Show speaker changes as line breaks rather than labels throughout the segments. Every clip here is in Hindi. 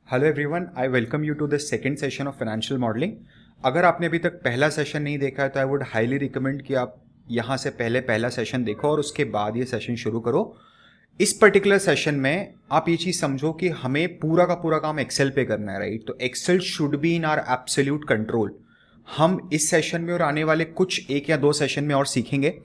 Hello everyone, I welcome you to the second session of financial modelling. अगर आपने अभी तक पहला सेशन नहीं देखा है तो आई वुड हाईली रिकमेंड कि आप यहाँ से पहले पहला सेशन देखो और उसके बाद ये सेशन शुरू करो। इस पर्टिकुलर सेशन में आप ये चीज़ समझो कि हमें पूरा का पूरा काम एक्सेल पे करना है, राइट? तो Excel should be in our absolute control. हम इस सेशन में और आने वाले कुछ एक या दो सेशन में और सीखेंगे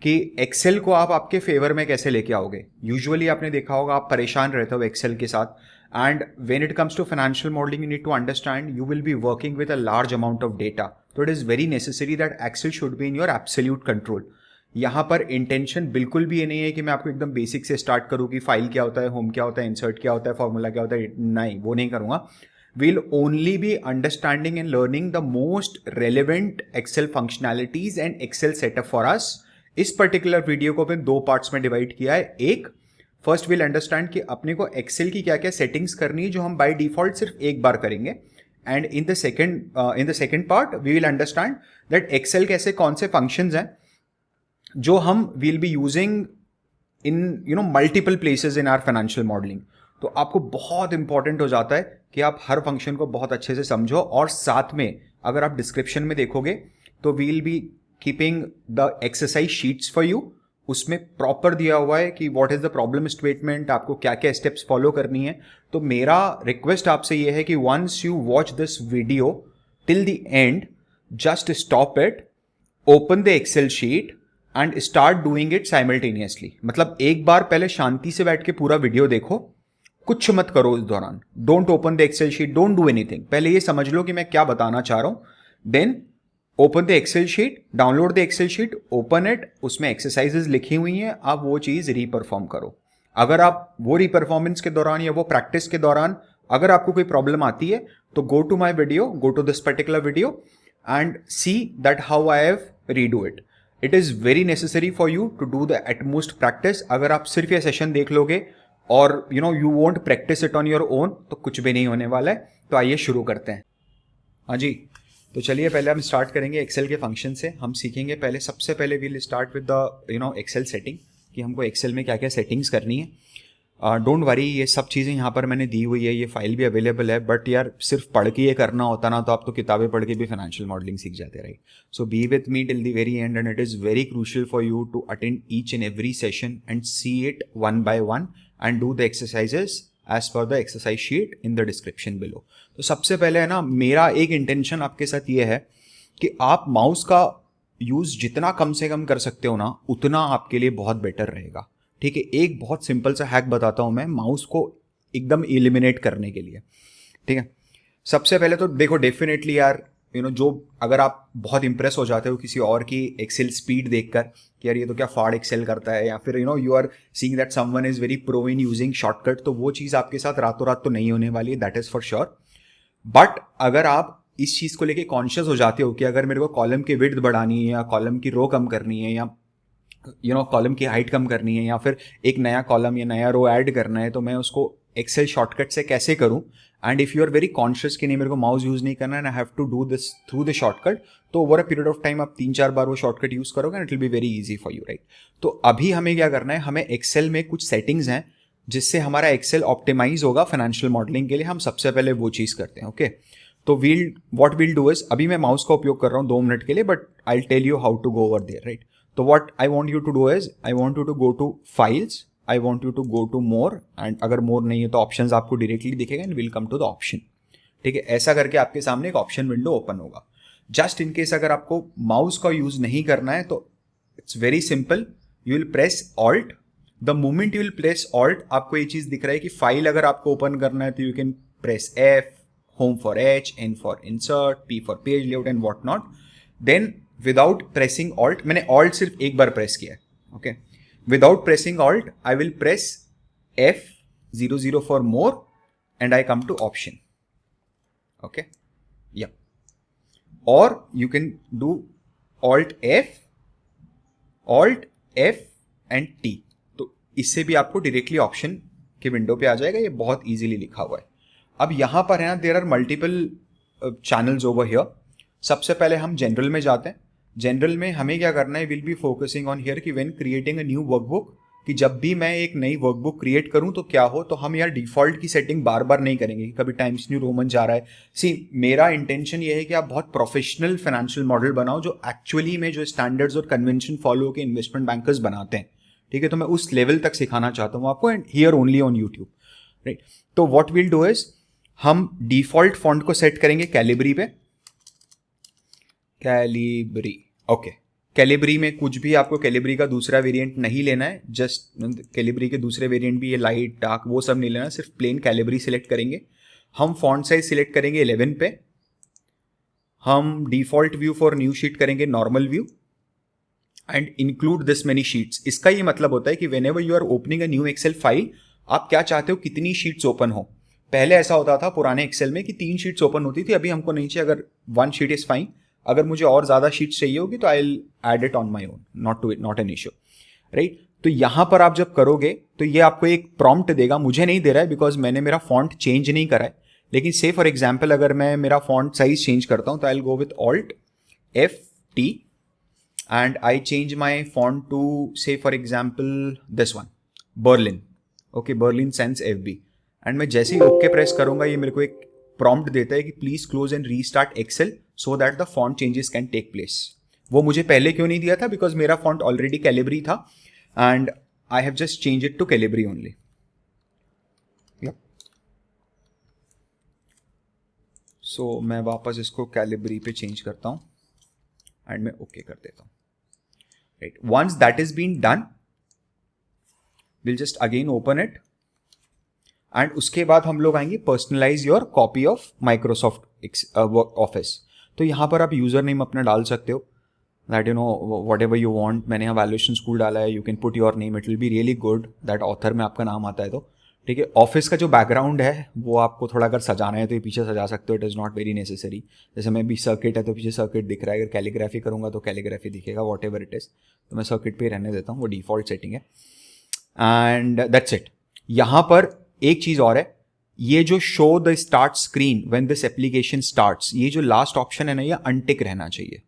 कि एक्सेल को आप आपके फेवर में कैसे लेके आओगे। यूजुअली आपने देखा होगा आप परेशान रहते हो एक्सेल के साथ, and when it comes to financial modelling you need to understand you will be working with a large amount of data, तो it is very necessary that Excel should be in your absolute control. यहाँ पर इंटेंशन बिल्कुल भी ये नहीं है कि मैं आपको एकदम बेसिक से स्टार्ट करूँ कि फाइल क्या होता है, होम क्या होता है, इंसर्ट क्या होता है, फॉर्मूला क्या होता है। नहीं, वो नहीं करूँगा। we'll only be understanding and learning the most relevant Excel functionalities and Excel setup for us। इस पर्टिकुलर वीडियो को मैंने दो पार्ट्स में डिवाइड किया है। एक, फर्स्ट विल अंडरस्टैंड कि अपने को एक्सेल की क्या क्या सेटिंग्स करनी है जो हम बाय डिफॉल्ट सिर्फ एक बार करेंगे, and in the second part we will understand that Excel के ऐसे कौन से फंक्शंस हैं जो हम will be using in multiple places in our financial modelling. तो आपको बहुत इंपॉर्टेंट हो जाता है कि आप हर फंक्शन को बहुत अच्छे से समझो, और साथ में अगर आप डिस्क्रिप्शन में देखोगे तो we will be keeping the exercise sheets for you. उसमें प्रॉपर दिया हुआ है कि what is the problem statement, आपको क्या क्या स्टेप्स फॉलो करनी है। तो मेरा रिक्वेस्ट आपसे ये है कि once you watch this video till the end, just stop it, open the Excel sheet and start doing it simultaneously. मतलब एक बार पहले शांति से बैठ के पूरा वीडियो देखो, कुछ मत करो इस दौरान। Don't open the Excel sheet, don't do anything. पहले ये समझ लो कि मैं क्या बताना चाह रहा हूं। Then open the Excel sheet, download the Excel sheet, open it, उसमें एक्सरसाइजेस लिखी हुई हैं, आप वो चीज रीपरफॉर्म करो। अगर आप वो रीपरफॉर्मेंस के दौरान या वो प्रैक्टिस के दौरान अगर आपको कोई प्रॉब्लम आती है तो go to my video, go to this particular video and see that how I have redo it. It is very necessary for you to do the utmost practice. अगर आप सिर्फ ये सेशन देख लोगे और you won't practise it on your own तो कुछ भी नहीं होने वाला है। तो आइए शुरू करते हैं। हाँ जी, तो चलिए पहले हम स्टार्ट करेंगे एक्सेल के फंक्शन से। हम सीखेंगे पहले, सबसे पहले we'll start with the Excel setting, कि हमको एक्सेल में क्या क्या सेटिंग्स करनी है। डोंट वरी, ये सब चीज़ें यहाँ पर मैंने दी हुई है, ये फाइल भी अवेलेबल है, बट यार सिर्फ पढ़ के ये करना होता ना तो आप तो किताबें पढ़ के भी फाइनेंशियल मॉडलिंग सीख जाते, right? So be with me till the very end, and it is very crucial for you to attend each and every session and see it one by one and do the exercises as per the exercise sheet in the description below। तो सबसे पहले है ना, मेरा एक इंटेंशन आपके साथ ये है कि आप माउस का यूज़ जितना कम से कम कर सकते हो ना उतना आपके लिए बहुत बेटर रहेगा, ठीक है? एक बहुत सिंपल सा हैक बताता हूँ मैं माउस को एकदम एलिमिनेट करने के लिए, ठीक है? सबसे पहले तो देखो, डेफिनेटली यार जो अगर आप बहुत इंप्रेस हो जाते हो किसी और की एक्सेल स्पीड देखकर कि यार ये तो क्या फाड़ एक्सेल करता है, या फिर you are seeing that someone is very pro in using shortcut, तो वो चीज़ आपके साथ रातों रात तो नहीं होने वाली है, that is for sure. But अगर आप इस चीज़ को लेके कॉन्शियस हो जाते हो कि अगर मेरे को कॉलम की विड्थ बढ़ानी है या कॉलम की रो कम करनी है या कॉलम की हाइट कम करनी है या फिर एक नया कॉलम या नया रो ऐड करना है, तो मैं उसको एक्सेल शॉर्टकट से कैसे करूं, and if you are very conscious कि नहीं मेरे को माउस यूज नहीं करना है, I have to do this through the shortcut, तो over a period of time आप 3-4 बार वो शॉर्टकट यूज करोगे and it will be very easy for you, right? तो अभी हमें क्या करना है, हमें एक्सेल में कुछ सेटिंग्स हैं जिससे हमारा एक्सेल ऑप्टिमाइज होगा फाइनेंशियल मॉडलिंग के लिए। हम सबसे पहले वो चीज़ करते हैं, ओके? तो व्हाट वील डू इज, अभी मैं माउस का उपयोग कर रहा हूँ 2 मिनट के लिए, but I tell you how to go over there, right? तो what I want you to do is, I want you to go to files, I want you to go to more, and अगर मोर नहीं है तो ऑप्शंस आपको डायरेक्टली दिखेगा and will come to the option, ठीक है? ऐसा करके आपके सामने एक ऑप्शन विंडो ओपन होगा। जस्ट इन केस अगर आपको माउस का यूज नहीं करना है तो it's very simple, you will press alt. The moment you will press alt, आपको ये चीज दिख रहा है कि फाइल अगर आपको ओपन करना है तो you can press F, home for H, N for insert, P for page layout and what not. Then without pressing Alt, मैंने ऑल्ट सिर्फ एक बार प्रेस किया है, okay? Without pressing Alt, I will press F00 for more and I come to option. Okay? Yeah. Or you can do Alt F and T. तो इससे भी आपको डायरेक्टली ऑप्शन के विंडो पे आ जाएगा, ये बहुत इजीली लिखा हुआ है। अब यहाँ पर है ना, there are multiple channels over here. सबसे पहले हम जनरल में जाते हैं। जनरल में हमें क्या करना है, will be focusing on here कि when creating a new workbook कि जब भी मैं एक नई वर्कबुक क्रिएट करूं तो क्या हो, तो हम यार डिफॉल्ट की सेटिंग बार बार नहीं करेंगे कि कभी टाइम्स न्यू रोमन जा रहा है। सी, मेरा इंटेंशन ये है कि आप बहुत प्रोफेशनल फाइनेंशियल मॉडल बनाओ जो एक्चुअली में जो स्टैंडर्ड्स और कन्वेंशन फॉलो के इन्वेस्टमेंट बैंकर्स बनाते हैं, ठीक है। तो मैं उस लेवल तक सिखाना चाहता हूँ आपको, and here only on YouTube, right. तो व्हाट विल डू इज, हम डिफॉल्ट फॉन्ट को सेट करेंगे कैलिबरी पे, कैलिबरी, ओके। कैलिबरी में कुछ भी आपको कैलिबरी का दूसरा वेरिएंट नहीं लेना है, जस्ट कैलिबरी के दूसरे वेरिएंट भी, ये लाइट डार्क वो सब नहीं लेना, सिर्फ प्लेन कैलिबरी सिलेक्ट करेंगे। हम फॉन्ट साइज सिलेक्ट करेंगे 11 पे, हम default view for new sheet करेंगे normal view, and include this many sheets. इसका ये मतलब होता है कि whenever you are opening a new Excel file, आप क्या चाहते हो कितनी शीट्स ओपन हो। पहले ऐसा होता था पुराने एक्सेल में कि 3 शीट्स ओपन होती थी, अभी हमको नहीं चाहिए, अगर 1 शीट इज फाइन। अगर मुझे और ज़्यादा शीट्स चाहिए होगी तो I will add it on my own, not an issue, right. तो यहां पर आप जब करोगे तो ये आपको एक प्रॉम्प्ट देगा, मुझे नहीं दे रहा है बिकॉज मैंने मेरा फॉन्ट चेंज नहीं करा है, लेकिन से फॉर एग्जाम्पल अगर मैं मेरा फॉन्ट साइज चेंज करता हूं तो I will go with alt F T and I change my font to say for example this one, Berlin, okay, Berlin Sans FB, and मैं जैसे ही OK प्रेस करूंगा ये मेरे को एक प्रॉम्प्ट देता है कि please close and restart Excel so that the font changes can take place. वो मुझे पहले क्यों नहीं दिया था, बिकॉज मेरा फॉन्ट ऑलरेडी कैलिबरी था and I have just change it to Calibri only. So मैं वापस इसको कैलिबरी पे चेंज करता हूं एंड मैं OK कर देता हूं, right? Once that is been done, we'll just again open it, and उसके बाद हम लोग आएंगे personalise your copy of Microsoft Office. तो यहाँ पर आप यूजर नेम अपना डाल सकते हो, that you know what ever you want. मैंने यहाँ वैल्यूएशन स्कूल डाला है, you can put your name, it will be really good that author में आपका नाम आता है तो, ठीक है। ऑफिस का जो बैकग्राउंड है वो आपको थोड़ा अगर सजाना है तो ये पीछे सजा सकते हो, it is not very necessary. जैसे मैं भी सर्किट है तो पीछे सर्किट दिख रहा है, अगर कैलीग्राफी करूँगा तो कैलीग्राफी दिखेगा, वॉट एवर इट इज़। तो मैं सर्किट पे ही रहने देता हूँ, वो डिफॉल्ट सेटिंग है, एंड दैट्स इट। यहाँ पर एक चीज़ और है, ये जो show the start screen when this application starts, ये जो लास्ट ऑप्शन है ना, ये अनटिक रहना चाहिए।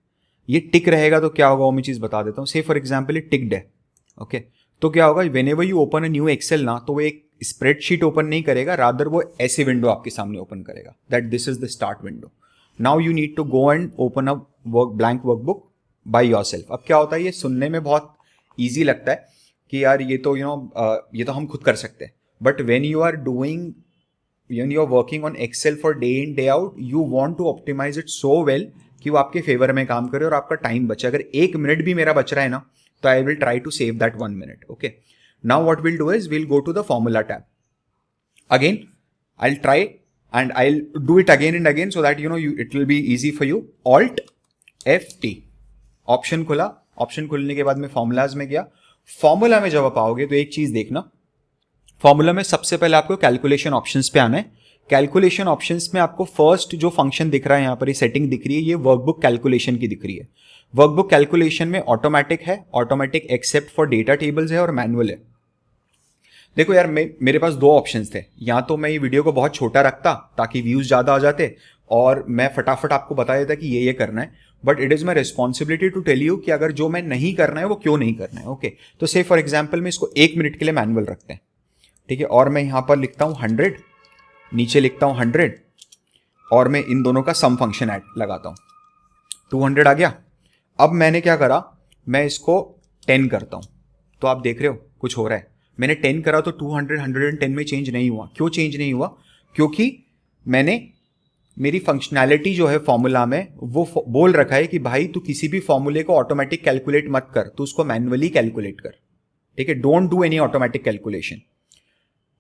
ये टिक रहेगा तो क्या होगा वो मैं चीज़ बता देता हूँ। से फॉर एग्जाम्पल ये टिक्ड है, ओके, तो क्या होगा, whenever you open a new Excel ना, तो वो एक स्प्रेडशीट ओपन नहीं करेगा, रादर वो ऐसी विंडो आपके सामने ओपन करेगा, that this is the start window. Now you need to go and open a blank workbook by yourself. अब क्या होता है, ये सुनने में बहुत ईजी लगता है कि यार ये तो ये तो हम खुद कर सकते हैं, but when you are doing, when you are working on Excel for day in day out, you want to optimize it so well कि वो आपके फेवर में काम करे और आपका टाइम बचे। अगर 1 मिनट भी मेरा बच रहा है ना, तो I will try to save that 1 minute, okay. Now what will do is will go to the formula tab again, I try and I do it again and again so that it will be easy for you. Alt F T, option खुला, ऑप्शन खुलने के बाद मैं फॉर्मूलाज में गया। फॉर्मूला में जब आप आओगे तो एक चीज देखना, फॉर्मूला में सबसे पहले आपको कैलकुलेशन ऑप्शंस पे आना है। कैलकुलेशन ऑप्शंस में आपको फर्स्ट जो फंक्शन दिख रहा है, यहाँ पर ये सेटिंग दिख रही है, ये वर्कबुक कैलकुलेशन की दिख रही है। वर्कबुक कैलकुलेशन में ऑटोमेटिक है, automatic except for data tables है और मैनुअल है। देखो यार, मेरे पास 2 ऑप्शंस थे, या तो मैं ये वीडियो को बहुत छोटा रखता ताकि व्यूज ज्यादा आ जाते और मैं फटाफट आपको बता देता कि ये करना है, but it is my responsibility to tell you कि अगर जो मैं नहीं करना है वो क्यों नहीं करना है, ओके। तो से फॉर एग्जाम्पल में इसको 1 मिनट के लिए मैनुअल रखते हैं, ठीक है, और मैं यहां पर लिखता हूं 100, नीचे लिखता हूं 100, और मैं इन दोनों का सम फंक्शन ऐड लगाता हूं, 200 आ गया। अब मैंने क्या करा, मैं इसको 10 करता हूं, तो आप देख रहे हो कुछ हो रहा है। मैंने 10 करा तो 200 110 में चेंज नहीं हुआ। क्यों चेंज नहीं हुआ? क्योंकि मैंने मेरी फंक्शनैलिटी जो है फॉर्मूला में वो बोल रखा है कि भाई तू किसी भी फॉर्मूले को ऑटोमेटिक कैलकुलेट मत कर, तू उसको मैन्युअली कैलकुलेट कर, ठीक है। Don't do any automatic calculation.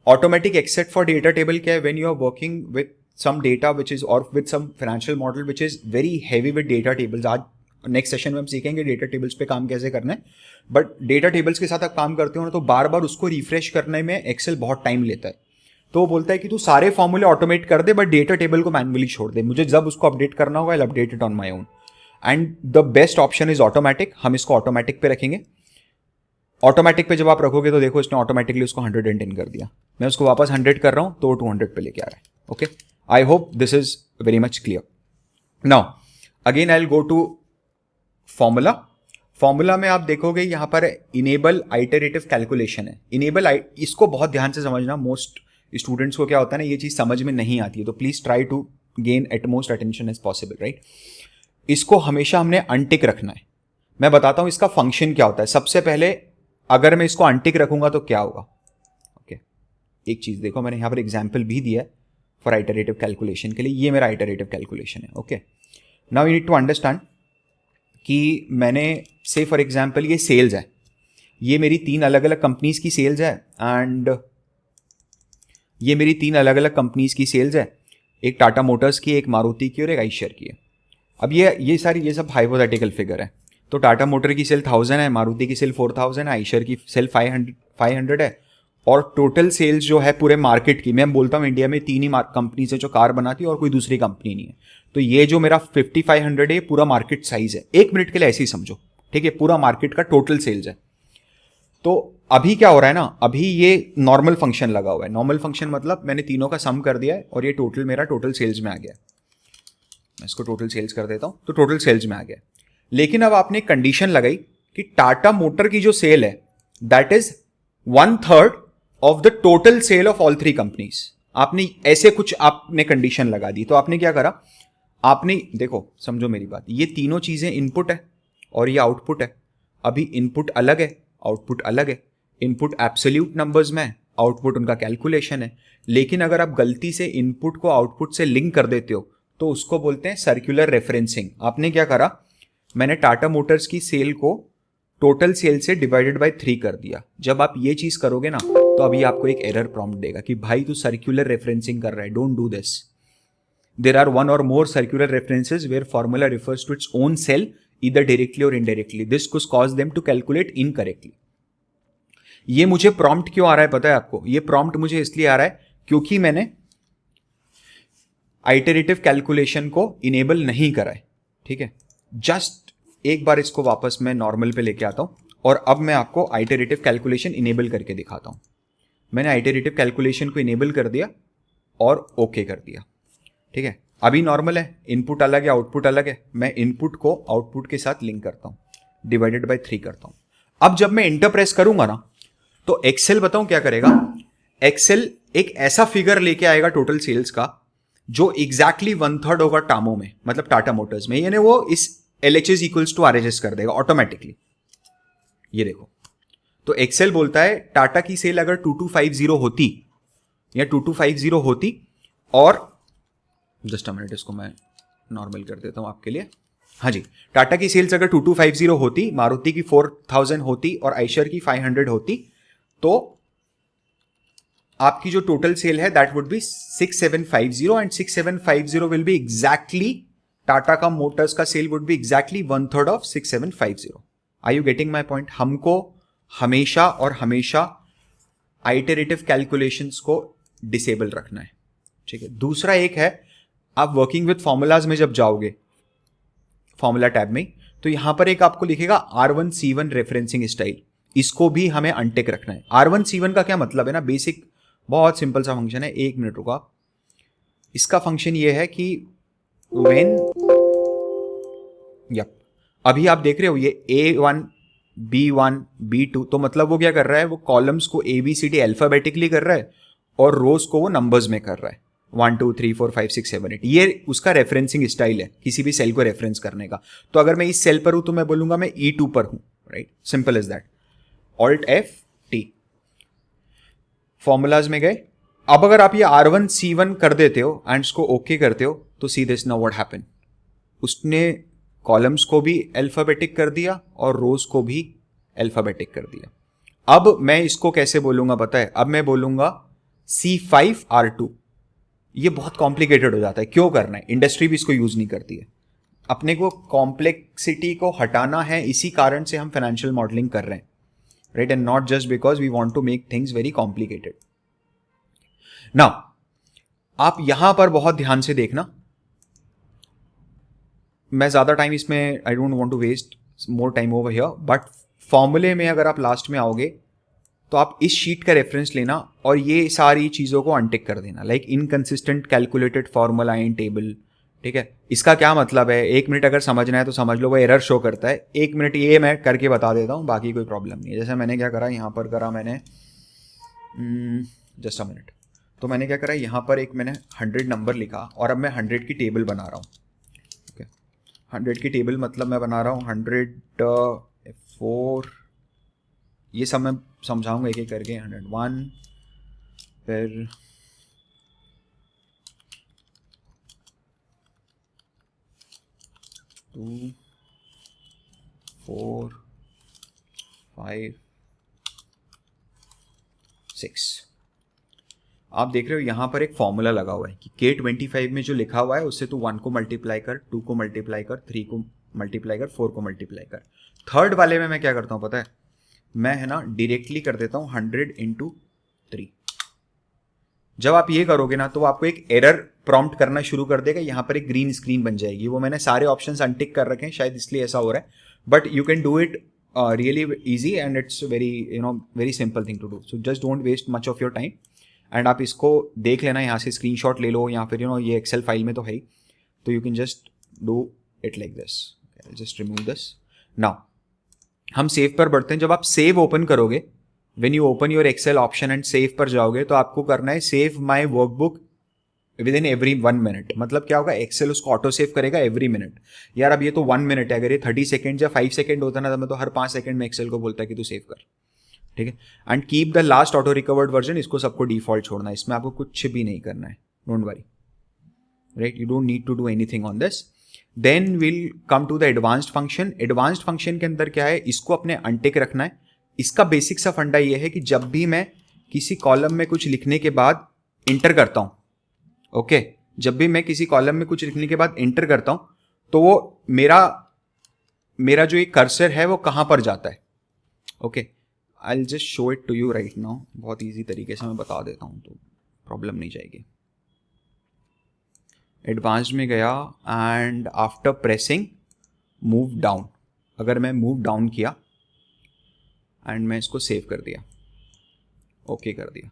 Automatic except for data table क्या है? When you are working with some data which is और with some financial model which is very heavy with data tables. आज नेक्स्ट सेशन में हम सीखेंगे डेटा टेबल्स पे काम कैसे करना है, बट डेटा टेबल्स के साथ आप काम करते हो ना तो बार बार उसको रिफ्रेश करने में एक्सेल बहुत टाइम लेता है। तो वो बोलता है कि तू सारे फॉर्मूले ऑटोमेट कर दे बट डेटा टेबल को मैन्युअली छोड़ दे। मुझे जब उसको अपडेट करना होगा I update it on my own, and the best option is automatic. हम इसको ऑटोमेटिक पे रखेंगे। ऑटोमेटिक पे जब आप रखोगे तो देखो इसने ऑटोमेटिकली उसको 110 कर दिया। मैं उसको वापस 100 कर रहा हूं तो 200 पे लेके आ रहा है। Okay, I hope this is very much clear. Now again I will go to formula. Formula में आप देखोगे यहाँ पर इनेबल आइटरेटिव कैलकुलेशन है। इसको बहुत ध्यान से समझना, मोस्ट स्टूडेंट्स को क्या होता है ना, ये चीज़ समझ में नहीं आती है, तो please try to gain utmost attention as possible, right. इसको हमेशा हमने अनटिक रखना है। मैं बताता हूँ इसका फंक्शन क्या होता है। सबसे पहले अगर मैं इसको अनटिक रखूंगा तो क्या होगा, ओके। एक चीज़ देखो, मैंने यहाँ पर एग्जाम्पल भी दिया है फॉर आइटरेटिव कैलकुलेशन के लिए। ये मेरा आइटरेटिव कैलकुलेशन है, okay. Now you need to understand कि मैंने से फॉर एग्जाम्पल ये सेल्स है, ये मेरी 3 अलग अलग कंपनीज की सेल्स है, एंड ये मेरी 3 अलग अलग कंपनीज की सेल्स है, एक टाटा मोटर्स की, एक मारुति की और एक आइशर की है। अब ये सब हाइपोथेटिकल फिगर है। तो टाटा मोटर की सेल 1000 है, मारुति की सेल 4000 है, आइशर की सेल 500 है, और टोटल सेल्स जो है पूरे मार्केट की, मैं बोलता हूँ इंडिया में 3 ही कंपनी से जो कार बनाती है और कोई दूसरी कंपनी नहीं है। तो ये जो मेरा 5500 है पूरा मार्केट साइज है। 1 मिनट के लिए ऐसे ही समझो, ठीक है, पूरा मार्केट का टोटल सेल्स है। तो अभी क्या हो रहा है ना, अभी ये नॉर्मल फंक्शन लगा हुआ है। नॉर्मल फंक्शन मतलब मैंने तीनों का सम कर दिया है और ये टोटल मेरा टोटल सेल्स में आ गया। मैं इसको टोटल सेल्स कर देता हूं, तो टोटल सेल्स में आ गया। लेकिन अब आपने कंडीशन लगाई कि टाटा मोटर की जो सेल है that is 1/3 of the total sale of all 3 companies. आपने ऐसे कुछ आपने कंडीशन लगा दी। तो आपने क्या करा, आपने देखो समझो मेरी बात, ये तीनों चीजें इनपुट है और ये आउटपुट है। अभी इनपुट अलग है, आउटपुट अलग है। इनपुट एब्सोल्यूट नंबर्स में है, आउटपुट उनका कैलकुलेशन है। लेकिन अगर आप गलती से इनपुट को आउटपुट से लिंक कर देते हो तो उसको बोलते हैं सर्कुलर रेफरेंसिंग। आपने क्या करा, मैंने टाटा मोटर्स की सेल को टोटल सेल से डिवाइडेड बाय 3 कर दिया। जब आप ये चीज करोगे ना तो अभी आपको एक एरर प्रॉम्प्ट देगा कि भाई तू सर्कुलर रेफरेंसिंग कर रहा है, don't do this. There are 1 or more circular references where formula refers to its own cell either directly or indirectly. This could cause them to calculate incorrectly. ये मुझे प्रॉम्प्ट क्यों आ रहा है पता है आपको? ये प्रॉम्प्ट मुझे इसलिए आ रहा है क्योंकि मैंने आइटरेटिव कैलकुलेशन को इनेबल नहीं करा है, ठीक है। जस्ट एक बार इसको वापस मैं नॉर्मल पे लेके आता हूं और अब मैं आपको आइटरेटिव कैलकुलेशन इनेबल करके दिखाता हूं। मैंने आइटरेटिव कैलकुलेशन को इनेबल कर दिया और ओके कर दिया, ठीक है। अभी नॉर्मल है, इनपुट अलग है, आउटपुट अलग है। मैं इनपुट को आउटपुट के साथ लिंक करता हूं, डिवाइडेड बाय 3 करता हूं। अब जब मैं इंटर प्रेस करूंगा ना तो एक्सेल बताऊं क्या करेगा। एक्सेल एक ऐसा फिगर लेके आएगा टोटल सेल्स का जो एग्जैक्टली 1/3 होगा टामो में, मतलब टाटा मोटर्स में, यानी वो इस LHS इक्वल्स टू RHS कर देगा ऑटोमेटिकली। ये देखो, तो एक्सेल बोलता है टाटा की सेल अगर 2250 होती या 2250 होती, और जस्ट अ मिनट इसको मैं नॉर्मल कर देता हूं आपके लिए। हाँ जी, टाटा की सेल्स अगर 2250 होती, मारुति की 4000 होती और आइशर की 500 होती, तो आपकी जो टोटल सेल है that would be 6750 and 6750 will be exactly, Tata का मोटर्स का sale would be exactly 1/3 of 6750। Are you getting my point? हमको हमेशा और हमेशा आइटरेटिव कैलकुलेशंस को डिसेबल रखना है, ठीक है। दूसरा एक है, आप वर्किंग विद फॉर्मूलाज में जब जाओगे फॉर्मूला टैब में, तो यहां पर एक आपको लिखेगा R1C1 रेफरेंसिंग स्टाइल। इसको भी हमें अनटिक रखना है। R1C1 का क्या मतलब है ना, बेसिक बहुत सिंपल सा फंक्शन है। 1 मिनट रुका। इसका फंक्शन ये है कि व्हेन, अभी आप देख रहे हो ये A1 B1 B2, तो मतलब वो क्या कर रहा है, वो कॉलम्स को ABCD अल्फाबेटिकली कर रहा है और रोज को वो नंबर्स में कर रहा है, 1 2 3 4 5 6 7 8। ये उसका रेफरेंसिंग स्टाइल है किसी भी सेल को रेफरेंस करने का। तो अगर मैं इस सेल पर हूं तो मैं बोलूंगा मैं E2 पर हूं, right, simple is that. Alt F T। Formulas में गए। अब अगर आप ये R1C1 कर देते हो एंड इसको ओके करते हो तो see this now what happen, उसने कॉलम्स को भी अल्फाबेटिक कर दिया और रोज को भी अल्फाबेटिक कर दिया। अब मैं इसको कैसे बोलूंगा पता है? अब मैं बोलूंगा C5R2। ये बहुत कॉम्प्लिकेटेड हो जाता है। क्यों करना है? इंडस्ट्री भी इसको यूज नहीं करती है। अपने को कॉम्प्लेक्सिटी को हटाना है, इसी कारण से हम फाइनेंशियल मॉडलिंग कर रहे हैं, right, and not just because we want to make things very complicated. Now आप यहां पर बहुत ध्यान से देखना, मैं ज्यादा टाइम इसमें I don't want to waste more time over here, but फॉर्मूले में अगर आप लास्ट में आओगे तो आप इस शीट का रेफरेंस लेना और ये सारी चीज़ों को अनटिक कर देना, like inconsistent calculated formula in table, ठीक है, इसका क्या मतलब है, 1 मिनट अगर समझना है तो समझ लो, वो एरर शो करता है। 1 मिनट ये मैं करके बता देता हूँ, बाकी कोई प्रॉब्लम नहीं है। जैसे मैंने क्या करा, यहाँ पर करा मैंने, जस्ट अ मिनट। तो मैंने क्या करा, यहाँ पर एक मैंने 100 नंबर लिखा और अब मैं 100 की टेबल बना रहा हूँ। ओके, 100 की टेबल मतलब मैं बना रहा हूँ 104, ये सब मैं समझाऊंगा एक एक करके। 101, फिर 2, 4, 5, 6। आप देख रहे हो यहाँ पर एक फॉर्मूला लगा हुआ है कि K25 में जो लिखा हुआ है उससे तू 1 को मल्टीप्लाई कर, 2 को मल्टीप्लाई कर, 3 को मल्टीप्लाई कर, 4 को मल्टीप्लाई कर। थर्ड वाले में मैं क्या करता हूँ पता है, मैं है ना डायरेक्टली कर देता हूँ 100 इंटू 3। जब आप ये करोगे ना तो आपको एक एरर प्रॉम्प्ट करना शुरू कर देगा, यहाँ पर एक ग्रीन स्क्रीन बन जाएगी। वो मैंने सारे ऑप्शंस अनटिक कर रखे हैं, शायद इसलिए ऐसा हो रहा है, but you can do it really easy and it's very very simple thing to do. So just don't waste much of your time and आप इसको देख लेना, यहाँ से स्क्रीनशॉट ले लो, या फिर ये एक्सेल फाइल में तो है ही, तो you can just do it like this. Just remove this. Now हम सेव पर बढ़ते हैं। जब आप सेव ओपन करोगे, when you open your excel option and save पर जाओगे, तो आपको करना है save my workbook with in every 1 minute. मतलब क्या होगा, एक्सेल उसको ऑटो सेव करेगा एवरी मिनट। यार अब ये तो 1 मिनट है, अगर ये 30 सेकेंड या 5 सेकेंड होता ना, तो मैं तो हर 5 सेकेंड में एक्सेल को बोलता है कि तू सेव कर। ठीक है, and keep the last auto recovered version, इसको सबको डिफॉल्ट छोड़ना है, इसमें आपको कुछ भी नहीं करना है, don't worry, right, you don't need to do anything on this. Then will come to the advanced function. Advanced function के अंदर क्या है, इसको अपने अनटिक रखना है। इसका बेसिक सा फंडा ये है कि जब भी मैं किसी कॉलम में कुछ लिखने के बाद इंटर करता हूं, ओके, जब भी मैं किसी कॉलम में कुछ लिखने के बाद इंटर करता हूं, तो वो मेरा जो एक कर्सर है वो कहां पर जाता है। Okay, I will just show it to you right now, बहुत ईजी तरीके से मैं बता देता हूं तो प्रॉब्लम नहीं जाएगी। एडवांस्ड में गया and after pressing move down, अगर मैं मूव डाउन किया एंड मैं इसको सेव कर दिया, ओके कर दिया,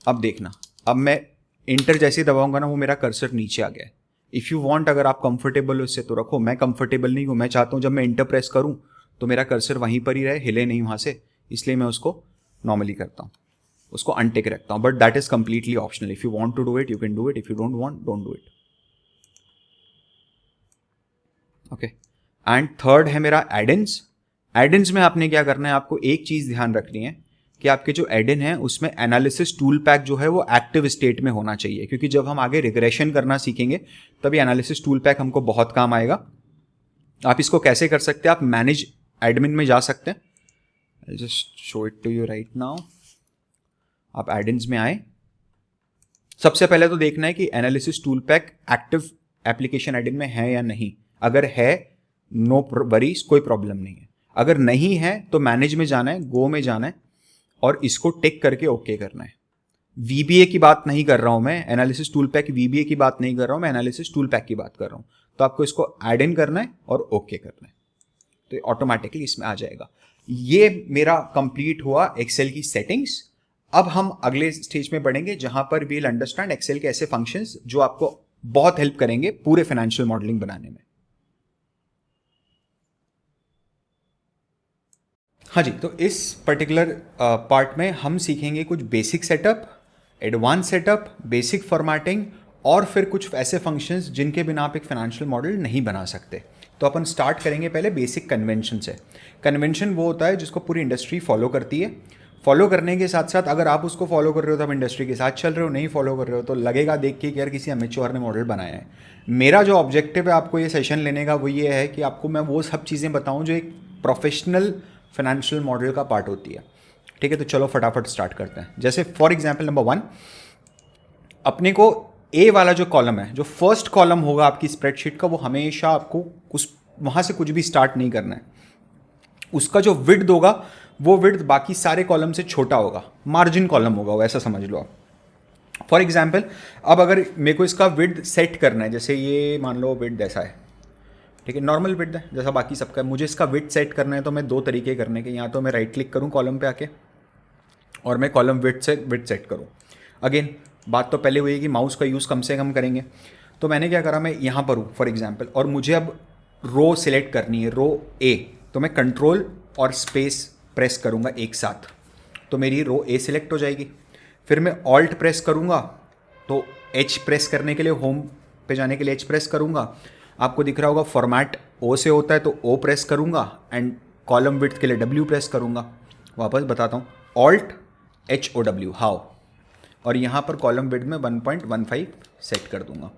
अब देखना, अब मैं इंटर जैसे दबाऊंगा ना, वो मेरा कर्सर नीचे आ गया है। इफ़ यू वांट, अगर आप कंफर्टेबल हो इससे तो रखो, मैं कंफर्टेबल नहीं हूँ, मैं चाहता हूँ जब मैं इंटर प्रेस करूँ तो मेरा कर्सर वहीं पर ही रहे, हिले नहीं वहाँ से, इसलिए मैं उसको नॉर्मली करता हूँ, उसको अनटिक रखता हूँ, but that is completely optional. If you want to do it you can do it, if you don't want don't do it. Okay, and third है मेरा एडिन्स। एडिन्स में आपने क्या करना है, आपको एक चीज़ ध्यान रखनी है कि आपके जो एडिन है उसमें एनालिसिस टूल पैक जो है वो एक्टिव स्टेट में होना चाहिए, क्योंकि जब हम आगे रिग्रेशन करना सीखेंगे तभी एनालिसिस टूल पैक हमको बहुत काम आएगा। आप इसको कैसे कर सकते हैं, आप मैनेज एडमिन में जा सकते हैं, I'll just show it to you right now। आप एडिन्स में आए, सबसे पहले तो देखना है कि analysis tool pack active application Adin में है या नहीं। अगर है, नो वरीज, कोई प्रॉब्लम नहीं है। अगर नहीं है तो मैनेज में जाना है, गो में जाना है और इसको टिक करके ओके करना है। VBA की बात नहीं कर रहा हूं मैं, एनालिसिस टूल पैक VBA की बात नहीं कर रहा हूं मैं, एनालिसिस टूल पैक की बात कर रहा हूं। तो आपको इसको एड इन करना है और ओके करना है, तो ऑटोमेटिकली इसमें आ जाएगा। ये मेरा कंप्लीट हुआ एक्सेल की सेटिंग्स। अब हम अगले स्टेज में बढ़ेंगे जहां पर वील अंडरस्टैंड एक्सेल के ऐसे फंक्शंस जो आपको बहुत हेल्प करेंगे पूरे फाइनेंशियल मॉडलिंग बनाने में। हाँ जी, तो इस पर्टिकुलर पार्ट में हम सीखेंगे कुछ basic setup, advance setup, basic formatting और फिर कुछ ऐसे फंक्शंस जिनके बिना आप एक फाइनेंशियल मॉडल नहीं बना सकते। तो अपन स्टार्ट करेंगे पहले बेसिक कन्वेंशन से। कन्वेंशन वो होता है जिसको पूरी इंडस्ट्री फॉलो करती है। फॉलो करने के साथ साथ अगर आप उसको फॉलो कर रहे हो तो आप इंडस्ट्री के साथ चल रहे हो, नहीं फॉलो कर रहे हो तो लगेगा देख के कि यार किसी अमेच्योर ने मॉडल बनाया है। मेरा जो ऑब्जेक्टिव है आपको ये सेशन लेने का वो ये है कि आपको मैं वो सब चीज़ें बताऊँ जो एक प्रोफेशनल फाइनेंशियल मॉडल का पार्ट होती है। ठीक है, तो चलो फटाफट स्टार्ट करते हैं। जैसे फॉर एग्जाम्पल नंबर 1, अपने को ए वाला जो कॉलम है, जो फर्स्ट कॉलम होगा आपकी स्प्रेडशीट का, वो हमेशा आपको उस वहाँ से कुछ भी स्टार्ट नहीं करना है। उसका जो विड्थ होगा वो विड्थ बाकी सारे कॉलम से छोटा होगा, मार्जिन कॉलम होगा वो, ऐसा समझ लो आप। फॉर एग्जाम्पल अब अगर मेरे को इसका विड्थ सेट करना है, जैसे ये मान लो विड्थ ऐसा है, ठीक है, नॉर्मल विड्थ है जैसा बाकी सबका है, मुझे इसका विड्थ सेट करना है तो मैं 2 तरीके करने के, या तो मैं राइट क्लिक करूँ कॉलम पे आके और मैं कॉलम विड्थ से विड्थ सेट करूँ। अगेन बात तो पहले हुई है कि माउस का यूज़ कम से कम करेंगे। तो मैंने क्या करा, मैं यहाँ पर हूँ फॉर एग्जाम्पल, और मुझे अब रो सिलेक्ट करनी है, रो ए, तो मैं कंट्रोल और स्पेस प्रेस करूँगा एक साथ, तो मेरी रो ए सिलेक्ट हो जाएगी। फिर मैं ऑल्ट प्रेस करूँगा, तो एच प्रेस करने के लिए, होम पे जाने के लिए एच प्रेस करूँगा। आपको दिख रहा होगा फॉर्मेट ओ से होता है, तो ओ प्रेस करूँगा, एंड कॉलम विड्थ के लिए डब्ल्यू प्रेस करूँगा। वापस बताता हूँ, alt H O W, how, और यहाँ पर कॉलम विड्थ में 1.15 सेट कर दूँगा,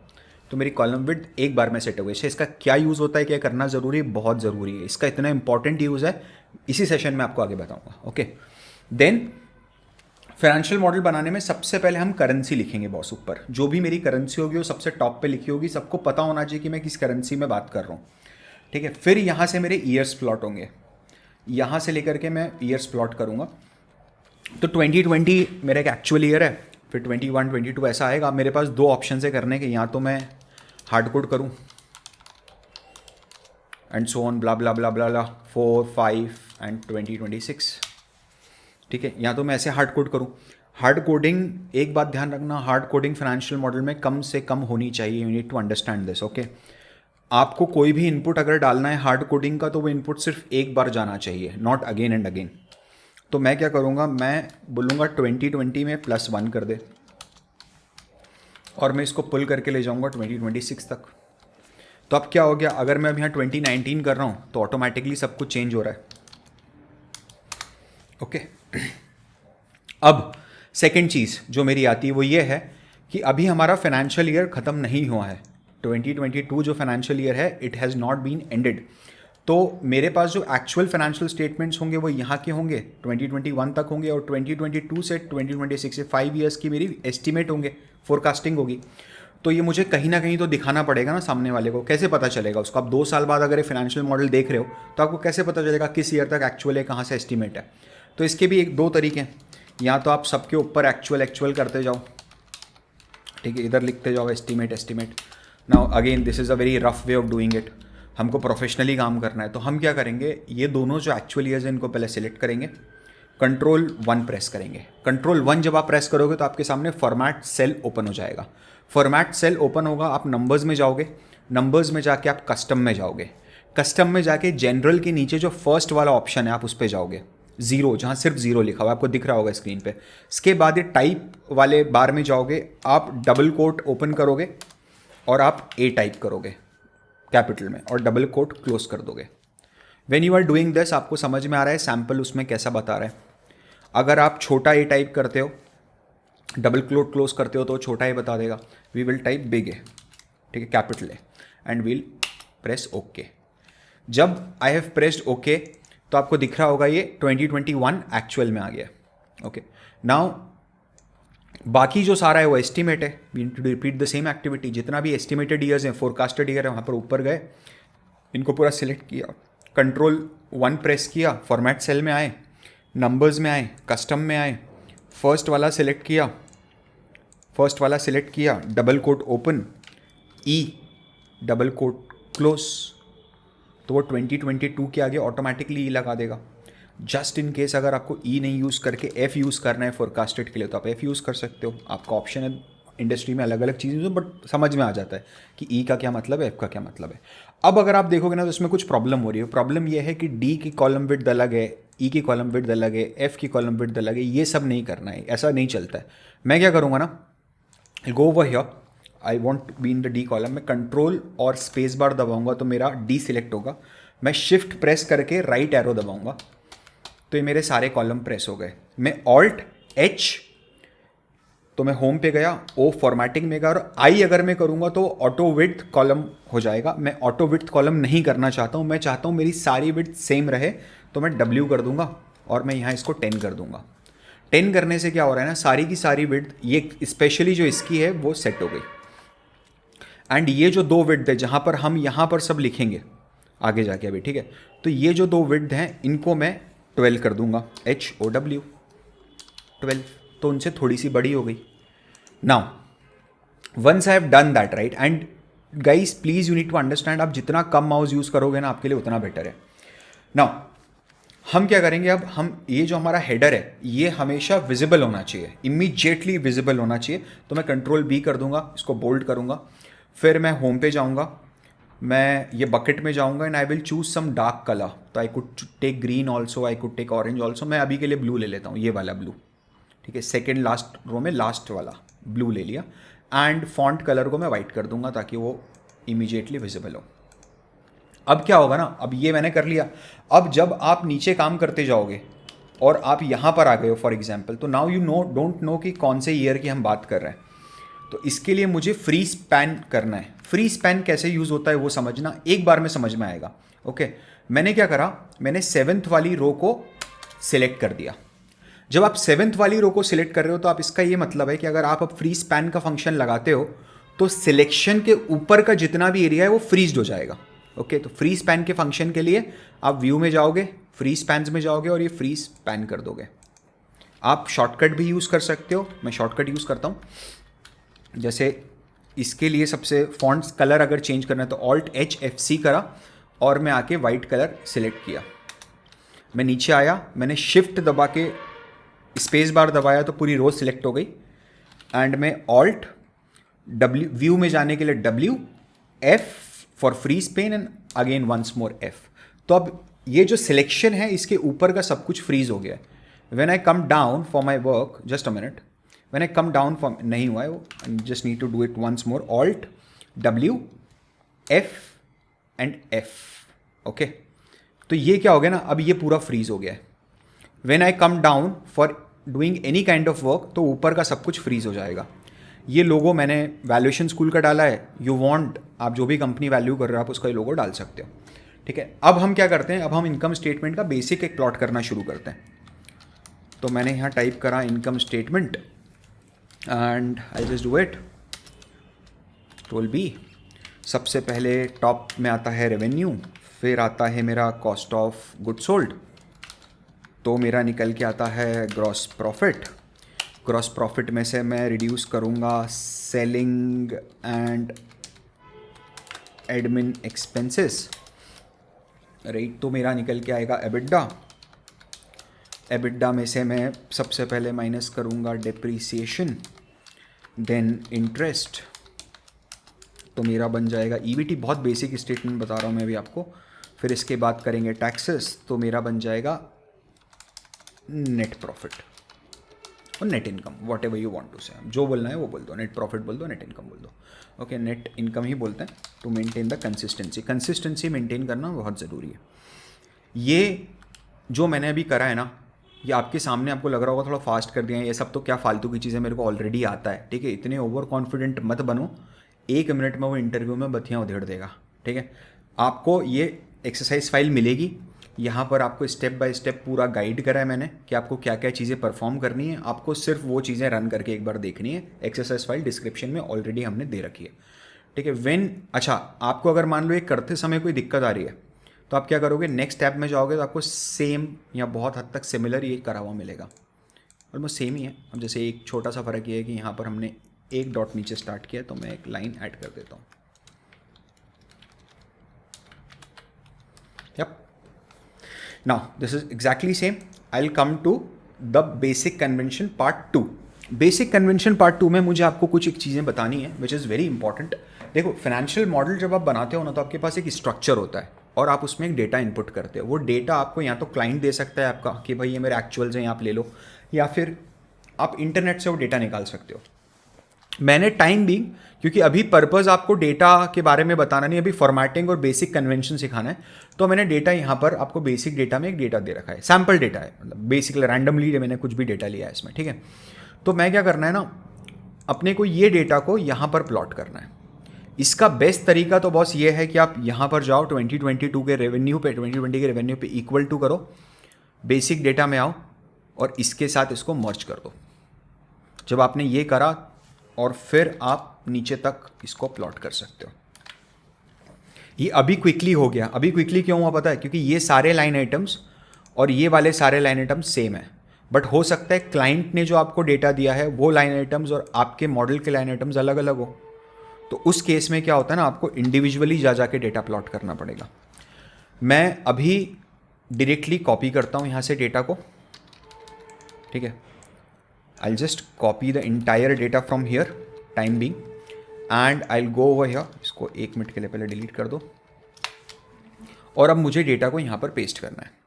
तो मेरी कॉलम विड्थ एक बार में सेट हो गई। इसका क्या यूज़ होता है, क्या करना ज़रूरी है, बहुत ज़रूरी है, इसका इतना इंपॉर्टेंट यूज़ है, इसी सेशन में आपको आगे बताऊँगा। ओके, देन फाइनेंशियल मॉडल बनाने में सबसे पहले हम करेंसी लिखेंगे बॉस। ऊपर जो भी मेरी करेंसी होगी वो सबसे टॉप पे लिखी होगी, सबको पता होना चाहिए कि मैं किस करेंसी में बात कर रहा हूँ, ठीक है। फिर यहाँ से मेरे ईयर्स प्लॉट होंगे, यहाँ से लेकर के मैं ईयर्स प्लॉट करूँगा। तो 2020 मेरा एक एक्चुअल ईयर है, फिर 21, 22 ऐसा आएगा। मेरे पास दो ऑप्शन है करने के, या तो मैं हार्ड कोड करूँ and so on blah blah blah blah blah 4, 5 and 2026, ठीक है, या तो मैं ऐसे हार्ड कोड करूँ। हार्ड कोडिंग, एक बात ध्यान रखना, हार्ड कोडिंग फाइनेंशियल मॉडल में कम से कम होनी चाहिए, you need to understand this. Okay, आपको कोई भी इनपुट अगर डालना है हार्ड कोडिंग का, तो वो इनपुट सिर्फ एक बार जाना चाहिए, नॉट अगेन एंड अगेन। तो मैं क्या करूँगा, मैं बोलूँगा 2020 में +1 कर दे, और मैं इसको पुल करके ले जाऊँगा 2026 तक। तो अब क्या हो गया, अगर मैं अब यहाँ 2019 कर रहा हूँ तो ऑटोमेटिकली सब कुछ चेंज हो रहा है। ओके, अब सेकेंड चीज़ जो मेरी आती है वो ये है कि अभी हमारा फाइनेंशियल ईयर ख़त्म नहीं हुआ है। 2022 जो फाइनेंशियल ईयर है, it has not been ended. तो मेरे पास जो एक्चुअल फाइनेंशियल स्टेटमेंट्स होंगे वो यहाँ के होंगे, 2021 तक होंगे, और 2022 से 2026 से 5 ईयर्स की मेरी एस्टिमेट होंगे, फोरकास्टिंग होगी। तो ये मुझे कहीं ना कहीं तो दिखाना पड़ेगा ना सामने वाले को, कैसे पता चलेगा उसको। आप 2 साल बाद अगर ये फाइनेंशियल मॉडल देख रहे हो तो आपको कैसे पता चलेगा किस ईयर तक एक्चुअल है, कहाँ से एस्टिमेट है। तो इसके भी एक दो तरीके हैं, या तो आप सबके ऊपर एक्चुअल करते जाओ, ठीक है, इधर लिखते जाओ estimate. Now again this is a very rough way of doing it, हमको प्रोफेशनली काम करना है। तो हम क्या करेंगे, ये दोनों जो एक्चुअल ईयर्स हैं इनको पहले सिलेक्ट करेंगे, Ctrl+1 प्रेस करेंगे। Ctrl+1 जब आप प्रेस करोगे तो आपके सामने फॉर्मेट सेल ओपन हो जाएगा। फॉर्मेट सेल ओपन होगा, आप नंबर्स में जाओगे, नंबर्स में जाके आप कस्टम में जाओगे, कस्टम में जाके जनरल के नीचे जो फर्स्ट वाला ऑप्शन है आप उस पर जाओगे, 0, जहाँ सिर्फ 0 लिखा हुआ आपको दिख रहा होगा स्क्रीन पे। इसके बाद ये टाइप वाले बार में जाओगे, आप डबल कोट ओपन करोगे और आप ए टाइप करोगे कैपिटल में, और डबल कोट क्लोज कर दोगे। When you are doing this, आपको समझ में आ रहा है सैम्पल उसमें कैसा बता रहा है। अगर आप छोटा ए टाइप करते हो, डबल कोट क्लोज करते हो, तो छोटा ए बता देगा। We will type big A, ठीक है, capital A, and we'll press okay. जब आई हैव प्रेस्ड ओके तो आपको दिख रहा होगा ये 2021 एक्चुअल में आ गया। ओके, नाउ बाकी जो सारा है वो एस्टिमेट है। We need to repeat the same activity. जितना भी एस्टिमेटेड ईयर्स हैं, फोरकास्टेड ईयर है, वहाँ पर ऊपर गए, इनको पूरा सिलेक्ट किया, Ctrl+1 प्रेस किया, फॉर्मेट सेल में आए, नंबर्स में आए, कस्टम में आए, फर्स्ट वाला सिलेक्ट किया, double quote open, E double quote close, तो वो 2022 के आगे ऑटोमेटिकली ई लगा देगा। जस्ट इन केस अगर आपको ई नहीं यूज़ करके एफ यूज़ करना है फोरकास्टेड के लिए, तो आप एफ यूज़ कर सकते हो, आपका ऑप्शन है। इंडस्ट्री में अलग अलग चीज़ें, बट समझ में आ जाता है कि ई का क्या मतलब है, एफ का क्या मतलब है। अब अगर आप देखोगे ना तो इसमें कुछ प्रॉब्लम हो रही है। प्रॉब्लम यह है कि डी की कॉलम विड्थ अलग है, ई की कॉलम विड्थ अलग है, एफ की कॉलम विड्थ अलग है। ये सब नहीं करना है, ऐसा नहीं चलता है। मैं क्या करूँगा ना, go over here, I want to be in the D column में, कंट्रोल और स्पेस बार दबाऊंगा तो मेरा डी सिलेक्ट होगा। मैं शिफ्ट प्रेस करके राइट एरो दबाऊंगा तो ये मेरे सारे कॉलम प्रेस हो गए। मैं ऑल्ट एच, तो मैं होम पे गया, ओ फॉर्मेटिंग में गया, और आई अगर मैं करूँगा तो ऑटो विड्थ कॉलम हो जाएगा। मैं ऑटो विड्थ कॉलम नहीं करना चाहता हूँ, मैं चाहता हूँ मेरी सारी विड्थ सेम रहे, तो मैं डब्ल्यू कर दूंगा और मैं यहाँ इसको 10 कर दूंगा। 10 करने से क्या हो रहा है ना, सारी की सारी विड्थ, ये स्पेशली जो इसकी है वो सेट हो गई। एंड ये जो दो विड्थ है जहाँ पर हम यहाँ पर सब लिखेंगे आगे जाके अभी, ठीक है, तो ये जो दो विड्थ हैं इनको मैं 12 कर दूंगा, HOW 12, तो उनसे थोड़ी सी बड़ी हो गई। Now once I have done that, right, and guys please you need to understand, आप जितना कम माउस यूज़ करोगे ना आपके लिए उतना बेटर है। नाउ हम क्या करेंगे, अब हम ये जो हमारा हेडर है ये हमेशा विजिबल होना चाहिए, इमीडिएटली विजिबल होना चाहिए। तो मैं Ctrl+B कर दूंगा, इसको बोल्ड करूंगा। फिर मैं होम पे जाऊँगा, मैं ये बकेट में जाऊँगा and I will choose some dark colour. तो I could take green also, I could take orange also. मैं अभी के लिए ब्लू ले लेता हूँ, ये वाला ब्लू, ठीक है। सेकेंड लास्ट रो में लास्ट वाला ब्लू ले लिया एंड फॉन्ट कलर को मैं वाइट कर दूंगा ताकि वो इमीडिएटली विजिबल हो। अब क्या होगा ना, अब ये मैंने कर लिया। अब जब आप नीचे काम करते जाओगे और आप यहाँ पर आ गए हो फॉर एग्जाम्पल, तो now you know don't know कि कौन से ईयर की हम बात कर रहे हैं। तो इसके लिए मुझे फ्री स्पैन करना है। फ्री स्पैन कैसे यूज़ होता है वो समझना, एक बार में समझ में आएगा। ओके, मैंने क्या करा, मैंने 7th वाली रो को सिलेक्ट कर दिया। जब आप 7th वाली रो को सिलेक्ट कर रहे हो तो आप इसका ये मतलब है कि अगर आप अब फ्री स्पैन का फंक्शन लगाते हो तो सिलेक्शन के ऊपर का जितना भी एरिया है वो फ्रीज हो जाएगा। ओके, तो फ्री स्पैन के फंक्शन के लिए आप व्यू में जाओगे, फ्री स्पैन्स में जाओगे और ये फ्री स्पैन कर दोगे। आप शॉर्टकट भी यूज़ कर सकते हो, मैं शॉर्टकट यूज़ करता हूँ। जैसे इसके लिए सबसे फॉन्ट्स कलर अगर चेंज करना है तो Alt+H+Fc करा और मैं आके वाइट कलर सिलेक्ट किया। मैं नीचे आया, मैंने शिफ्ट दबा के स्पेस बार दबाया तो पूरी रो सिलेक्ट हो गई एंड मैं Alt W व्यू में जाने के लिए W F फॉर फ्री स्पेन and again once more F। तो अब ये जो सिलेक्शन है इसके ऊपर का सब कुछ फ्रीज हो गया है। When I come down for my work, just a minute, when I come down for, नहीं हुआ है वो, just need to do it once more, Alt W F and F। Okay, तो ये क्या हो गया ना, अब ये पूरा फ्रीज हो गया है। When I come down for doing any kind of work तो ऊपर का सब कुछ फ्रीज हो जाएगा। ये लोगो मैंने वैल्यूएशन स्कूल का डाला है। यू वांट, आप जो भी कंपनी वैल्यू कर रहे हो आप उसका लोगो डाल सकते हो, ठीक है। अब हम क्या करते हैं, अब हम इनकम स्टेटमेंट का बेसिक एक प्लॉट करना शुरू करते हैं। तो मैंने यहाँ टाइप करा income statement and I just do it. टोल बी, सबसे पहले टॉप में आता है रेवेन्यू, फिर आता है मेरा कॉस्ट ऑफ गुड सोल्ड, तो मेरा निकल के आता है ग्रॉस प्रॉफिट। ग्रॉस प्रॉफिट में से मैं रिड्यूस करूँगा selling and admin expenses, right. तो मेरा निकल के आएगा एबिडा। एबिडा में से मैं सबसे पहले माइनस करूँगा डिप्रिसिएशन, देन इंटरेस्ट, तो मेरा बन जाएगा ईबीटी। बहुत बेसिक स्टेटमेंट बता रहा हूँ मैं अभी आपको। फिर इसके बाद करेंगे टैक्सेस, तो मेरा बन जाएगा नेट प्रॉफिट और net income, whatever you want to say, जो बोलना है वो बोल दो, नेट प्रॉफिट बोल दो, नेट इनकम बोल दो। ओके, नेट इनकम ही बोलते हैं to maintain the consistency. Consistency maintain करना बहुत ज़रूरी है। ये जो मैंने अभी करा है ना, ये आपके सामने आपको लग रहा होगा थोड़ा फास्ट कर दिया है, ये सब तो क्या फालतू की चीज़ें, मेरे को ऑलरेडी आता है, ठीक है। इतने ओवर कॉन्फिडेंट मत बनो, 1 मिनट में वो इंटरव्यू में बत्तियाँ उधेड़ देगा, ठीक है। आपको ये एक्सरसाइज फाइल मिलेगी, यहाँ पर आपको स्टेप बाय स्टेप पूरा गाइड करा है मैंने कि आपको क्या क्या चीज़ें परफॉर्म करनी है। आपको सिर्फ वो चीज़ें रन करके एक बार देखनी है। एक्सरसाइज फाइल डिस्क्रिप्शन में ऑलरेडी हमने दे रखी है, ठीक है। अच्छा, आपको अगर मान लो ये करते समय कोई दिक्कत आ रही है तो आप क्या करोगे, नेक्स्ट टैब में जाओगे तो आपको सेम या बहुत हद तक सिमिलर ये करा हुआ मिलेगा, ऑलमोस्ट सेम ही है। अब जैसे एक छोटा सा फ़र्क ये है कि यहाँ पर हमने एक डॉट नीचे स्टार्ट किया, तो मैं एक लाइन ऐड कर देता हूँ। Yep. Now this is exactly same. I'll come to the basic convention part 2. Basic convention part 2 में मुझे आपको कुछ एक चीज़ें बतानी है विच इज़ वेरी इंपॉर्टेंट। देखो, फाइनेंशियल मॉडल जब आप बनाते हो ना तो आपके पास एक स्ट्रक्चर होता है और आप उसमें एक डेटा इनपुट करते हो। वो डेटा आपको या तो क्लाइंट दे सकता है आपका कि भाई ये मेरे एक्चुअल्स हैं, आप ले लो, या फिर आप इंटरनेट से वो डेटा निकाल सकते हो। मैंने टाइम बीइंग, क्योंकि अभी पर्पज़ आपको डेटा के बारे में बताना नहीं, अभी फॉर्मेटिंग और बेसिक कन्वेंशन सिखाना है, तो मैंने डेटा यहाँ पर आपको बेसिक डेटा में एक डेटा दे रखा है, सैम्पल डेटा है, मतलब बेसिकली रैंडमली मैंने कुछ भी डेटा लिया है इसमें, ठीक है। तो मैं क्या करना है ना, अपने को ये डेटा को यहाँ पर प्लॉट करना है। इसका बेस्ट तरीका तो बॉस ये है कि आप यहाँ पर जाओ 2022 के रेवेन्यू पे, 2020 के रेवेन्यू पे इक्वल टू करो, बेसिक डेटा में आओ और इसके साथ इसको मर्ज कर दो। जब आपने ये करा और फिर आप नीचे तक इसको प्लॉट कर सकते हो। ये अभी क्विकली हो गया। अभी क्विकली क्यों हुआ पता है? क्योंकि ये सारे लाइन आइटम्स और ये वाले सारे लाइन आइटम्स सेम है, बट हो सकता है क्लाइंट ने जो आपको डेटा दिया है वो लाइन आइटम्स और आपके मॉडल के लाइन आइटम्स अलग अलग हो। तो उस केस में क्या होता है ना, आपको इंडिविजुअली जा के डेटा प्लॉट करना पड़ेगा। मैं अभी डायरेक्टली कॉपी करता हूँ यहाँ से डेटा को, ठीक है। I'll just copy the entire data from here, time being, and I will go over here, इसको 1 मिनट के लिए पहले डिलीट कर दो, और अब मुझे डेटा को यहाँ पर पेस्ट करना है।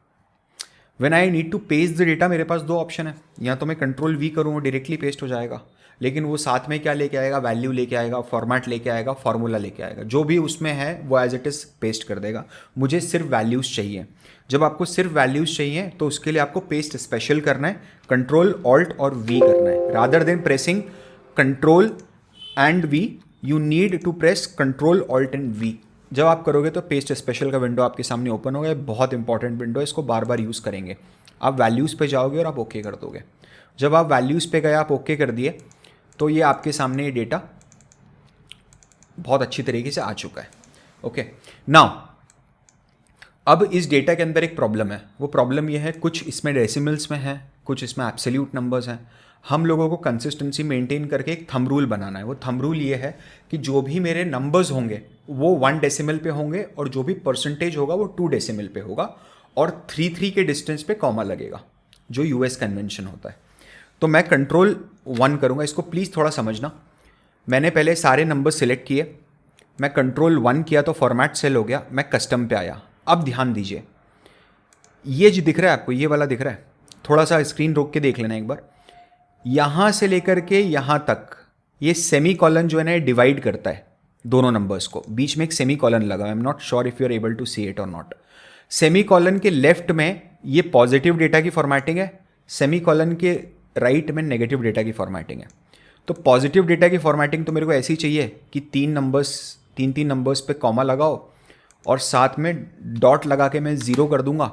When I need to paste the data, मेरे पास दो ऑप्शन है, या तो मैं कंट्रोल वी करूँ वो डायरेक्टली पेस्ट हो जाएगा, लेकिन वो साथ में क्या लेके आएगा, वैल्यू लेके आएगा, फॉर्मेट लेके आएगा, फॉर्मूला लेके आएगा, जो भी उसमें है वो एज इट इज़ पेस्ट कर देगा। मुझे सिर्फ वैल्यूज़ चाहिए। जब आपको सिर्फ वैल्यूज़ चाहिए तो उसके लिए आपको पेस्ट स्पेशल करना है, कंट्रोल ऑल्ट और वी करना है, rather than pressing control and V, you need to press control alt and V. जब आप करोगे तो पेस्ट स्पेशल का विंडो आपके सामने ओपन होगा, बहुत इंपॉर्टेंट विंडो है, इसको बार बार यूज़ करेंगे। आप वैल्यूज़ पे जाओगे और आप ओके कर दोगे। जब आप वैल्यूज़ पे गए, आप ओके कर दिए, तो ये आपके सामने ये डेटा बहुत अच्छी तरीके से आ चुका है। ओके, नाउ अब इस डेटा के अंदर एक प्रॉब्लम है। वो प्रॉब्लम ये है, कुछ इसमें डेसिमल्स में है, कुछ इसमें एब्सोल्यूट नंबर्स हैं। हम लोगों को कंसिस्टेंसी मेंटेन करके एक थंब रूल बनाना है। वो थंब रूल ये है कि जो भी मेरे नंबर्स होंगे वो 1 डेसिमल पे होंगे, और जो भी परसेंटेज होगा वो 2 डेसिमल पे होगा, और 3 के डिस्टेंस पे कॉमा लगेगा, जो यूएस कन्वेंशन होता है। तो मैं कंट्रोल 1 करूँगा, इसको प्लीज़ थोड़ा समझना। मैंने पहले सारे नंबर सिलेक्ट किए, मैं कंट्रोल 1 किया तो फॉर्मेट सेल हो गया, मैं कस्टम पे आया। अब ध्यान दीजिए, ये जो दिख रहा है आपको, ये वाला दिख रहा है, थोड़ा सा स्क्रीन रोक के देख लेना एक बार। यहाँ से लेकर के यहाँ तक ये सेमी कॉलन जो है ना, ये डिवाइड करता है दोनों नंबर्स को। बीच में एक सेमी कॉलन लगा, I am not sure if you are able to see it or not. Semicolon के लेफ्ट में ये पॉजिटिव डेटा की फॉर्मेटिंग है, सेमी कॉलन के राइट में नेगेटिव डेटा की फॉर्मेटिंग है। तो पॉजिटिव डेटा की फॉर्मेटिंग तो मेरे को ऐसी चाहिए कि तीन नंबर्स पे कॉमा लगाओ और साथ में डॉट लगा के मैं 0 कर दूंगा,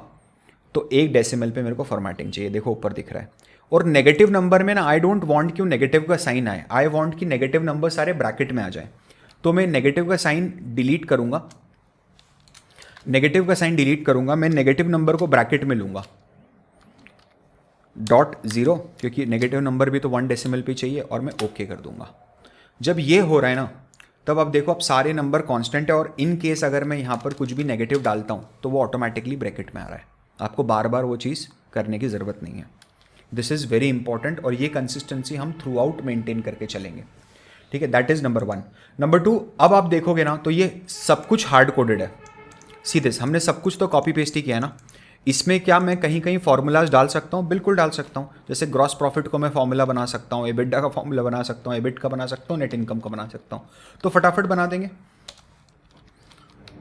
तो 1 डेसिमल पे मेरे को फॉर्मेटिंग चाहिए। देखो ऊपर दिख रहा है। और नेगेटिव नंबर में ना, आई डोंट वांट कि नेगेटिव का साइन आए, आई वांट कि नेगेटिव नंबर सारे ब्रैकेट में आ जाए। तो मैं नेगेटिव का साइन डिलीट करूंगा, मैं नेगेटिव नंबर को ब्रैकेट में लूंगा, .0, क्योंकि नेगेटिव नंबर भी तो 1 डेसिमल पे चाहिए, और मैं ओके कर दूंगा। जब ये हो रहा है ना, तब अब देखो, अब सारे नंबर कांस्टेंट है, और इन केस अगर मैं यहाँ पर कुछ भी नेगेटिव डालता हूँ तो वो ऑटोमेटिकली ब्रैकेट में आ रहा है। आपको बार बार वो चीज़ करने की ज़रूरत नहीं है। दिस इज़ वेरी इंपॉर्टेंट, और ये कंसिस्टेंसी हम थ्रू आउट मेंटेन करके चलेंगे। ठीक है, दैट इज़ नंबर 1। नंबर 2, अब आप देखोगे ना तो ये सब कुछ हार्ड कोडेड है। सीधे हमने सब कुछ तो कॉपी पेस्ट ही किया है ना। इसमें क्या मैं कहीं कहीं फॉर्मूलाज डाल सकता हूँ? बिल्कुल डाल सकता हूँ। जैसे ग्रॉस प्रॉफिट को मैं फॉर्मूला बना सकता हूँ, एबिटा का फॉर्मूला बना सकता हूँ, एबिट का बना सकता हूँ, नेट इनकम का बना सकता हूँ। तो फटाफट बना देंगे।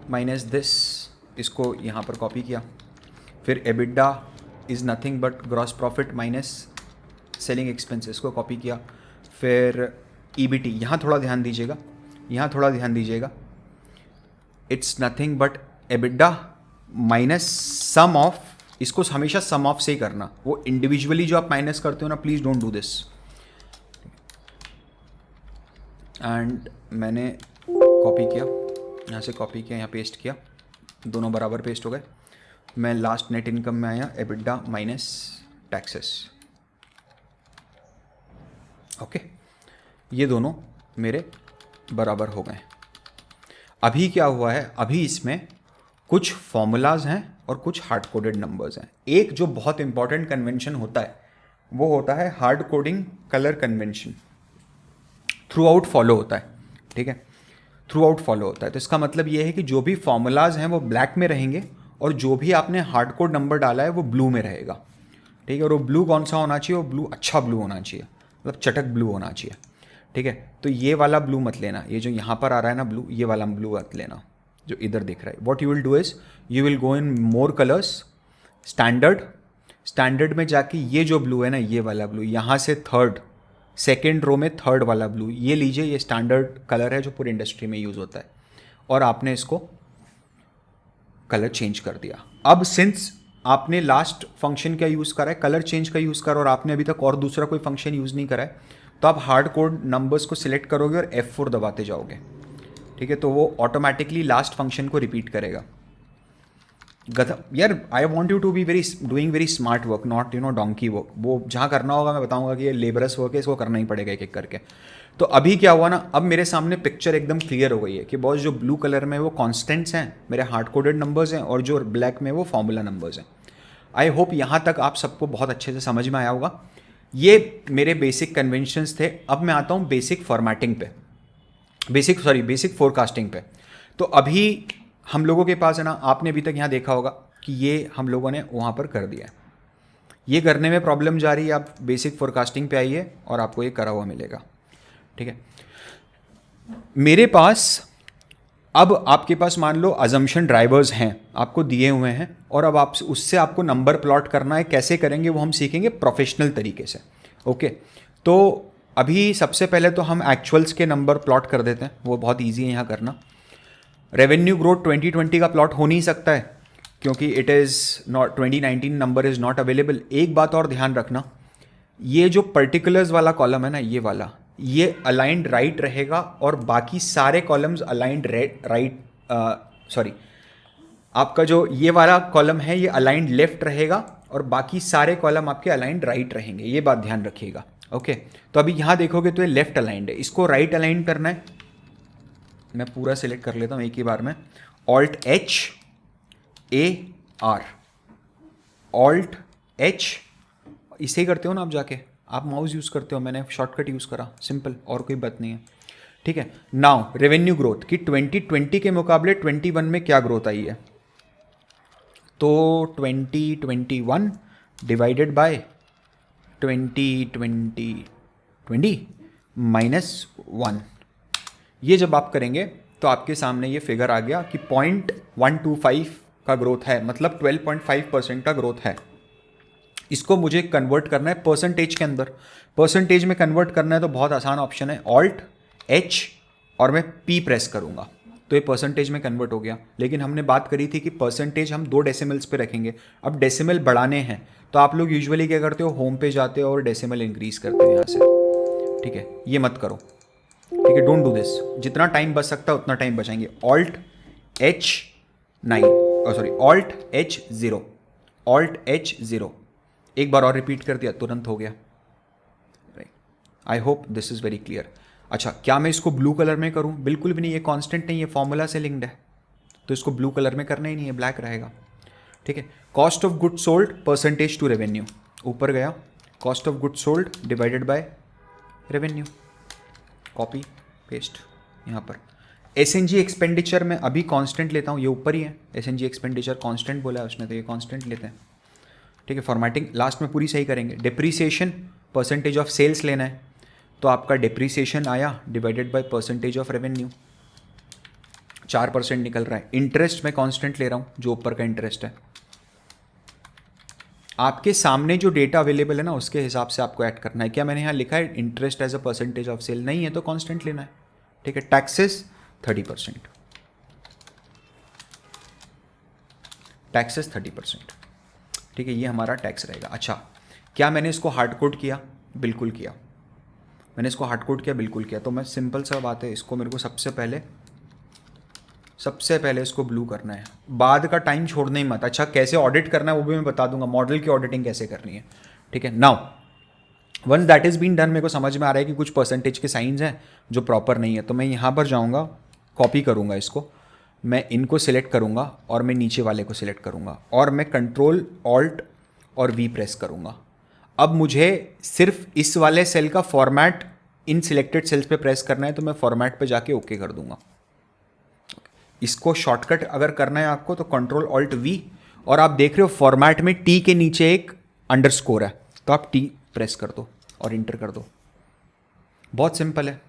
माइनस दिस, इसको यहाँ पर कॉपी किया, फिर EBITDA is nothing but gross profit minus selling expenses को कॉपी किया, फिर ईबीटी, यहाँ थोड़ा ध्यान दीजिएगा, it's nothing but EBITDA minus sum of, इसको हमेशा सम ऑफ से ही करना, वो इंडिविजुअली जो आप माइनस करते हो ना, please don't do this. And मैंने कॉपी किया, यहाँ से कॉपी किया, यहाँ पेस्ट किया, दोनों बराबर पेस्ट हो गए। मैं लास्ट नेट इनकम में आया, एबिटा माइनस टैक्सेस। ओके, ये दोनों मेरे बराबर हो गए। अभी क्या हुआ है, अभी इसमें कुछ फॉर्मूलाज हैं और कुछ हार्ड कोडेड नंबर्स हैं। एक जो बहुत इंपॉर्टेंट कन्वेंशन होता है वो होता है hard coding colour convention, through out follow होता है। ठीक है, थ्रू आउट फॉलो होता है। तो इसका मतलब ये है कि जो भी फॉर्मूलाज हैं वो ब्लैक में रहेंगे, और जो भी आपने हार्ड कोड नंबर डाला है वो ब्लू में रहेगा। ठीक है, और वो ब्लू कौन सा होना चाहिए? वो ब्लू अच्छा ब्लू होना चाहिए, मतलब चटक ब्लू होना चाहिए। ठीक है, तो ये वाला ब्लू मत लेना, ये जो यहाँ पर आ रहा है ना ब्लू, ये वाला ब्लू मत लेना जो इधर दिख रहा है। What you will do is, you will go in more colours, standard में जाके ये जो ब्लू है ना, ये वाला ब्लू, यहाँ से सेकेंड रो में थर्ड वाला ब्लू ये लीजिए। ये स्टैंडर्ड कलर है जो पूरी इंडस्ट्री में यूज़ होता है, और आपने इसको कलर चेंज कर दिया। अब सिंस आपने लास्ट फंक्शन क्या यूज़ करा है, कलर चेंज का यूज़ करा, और आपने अभी तक और दूसरा कोई फंक्शन यूज़ नहीं करा है, तो आप हार्ड कोड नंबर्स को सिलेक्ट करोगे और F4 दबाते जाओगे। ठीक है, तो वो ऑटोमेटिकली लास्ट फंक्शन को रिपीट करेगा। यार, I want you to be doing very smart work, not donkey work. वो जहाँ करना होगा मैं बताऊंगा कि ये लेबरस वर्क है, इसको करना ही पड़ेगा एक एक करके। तो अभी क्या हुआ ना, अब मेरे सामने पिक्चर एकदम क्लियर हो गई है कि बॉस जो ब्लू कलर में वो कॉन्स्टेंट्स हैं, मेरे हार्ड कोडेड नंबर्स हैं, और जो ब्लैक में वो फॉर्मूला नंबर्स हैं। आई होप यहाँ तक आप सबको बहुत अच्छे से समझ में आया होगा। ये मेरे बेसिक कन्वेंशंस थे। अब मैं आता हूँ बेसिक फॉर्मेटिंग पे। बेसिक फोरकास्टिंग पे। तो अभी हम लोगों के पास है ना, आपने अभी तक यहाँ देखा होगा कि ये हम लोगों ने वहाँ पर कर दिया है। ये करने में प्रॉब्लम जा रही है, आप बेसिक फोरकास्टिंग पे आइए और आपको ये करा हुआ मिलेगा। ठीक है, मेरे पास अब आपके पास मान लो अजम्पशन ड्राइवर्स हैं, आपको दिए हुए हैं, और अब आप उससे आपको नंबर प्लॉट करना है। कैसे करेंगे वो हम सीखेंगे प्रोफेशनल तरीके से। ओके, तो अभी सबसे पहले तो हम एक्चुअल्स के नंबर प्लॉट कर देते हैं, वो बहुत ईजी है यहाँ करना। रेवेन्यू ग्रोथ 2020 का प्लॉट हो नहीं सकता है क्योंकि it is not 2019 number is not available. एक बात और ध्यान रखना, ये जो पर्टिकुलर्स वाला कॉलम है ना, ये वाला, ये अलाइंड राइट रहेगा और बाकी सारे कॉलम्स अलाइंड राइट, सॉरी, आपका जो ये वाला कॉलम है ये अलाइंड लेफ्ट रहेगा और बाकी सारे कॉलम आपके अलाइंड राइट रहेंगे। ये बात ध्यान रखिएगा। ओके, तो अभी यहाँ देखोगे तो ये लेफ्ट अलाइंड है, इसको राइट अलाइन करना है। मैं पूरा सिलेक्ट कर लेता हूँ एक ही बार में, alt H A R, alt H, इसे ही करते हो ना आप जाके, आप माउस यूज़ करते हो, मैंने शॉर्टकट यूज़ करा, सिंपल, और कोई बात नहीं है। ठीक है, नाउ रेवेन्यू ग्रोथ की 2020 के मुकाबले 21 में क्या ग्रोथ आई है, तो 2021 डिवाइडेड बाय 2020 माइनस 1, ये जब आप करेंगे तो आपके सामने ये फिगर आ गया कि 0.125 का ग्रोथ है, मतलब 12.5% का ग्रोथ है। इसको मुझे कन्वर्ट करना है परसेंटेज के अंदर। परसेंटेज में कन्वर्ट करना है तो बहुत आसान ऑप्शन है, ऑल्ट एच और मैं पी प्रेस करूंगा तो ये परसेंटेज में कन्वर्ट हो गया। लेकिन हमने बात करी थी कि परसेंटेज हम 2 डेसिमल्स पे रखेंगे। अब डेसिमल बढ़ाने हैं तो आप लोग यूजुअली क्या करते हो, होम पे जाते हो और डेसिमल इंक्रीज करते हो यहाँ से। ठीक है, ये मत करो। ठीक है, डोंट डू दिस। जितना टाइम बच सकता है उतना टाइम बचाएंगे। Alt H 9, sorry, alt H 0, alt H 0, एक बार और रिपीट कर दिया, तुरंत हो गया। आई hope this is very clear. अच्छा, क्या मैं इसको ब्लू कलर में करूं? बिल्कुल भी नहीं, ये कांस्टेंट नहीं है, फॉर्मूला से लिंक्ड है, तो इसको ब्लू कलर में करना ही नहीं है, ब्लैक रहेगा। ठीक है, cost of good sold percentage to revenue, ऊपर गया, cost of good sold divided by revenue, copy paste यहाँ पर। एसएनजी एक्सपेंडिचर में अभी कांस्टेंट लेता हूँ, ये ऊपर ही है, एसएनजी एक्सपेंडिचर कांस्टेंट बोला है उसने, तो ये कांस्टेंट लेते हैं। ठीक है, फॉर्मेटिंग लास्ट में पूरी सही करेंगे। डिप्रीसिएशन परसेंटेज ऑफ सेल्स लेना है, तो आपका डिप्रीसिएशन आया divided by percentage of revenue, 4% निकल रहा है। इंटरेस्ट में कांस्टेंट ले रहा हूँ, जो ऊपर का इंटरेस्ट है। आपके सामने जो डेटा अवेलेबल है ना, उसके हिसाब से आपको ऐड करना है। क्या मैंने यहाँ लिखा है interest as a percentage of sale? नहीं है, तो कांस्टेंट लेना है। ठीक है, टैक्सेस 30%, टैक्सेस 30%। ठीक है, ये हमारा टैक्स रहेगा। अच्छा, क्या मैंने इसको हार्ड कोड किया? बिल्कुल किया, मैंने इसको हार्ड कोड किया, बिल्कुल किया। तो मैं सिंपल सा बात है, इसको मेरे को सबसे पहले इसको ब्लू करना है, बाद का टाइम छोड़ना ही मत। अच्छा, कैसे ऑडिट करना है वो भी मैं बता दूंगा, मॉडल की ऑडिटिंग कैसे करनी है। ठीक है, now once that is been done, मेरे को समझ में आ रहा है कि कुछ परसेंटेज के साइंस हैं जो प्रॉपर नहीं है, तो मैं यहाँ पर जाऊँगा, कॉपी करूँगा इसको, मैं इनको सिलेक्ट करूँगा और मैं नीचे वाले को सिलेक्ट करूँगा और मैं कंट्रोल ऑल्ट और वी प्रेस करूँगा। अब मुझे सिर्फ इस वाले सेल का फॉर्मेट इन सिलेक्टेड सेल्स पे प्रेस करना है, तो मैं फॉर्मेट पे जाके ओके कर दूंगा। इसको शॉर्टकट अगर करना है आपको तो कंट्रोल ऑल्ट वी, और आप देख रहे हो फॉर्मेट में टी के नीचे एक अंडरस्कोर है, तो आप टी प्रेस कर दो और इंटर कर दो। बहुत सिंपल है।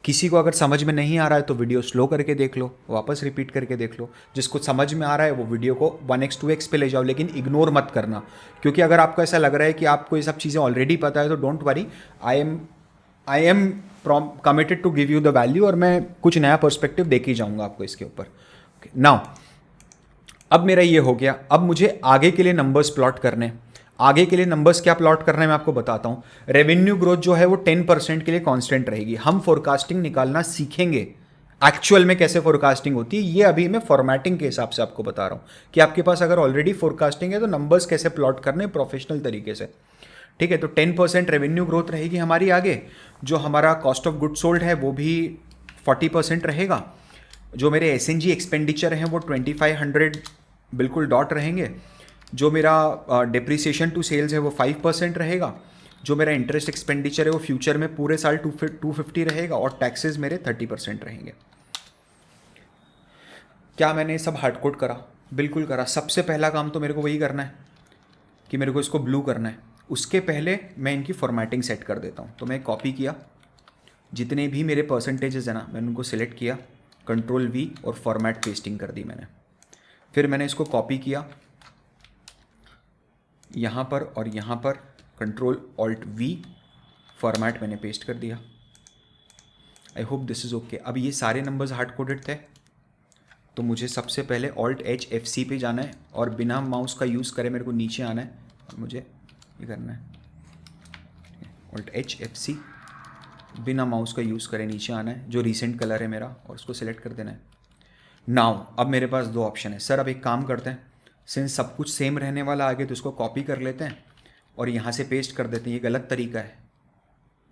किसी को अगर समझ में नहीं आ रहा है तो वीडियो स्लो करके देख लो, वापस रिपीट करके देख लो। जिसको समझ में आ रहा है वो वीडियो को 1x 2x पे ले जाओ, लेकिन इग्नोर मत करना, क्योंकि अगर आपको ऐसा लग रहा है कि आपको ये सब चीज़ें ऑलरेडी पता है तो don't worry, I am committed to give you the value, और मैं कुछ नया पर्सपेक्टिव देख ही जाऊँगा आपको इसके ऊपर। नाउ अब मेरा ये हो गया, अब मुझे आगे के लिए नंबर्स प्लॉट करने। आगे के लिए नंबर्स क्या प्लॉट करना है मैं आपको बताता हूँ। रेवेन्यू ग्रोथ जो है वो 10% के लिए कांस्टेंट रहेगी। हम फोरकास्टिंग निकालना सीखेंगे, एक्चुअल में कैसे फोरकास्टिंग होती है ये अभी मैं फॉर्मेटिंग के हिसाब से आपको बता रहा हूँ कि आपके पास अगर ऑलरेडी फोरकास्टिंग है तो नंबर्स कैसे प्लॉट करने प्रोफेशनल तरीके से। ठीक है, तो 10% रेवेन्यू ग्रोथ रहेगी हमारी आगे। जो हमारा कॉस्ट ऑफ गुड सोल्ड है वो भी 40% रहेगा। जो मेरे एसएनजी एक्सपेंडिचर हैं वो 2500 बिल्कुल डॉट रहेंगे। जो मेरा डिप्रिसिएशन टू सेल्स है वो 5% रहेगा। जो मेरा इंटरेस्ट एक्सपेंडिचर है वो फ्यूचर में पूरे साल 250 रहेगा और टैक्सेस मेरे 30% रहेंगे। क्या मैंने सब हार्ड कोड करा? बिल्कुल करा। सबसे पहला काम तो मेरे को वही करना है कि मेरे को इसको ब्लू करना है। उसके पहले मैं इनकी फॉर्मेटिंग सेट कर देता हूँ। तो मैं कॉपी किया, जितने भी मेरे परसेंटेजेस है ना मैंने उनको सिलेक्ट किया, कंट्रोल V और फॉर्मेट पेस्टिंग कर दी मैंने। फिर मैंने इसको कॉपी किया यहाँ पर और यहाँ पर, कंट्रोल ऑल्ट V, फॉर्मेट मैंने पेस्ट कर दिया। आई होप दिस इज़ ओके। अब ये सारे नंबर्स हार्ड कोडेड थे, तो मुझे सबसे पहले ऑल्ट H FC पे जाना है और बिना माउस का यूज़ करे मेरे को नीचे आना है और मुझे ये करना है, ऑल्ट H FC, बिना माउस का यूज़ करे नीचे आना है, जो रीसेंट कलर है मेरा, और उसको सिलेक्ट कर देना है। नाउ अब मेरे पास दो ऑप्शन है। सर अब एक काम करते हैं, सिंस सब कुछ सेम रहने वाला आगे, तो इसको कॉपी कर लेते हैं और यहाँ से पेस्ट कर देते हैं। ये गलत तरीका है,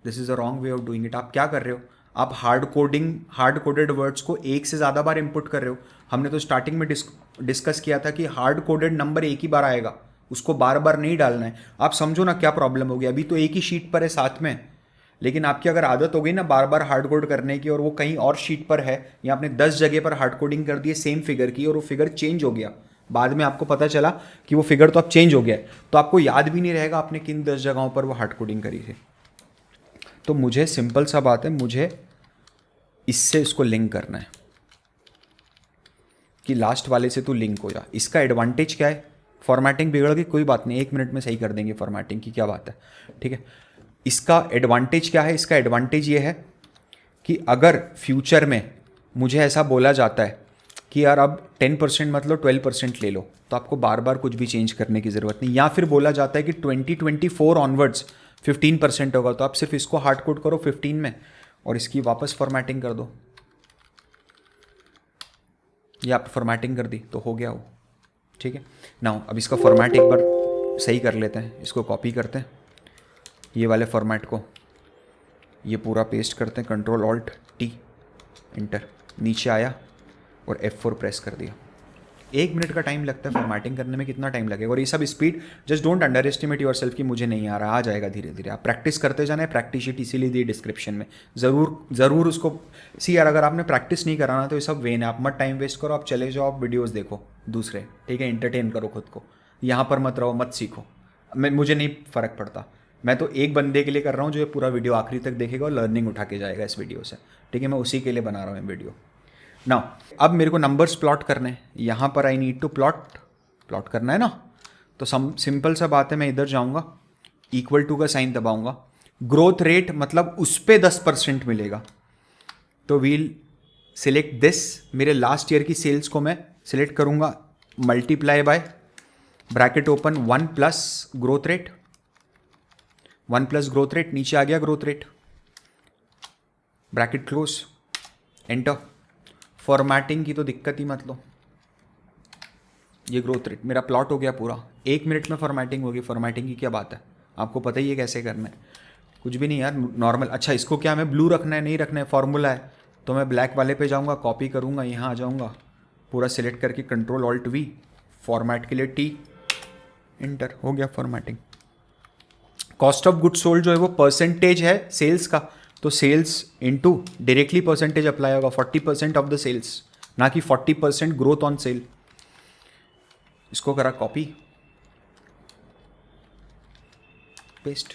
this is a wrong way of doing it. आप क्या कर रहे हो, आप हार्ड कोडेड वर्ड्स को एक से ज़्यादा बार इनपुट कर रहे हो। हमने तो स्टार्टिंग में डिस्कस किया था कि हार्ड कोडेड नंबर एक ही बार आएगा, उसको बार बार नहीं डालना है। आप समझो ना क्या प्रॉब्लम हो गई। अभी तो एक ही शीट पर है साथ में, लेकिन आपकी अगर आदत हो गई ना बार बार हार्ड कोड करने की, और वो कहीं और शीट पर है या आपने 10 जगह पर हार्ड कोडिंग कर दी है सेम फिगर की, और वो फिगर चेंज हो गया, बाद में आपको पता चला कि वो फिगर तो अब चेंज हो गया है, तो आपको याद भी नहीं रहेगा आपने किन 10 जगहों पर वो हार्ड कोडिंग करी थी। तो मुझे सिंपल सा बात है, मुझे इससे इसको लिंक करना है कि लास्ट वाले से तू लिंक हो जा। इसका एडवांटेज क्या है, फॉर्मेटिंग बिगड़ गई कोई बात नहीं, 1 मिनट में सही कर देंगे फॉर्मेटिंग की, क्या बात है, ठीक है। इसका एडवांटेज क्या है, इसका एडवांटेज ये है कि अगर फ्यूचर में मुझे ऐसा बोला जाता है कि यार अब 10% मतलब 12% ले लो, तो आपको बार बार कुछ भी चेंज करने की ज़रूरत नहीं। या फिर बोला जाता है कि 2024 ऑनवर्ड्स 15% होगा, तो आप सिर्फ इसको हार्ड कोड करो 15 में और इसकी वापस फॉर्मेटिंग कर दो। ये आप फॉर्मेटिंग कर दी तो हो गया वो, ठीक है। नाउ अब इसका फॉर्मेट एक बार सही कर लेते हैं। इसको कॉपी करते हैं, ये वाले फॉर्मेट को ये पूरा पेस्ट करते हैं, कंट्रोल ऑल्ट T इंटर, नीचे आया और F4 प्रेस कर दिया। 1 मिनट का टाइम लगता है फॉर्मेटिंग करने में, कितना टाइम लगेगा। और ये सब speed, just don't under estimate your self कि मुझे नहीं आ रहा, आ जाएगा धीरे धीरे। आप प्रैक्टिस करते जाना है, प्रैक्टिस शीट इसीलिए दी डिस्क्रिप्शन में, ज़रूर उसको सी यार। अगर आपने प्रैक्टिस नहीं कराना तो ये सब वेन है, आप मत टाइम वेस्ट करो, आप चले जाओ, आप वीडियोज़ देखो दूसरे, ठीक है, इंटरटेन करो खुद को, यहाँ पर मत रहो, मत सीखो। मुझे नहीं फ़र्क पड़ता, मैं तो एक बंदे के लिए कर रहा हूँ जो ये पूरा वीडियो आखिरी तक देखेगा और लर्निंग उठा के जाएगा इस वीडियो से, ठीक है। मैं उसी के लिए बना रहा हूँ वीडियो। नाउ अब मेरे को नंबर्स प्लॉट करने हैं, यहाँ पर आई नीड टू प्लॉट करना है ना। तो सिंपल सा बात है, मैं इधर जाऊँगा, इक्वल टू का साइन दबाऊँगा, ग्रोथ रेट मतलब उस पर 10% मिलेगा, तो वील सिलेक्ट दिस। मेरे लास्ट ईयर की सेल्स को मैं सिलेक्ट करूँगा, multiply by bracket open 1 plus growth rate, 1 plus growth rate, नीचे आ गया growth rate, bracket close, enter. Formatting की तो दिक्कत ही मत लो, ये ग्रोथ रेट मेरा प्लॉट हो गया पूरा। 1 मिनट में फॉर्मेटिंग होगी, फॉर्मेटिंग की क्या बात है, आपको पता ही है कैसे करना है, कुछ भी नहीं यार, नॉर्मल। अच्छा इसको क्या मैं ब्लू रखना है, नहीं रखना है, फॉर्मूला है, तो मैं ब्लैक वाले पे जाऊँगा, कॉपी करूँगा, यहाँ आ जाऊँगा, पूरा सिलेक्ट करके कंट्रोल ऑल्ट V, फॉर्मेट के लिए T इंटर, हो गया formatting. Cost of good sold जो है वो परसेंटेज है सेल्स का, तो sales into directly percentage apply होगा, 40% ऑफ द सेल्स, ना कि 40% ग्रोथ ऑन सेल। इसको करा कॉपी पेस्ट,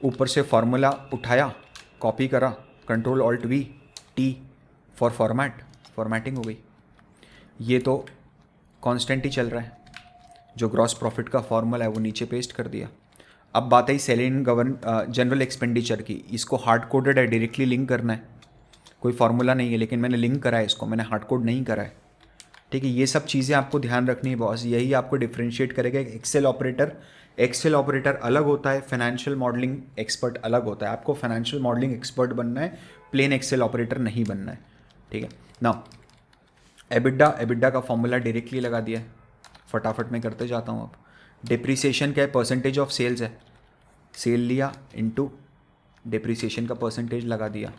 ऊपर से फॉर्मूला उठाया, कॉपी करा, control alt V T for formatting हो गई। ये तो कांस्टेंट ही चल रहा है, जो ग्रॉस प्रॉफिट का फॉर्मूला है वो नीचे पेस्ट कर दिया। अब बात आई सेलिंग जनरल एक्सपेंडिचर की, इसको हार्ड कोडेड है, डायरेक्टली लिंक करना है, कोई फार्मूला नहीं है, लेकिन मैंने लिंक करा है इसको, मैंने हार्ड कोड नहीं करा है, ठीक है। ये सब चीज़ें आपको ध्यान रखनी है बॉस, यही आपको डिफ्रेंशिएट करेगा। एक्सेल ऑपरेटर अलग होता है, फाइनेंशियल मॉडलिंग एक्सपर्ट अलग होता है। आपको फाइनेंशियल मॉडलिंग एक्सपर्ट बनना है, प्लेन एक्सेल ऑपरेटर नहीं बनना है, ठीक है। नाउ एबिडा का फॉर्मूला डायरेक्टली लगा दिया है, फटाफट मैं करते जाता हूँ। अब डिप्रिसिएशन क्या है, परसेंटेज ऑफ सेल्स है, सेल लिया इनटू डिप्रिसिएशन का परसेंटेज लगा दिया।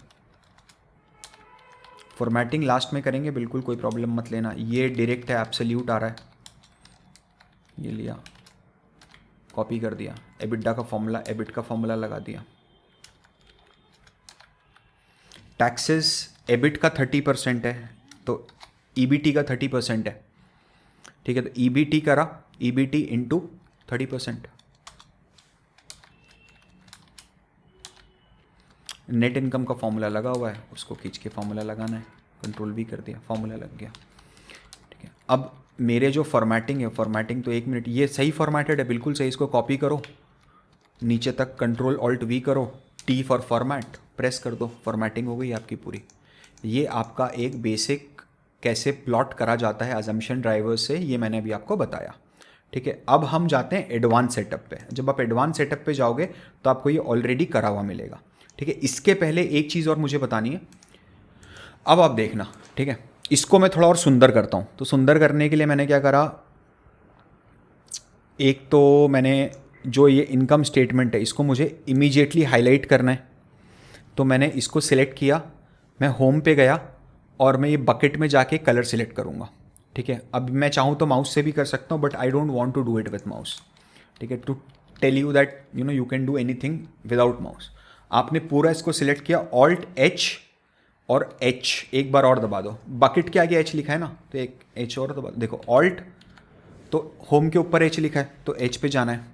फॉर्मेटिंग लास्ट में करेंगे, बिल्कुल कोई प्रॉब्लम मत लेना, ये डायरेक्ट है, एब्सोल्यूट आ रहा है, ये लिया, कॉपी कर दिया, एबिटा का फॉर्मूला, एबिट का फॉर्मूला लगा दिया। टैक्सेस एबिट का 30% है तो ईबीटी का 30% है, ठीक है। तो ईबीटी करा, ईबीटी इंटू 30%। नेट इनकम का फॉर्मूला लगा हुआ है, उसको खींच के फॉर्मूला लगाना है, कंट्रोल भी कर दिया, फॉर्मूला लग गया, ठीक है। अब मेरे जो फॉर्मेटिंग है, फॉर्मेटिंग तो 1 मिनट, ये सही फॉर्मेटेड है, बिल्कुल सही। इसको कॉपी करो नीचे तक, कंट्रोल ऑल्ट वी करो, टी फॉर फॉर्मेट प्रेस कर दो, फॉर्मेटिंग हो गई आपकी पूरी। ये आपका एक बेसिक कैसे प्लॉट करा जाता है अजम्पशन ड्राइवर्स से, ये मैंने अभी आपको बताया, ठीक है। अब हम जाते हैं एडवांस सेटअप पे। जब आप एडवांस सेटअप पे जाओगे तो आपको ये ऑलरेडी करा हुआ मिलेगा, ठीक है। इसके पहले एक चीज़ और मुझे बतानी है, अब आप देखना, ठीक है। इसको मैं थोड़ा और सुंदर करता हूँ। तो सुंदर करने के लिए मैंने क्या करा, एक तो मैंने जो ये इनकम स्टेटमेंट है इसको मुझे इमीडिएटली हाईलाइट करना है, तो मैंने इसको सिलेक्ट किया, मैं होम पे गया और मैं ये बकेट में जाके कलर सिलेक्ट करूँगा, ठीक है। अब मैं चाहूँ तो माउस से भी कर सकता हूँ, but I don't want to do it with mouse, ठीक है। To tell you that you can do anything without mouse. आपने पूरा इसको सिलेक्ट किया, ऑल्ट एच और एच एक बार और दबा दो, बकेट के आगे एच लिखा है ना, तो एक एच और दबा दो, देखो ऑल्ट, तो होम के ऊपर एच लिखा है तो एच पे जाना है,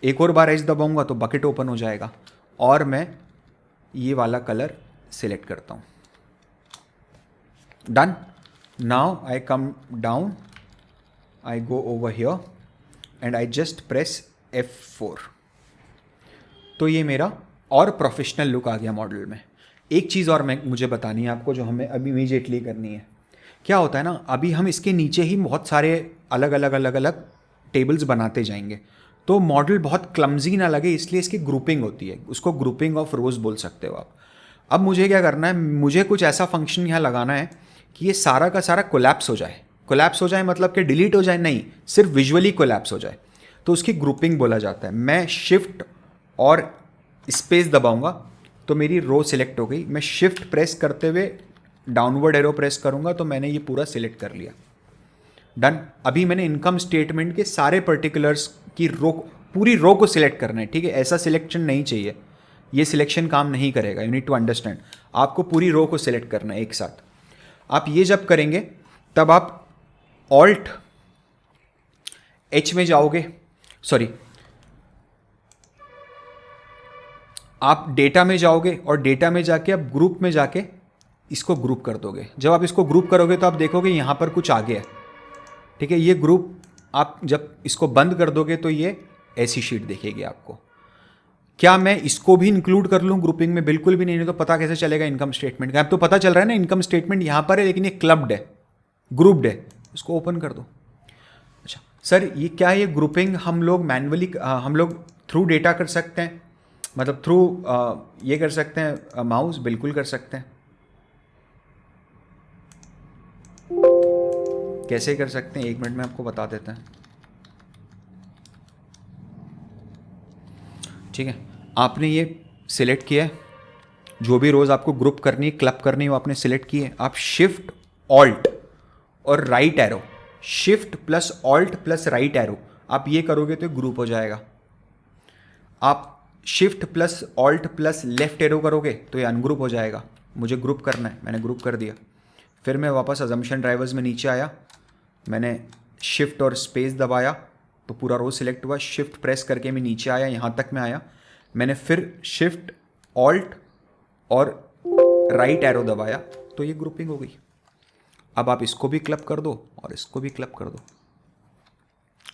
एक और बार एच दबाऊंगा तो बकेट ओपन हो जाएगा, और मैं ये वाला कलर सिलेक्ट करता हूँ। Done. Now I come down, I go over here and I just press F4। तो ये मेरा और प्रोफेशनल लुक आ गया मॉडल में। एक चीज़ और मुझे बतानी है आपको, जो हमें अभी इमीडिएटली करनी है। क्या होता है ना, अभी हम इसके नीचे ही बहुत सारे अलग अलग टेबल्स बनाते जाएंगे, तो मॉडल बहुत क्लमजी ना लगे, इसलिए इसकी ग्रुपिंग होती है, उसको ग्रुपिंग ऑफ रोज बोल सकते हो आप। अब मुझे क्या करना है, मुझे कुछ ऐसा फंक्शन यहाँ लगाना है कि ये सारा का सारा कोलैप्स हो जाए। कोलैप्स हो जाए मतलब कि डिलीट हो जाए, नहीं, सिर्फ विजुअली कोलैप्स हो जाए, तो उसकी ग्रुपिंग बोला जाता है। मैं शिफ्ट और स्पेस दबाऊंगा तो मेरी रो सिलेक्ट हो गई, मैं शिफ्ट प्रेस करते हुए डाउनवर्ड एरो प्रेस करूंगा तो मैंने ये पूरा सिलेक्ट कर लिया। डन। अभी मैंने इनकम स्टेटमेंट के सारे पर्टिकुलर्स की रो, पूरी रो को सिलेक्ट करना है, ठीक है। ऐसा सिलेक्शन नहीं चाहिए, ये सिलेक्शन काम नहीं करेगा, यू नीड टू अंडरस्टैंड। आपको पूरी रो को सिलेक्ट करना है एक साथ। आप ये जब करेंगे तब आप ऑल्ट एच में जाओगे, सॉरी, आप डेटा में जाओगे और डेटा में जाके आप ग्रुप में जाके इसको ग्रुप कर दोगे। जब आप इसको ग्रुप करोगे तो आप देखोगे यहाँ पर कुछ आ गया है, ठीक है। ये ग्रुप आप जब इसको बंद कर दोगे तो ये ऐसी शीट दिखेगी आपको। क्या मैं इसको भी इंक्लूड कर लूँ ग्रुपिंग में? बिल्कुल भी नहीं तो पता कैसे चलेगा इनकम स्टेटमेंट का? अब तो पता चल रहा है ना इनकम स्टेटमेंट यहाँ पर है, लेकिन ये क्लब्ड है, ग्रुप्ड है। इसको ओपन कर दो। अच्छा सर, ये क्या है, ये ग्रुपिंग हम लोग मैन्युअली, हम लोग थ्रू डेटा कर सकते हैं, मतलब थ्रू ये कर सकते हैं माउस? बिल्कुल कर सकते हैं। कैसे कर सकते हैं, 1 मिनट में आपको बता देते हैं, ठीक है। आपने ये सिलेक्ट किया है, जो भी रोज़ आपको ग्रुप करनी है, क्लब करनी है, वो आपने सिलेक्ट की है। आप शिफ्ट ऑल्ट और right arrow, shift plus alt plus right arrow, आप ये करोगे तो ग्रुप हो जाएगा। आप shift plus alt plus left arrow करोगे तो ये अनग्रुप हो जाएगा। मुझे ग्रुप करना है, मैंने ग्रुप कर दिया। फिर मैं वापस अजम्पशन ड्राइवर्स में नीचे आया, मैंने शिफ्ट और स्पेस दबाया तो पूरा रो सिलेक्ट हुआ। शिफ्ट प्रेस करके मैं नीचे आया, यहाँ तक मैं आया, मैंने फिर शिफ्ट ऑल्ट और राइट एरो दबाया तो ये ग्रुपिंग हो गई। अब आप इसको भी क्लब कर दो और इसको भी क्लब कर दो।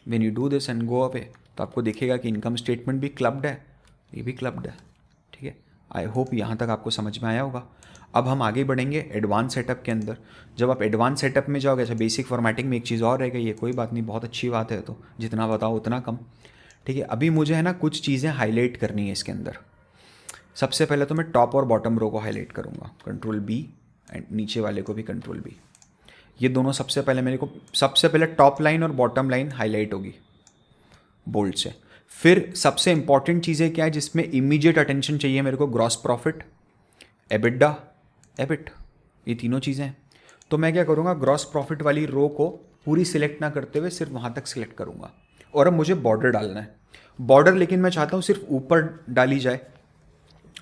When you do this and go away तो आपको दिखेगा कि इनकम स्टेटमेंट भी क्लब्ड है, ये भी क्लब्ड है, ठीक है। आई होप यहाँ तक आपको समझ में आया होगा। अब हम आगे बढ़ेंगे एडवांस सेटअप के अंदर। जब आप एडवांस सेटअप में जाओगे, अच्छा बेसिक फॉर्मेटिंग में एक चीज़ और रह गई है, कोई बात नहीं, बहुत अच्छी बात है, तो जितना बताओ उतना कम, ठीक है। अभी मुझे है ना कुछ चीज़ें हाईलाइट करनी है इसके अंदर। सबसे पहले तो मैं टॉप और बॉटम रो को हाईलाइट करूँगा, कंट्रोल बी, एंड नीचे वाले को भी कंट्रोल बी। ये दोनों सबसे पहले मेरे को, सबसे पहले टॉप लाइन और बॉटम लाइन हाईलाइट होगी बोल्ड से। फिर सबसे इंपॉर्टेंट चीज़ें क्या है जिसमें इमीडिएट अटेंशन चाहिए मेरे को, ग्रॉस प्रॉफिट, एबिडा, एबिट, ये तीनों चीज़ें हैं। तो मैं क्या करूँगा, ग्रॉस प्रॉफिट वाली रो को पूरी सिलेक्ट ना करते हुए सिर्फ वहाँ तक सिलेक्ट करूँगा। और अब मुझे बॉर्डर डालना है। बॉर्डर लेकिन मैं चाहता हूँ सिर्फ ऊपर डाली जाए।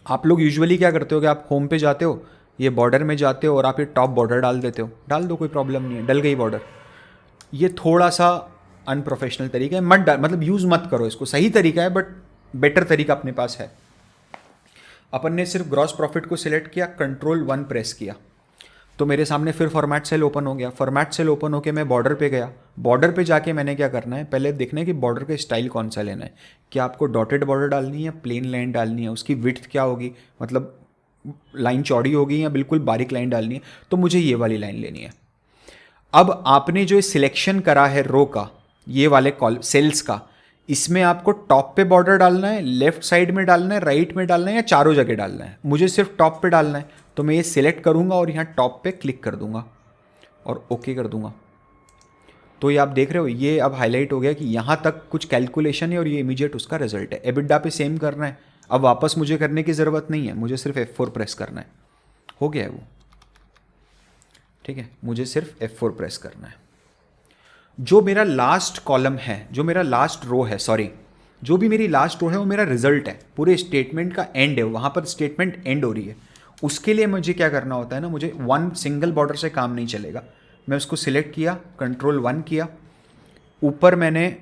आप लोग यूजुअली क्या करते हो कि आप होम पे जाते हो, ये बॉर्डर में जाते हो और आप ये टॉप बॉर्डर डाल देते हो, डाल दो कोई प्रॉब्लम नहीं है, डल गई बॉर्डर। ये थोड़ा सा अनप्रोफेशनल तरीका है, मत डाल, मतलब यूज़ मत करो इसको। सही तरीका है बट बेटर तरीका अपने पास है। अपन ने सिर्फ ग्रॉस प्रॉफिट को सिलेक्ट किया, Ctrl+1 प्रेस किया, तो मेरे सामने फिर फॉर्मेट सेल ओपन हो गया। फॉर्मेट सेल ओपन होकर मैं बॉर्डर पे गया। बॉर्डर पे जाके मैंने क्या करना है, पहले देखना है कि बॉर्डर का स्टाइल कौन सा लेना है। क्या आपको डॉटेड बॉर्डर डालनी है या प्लेन लाइन डालनी है, उसकी विड्थ क्या होगी, मतलब लाइन चौड़ी होगी या बिल्कुल बारीक लाइन डालनी है। तो मुझे ये वाली लाइन लेनी है। अब आपने जो सिलेक्शन करा है रो का, ये वाले कॉल सेल्स का, इसमें आपको टॉप पे बॉर्डर डालना है, लेफ्ट साइड में डालना है, राइट में डालना है या चारों जगह डालना है। मुझे सिर्फ टॉप पे डालना है, तो मैं ये सिलेक्ट करूंगा और यहाँ टॉप पे क्लिक कर दूंगा और ओके कर दूंगा। तो ये आप देख रहे हो, ये अब हाईलाइट हो गया कि यहाँ तक कुछ कैलकुलेशन है और ये इमीडिएट उसका रिजल्ट है। एबिडा पे सेम करना है, अब वापस मुझे करने की ज़रूरत नहीं है, मुझे सिर्फ F4 प्रेस करना है, हो गया है वो। ठीक है, मुझे सिर्फ F4 प्रेस करना है। जो मेरा लास्ट कॉलम है, जो मेरा लास्ट रो है, सॉरी, जो भी मेरी लास्ट रो है वो मेरा रिजल्ट है, पूरे स्टेटमेंट का एंड है, वहाँ पर स्टेटमेंट एंड हो रही है। उसके लिए मुझे क्या करना होता है ना, मुझे वन सिंगल बॉर्डर से काम नहीं चलेगा। मैं उसको सिलेक्ट किया, Ctrl+1 किया, ऊपर मैंने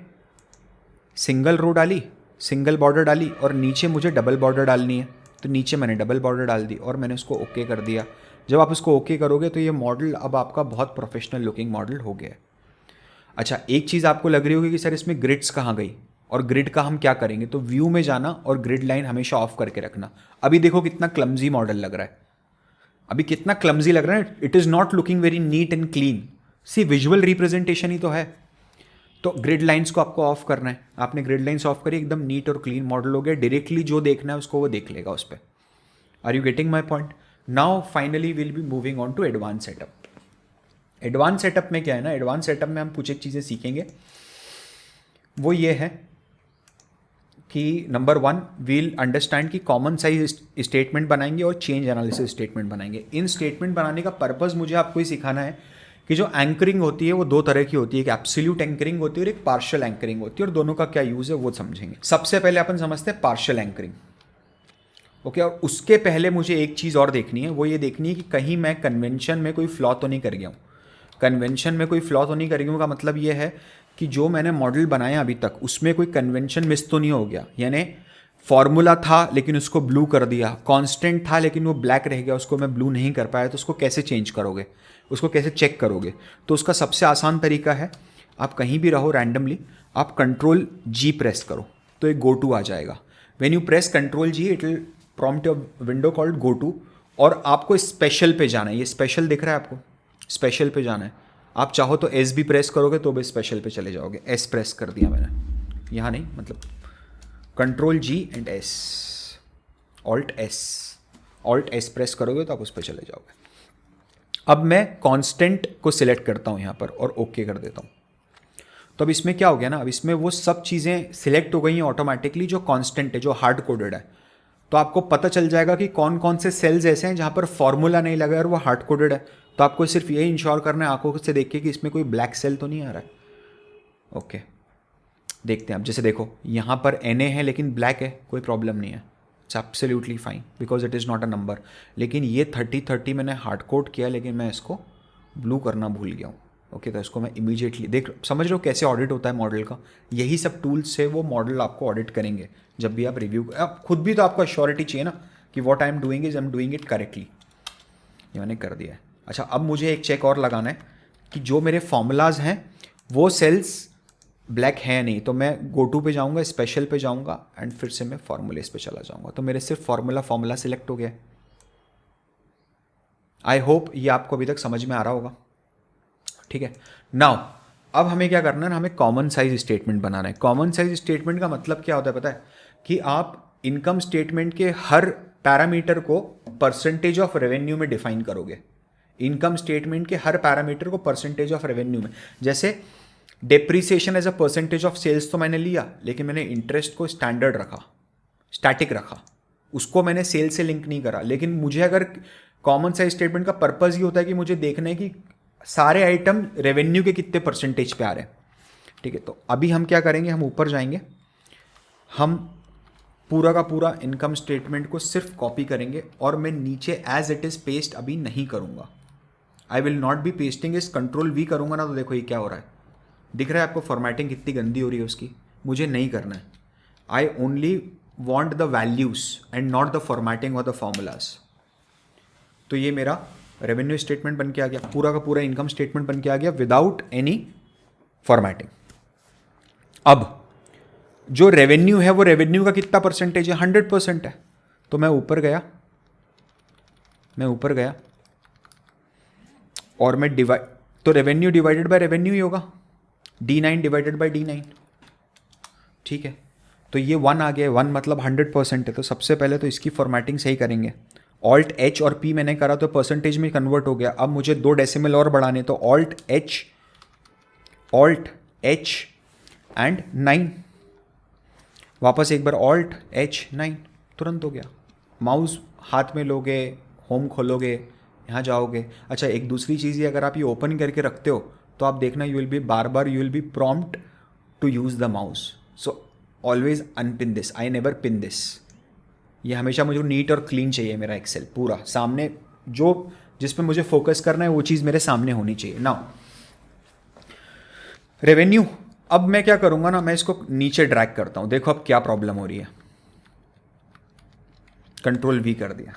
सिंगल रो डाली, सिंगल बॉर्डर डाली और नीचे मुझे डबल बॉर्डर डालनी है, तो नीचे मैंने डबल बॉर्डर डाल दी और मैंने उसको ओके कर दिया। जब आप उसको ओके करोगे तो ये मॉडल अब आपका बहुत प्रोफेशनल लुकिंग मॉडल हो गया है। अच्छा, एक चीज़ आपको लग रही होगी कि सर इसमें ग्रिड्स कहाँ गई और ग्रिड का हम क्या करेंगे, तो व्यू में जाना और ग्रिड लाइन हमेशा ऑफ करके रखना। अभी देखो कितना क्लमजी मॉडल लग रहा है, अभी कितना क्लमजी लग रहा है, it is not looking very neat and clean. See visual representation ही तो है। तो ग्रिड लाइंस को आपको ऑफ करना है, आपने ग्रिड लाइंस ऑफ करी, एकदम नीट और क्लीन मॉडल हो गया। डायरेक्टली जो देखना है उसको वो देख लेगा उस पर। Are you getting my point? Now finally will be moving on to advance setup. Advance setup में क्या है ना, एडवांस सेटअप में हम कुछ एक चीज़ें सीखेंगे। वो ये है कि नंबर 1 वील अंडरस्टैंड कि कॉमन साइज स्टेटमेंट बनाएंगे और चेंज एनालिसिस स्टेटमेंट बनाएंगे। इन स्टेटमेंट बनाने का पर्पज़ मुझे आपको ही सिखाना है कि जो एंकरिंग होती है वो दो तरह की होती है, एक एब्सोल्यूट एंकरिंग होती है और एक पार्शियल एंकरिंग होती है, और दोनों का क्या यूज़ है वो समझेंगे। सबसे पहले अपन समझते हैं पार्शियल एंकरिंग। ओके, और उसके पहले मुझे एक चीज़ और देखनी है, वो ये देखनी है कि कहीं मैं कन्वेंशन में कोई फ्लॉ तो नहीं कर गया हूँ। कन्वेंशन में कोई फ्लॉ तो नहीं कर गया हूँ का मतलब ये है कि जो मैंने मॉडल बनाया अभी तक उसमें कोई कन्वेंशन मिस तो नहीं हो गया। यानी फॉर्मूला था लेकिन उसको ब्लू कर दिया, कांस्टेंट था लेकिन वो ब्लैक रह गया, उसको मैं ब्लू नहीं कर पाया, तो उसको कैसे चेंज करोगे, उसको कैसे चेक करोगे? तो उसका सबसे आसान तरीका है, आप कहीं भी रहो रैंडमली, आप Ctrl+G प्रेस करो तो एक गो टू आ जाएगा। When you press Ctrl+G it will prompt a window called go to, और आपको स्पेशल पे जाना है। ये स्पेशल दिख रहा है आपको, स्पेशल पे जाना है। आप चाहो तो एस भी प्रेस करोगे तो भी स्पेशल पे चले जाओगे। एस प्रेस कर दिया मैंने, यहाँ नहीं, मतलब Ctrl+G and S, alt S press करोगे तो आप उस पर चले जाओगे। अब मैं कांस्टेंट को सिलेक्ट करता हूँ यहाँ पर और ओके कर देता हूँ। तो अब इसमें क्या हो गया ना, अब इसमें वो सब चीज़ें सिलेक्ट हो गई हैं ऑटोमेटिकली जो कांस्टेंट है, जो हार्ड कोडेड है। तो आपको पता चल जाएगा कि कौन कौन से सेल्स ऐसे हैं जहाँ पर फॉर्मूला नहीं लगा है और वो हार्ड कोडेड है। तो आपको सिर्फ ये इंश्योर करना है आंखों से देख के कि इसमें कोई ब्लैक सेल तो नहीं आ रहा है। ओके, देखते हैं अब। जैसे देखो यहाँ पर Na है लेकिन ब्लैक है, कोई प्रॉब्लम नहीं है, it's absolutely fine because it is not a number. लेकिन ये 30-30 मैंने हार्ड कोड किया लेकिन मैं इसको ब्लू करना भूल गया हूँ। ओके, तो इसको मैं इमीडिएटली देख, समझ रहे हो कैसे ऑडिट होता है मॉडल का? यही सब टूल्स से वो मॉडल आपको ऑडिट करेंगे जब भी आप रिव्यू। आप खुद भी तो आपको अश्योरिटी चाहिए ना कि what I am doing is I am doing it correctly. ये मैंने कर दिया है। अच्छा, अब मुझे एक चेक और लगाना है कि जो मेरे फॉर्मूलाज हैं वो सेल्स ब्लैक हैं नहीं, तो मैं गो टू पे जाऊँगा, स्पेशल पे जाऊँगा एंड फिर से मैं फॉर्मूलेस पे चला जाऊँगा। तो मेरे सिर्फ फॉर्मूला सिलेक्ट हो गया। आई होप ये आपको अभी तक समझ में आ रहा होगा। ठीक है, नाउ अब हमें क्या करना है ना, हमें कॉमन साइज स्टेटमेंट बनाना है। कॉमन साइज स्टेटमेंट का मतलब क्या होता है पता है? कि आप इनकम स्टेटमेंट के हर पैरामीटर को परसेंटेज ऑफ रेवेन्यू में डिफाइन करोगे। इनकम स्टेटमेंट के हर पैरामीटर को परसेंटेज ऑफ रेवेन्यू में, जैसे depreciation as a percentage of sales तो मैंने लिया, लेकिन मैंने इंटरेस्ट को स्टैंडर्ड रखा, स्टैटिक रखा, उसको मैंने सेल से लिंक नहीं करा। लेकिन मुझे अगर कॉमन साइज स्टेटमेंट का पर्पज़ ये होता है कि मुझे देखना है कि सारे आइटम रेवेन्यू के कितने परसेंटेज पे आ रहे हैं। ठीक है, तो अभी हम क्या करेंगे, हम ऊपर जाएंगे, हम पूरा का पूरा इनकम स्टेटमेंट को सिर्फ कॉपी करेंगे और मैं नीचे एज इट इज़ पेस्ट अभी नहीं करूँगा. I will not be pasting. इस कंट्रोल वी करूँगा ना तो देखो ये क्या हो रहा है. दिख रहा है आपको फॉर्मेटिंग कितनी गंदी हो रही है उसकी. मुझे नहीं करना है. I only want the values and not the formatting और द फॉर्मूलाज. तो ये मेरा रेवेन्यू स्टेटमेंट बन के आ गया, पूरा का पूरा इनकम स्टेटमेंट बन के आ गया विदाउट एनी फॉर्मेटिंग. अब जो रेवेन्यू है वो रेवेन्यू का कितना परसेंटेज है? 100% है. तो मैं ऊपर गया और मैं तो रेवेन्यू डिवाइडेड बाय रेवेन्यू ही होगा, D9 डिवाइडेड बाय D9. ठीक है, तो ये 1 आ गया. 1 मतलब 100% है. तो सबसे पहले तो इसकी फॉर्मेटिंग सही करेंगे. ऑल्ट H और P मैंने करा तो परसेंटेज में कन्वर्ट हो गया. अब मुझे 2 डेसिमल और बढ़ाने, तो ऑल्ट H एंड 9. वापस एक बार ऑल्ट H9, तुरंत हो गया. माउस हाथ में लोगे, होम खोलोगे, यहाँ जाओगे. अच्छा, एक दूसरी चीज़ ये, अगर आप ये ओपन करके रखते हो तो आप देखना you will be prompt to use the mouse. So always unpin this. I never pin this. ये हमेशा मुझे नीट और क्लीन चाहिए मेरा एक्सेल पूरा सामने. जो जिस पे मुझे फोकस करना है वो चीज़ मेरे सामने होनी चाहिए. Now revenue. अब मैं क्या करूँगा ना, मैं इसको नीचे ड्रैग करता हूँ. देखो अब क्या प्रॉब्लम हो रही है. कंट्रोल V कर दिया.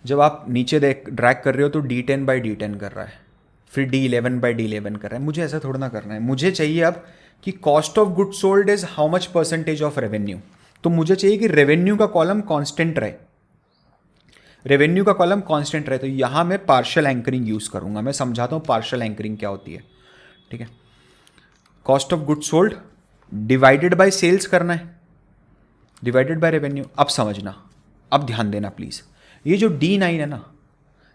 जब आप नीचे ड्रैग कर रहे हो तो D10 बाई D10 कर रहा है, फिर D11 बाई D11 कर रहा है. मुझे ऐसा थोड़ा ना करना है. मुझे चाहिए अब कि cost of good sold is how much percentage of revenue. तो मुझे चाहिए कि रेवेन्यू का कॉलम कांस्टेंट रहे. तो यहां मैं पार्शियल एंकरिंग यूज करूंगा. मैं समझाता हूं पार्शियल एंकरिंग क्या होती है. ठीक है, cost of good sold divided by sales करना है, डिवाइडेड बाय रेवेन्यू. अब समझना, अब ध्यान देना प्लीज. ये जो D9 है ना,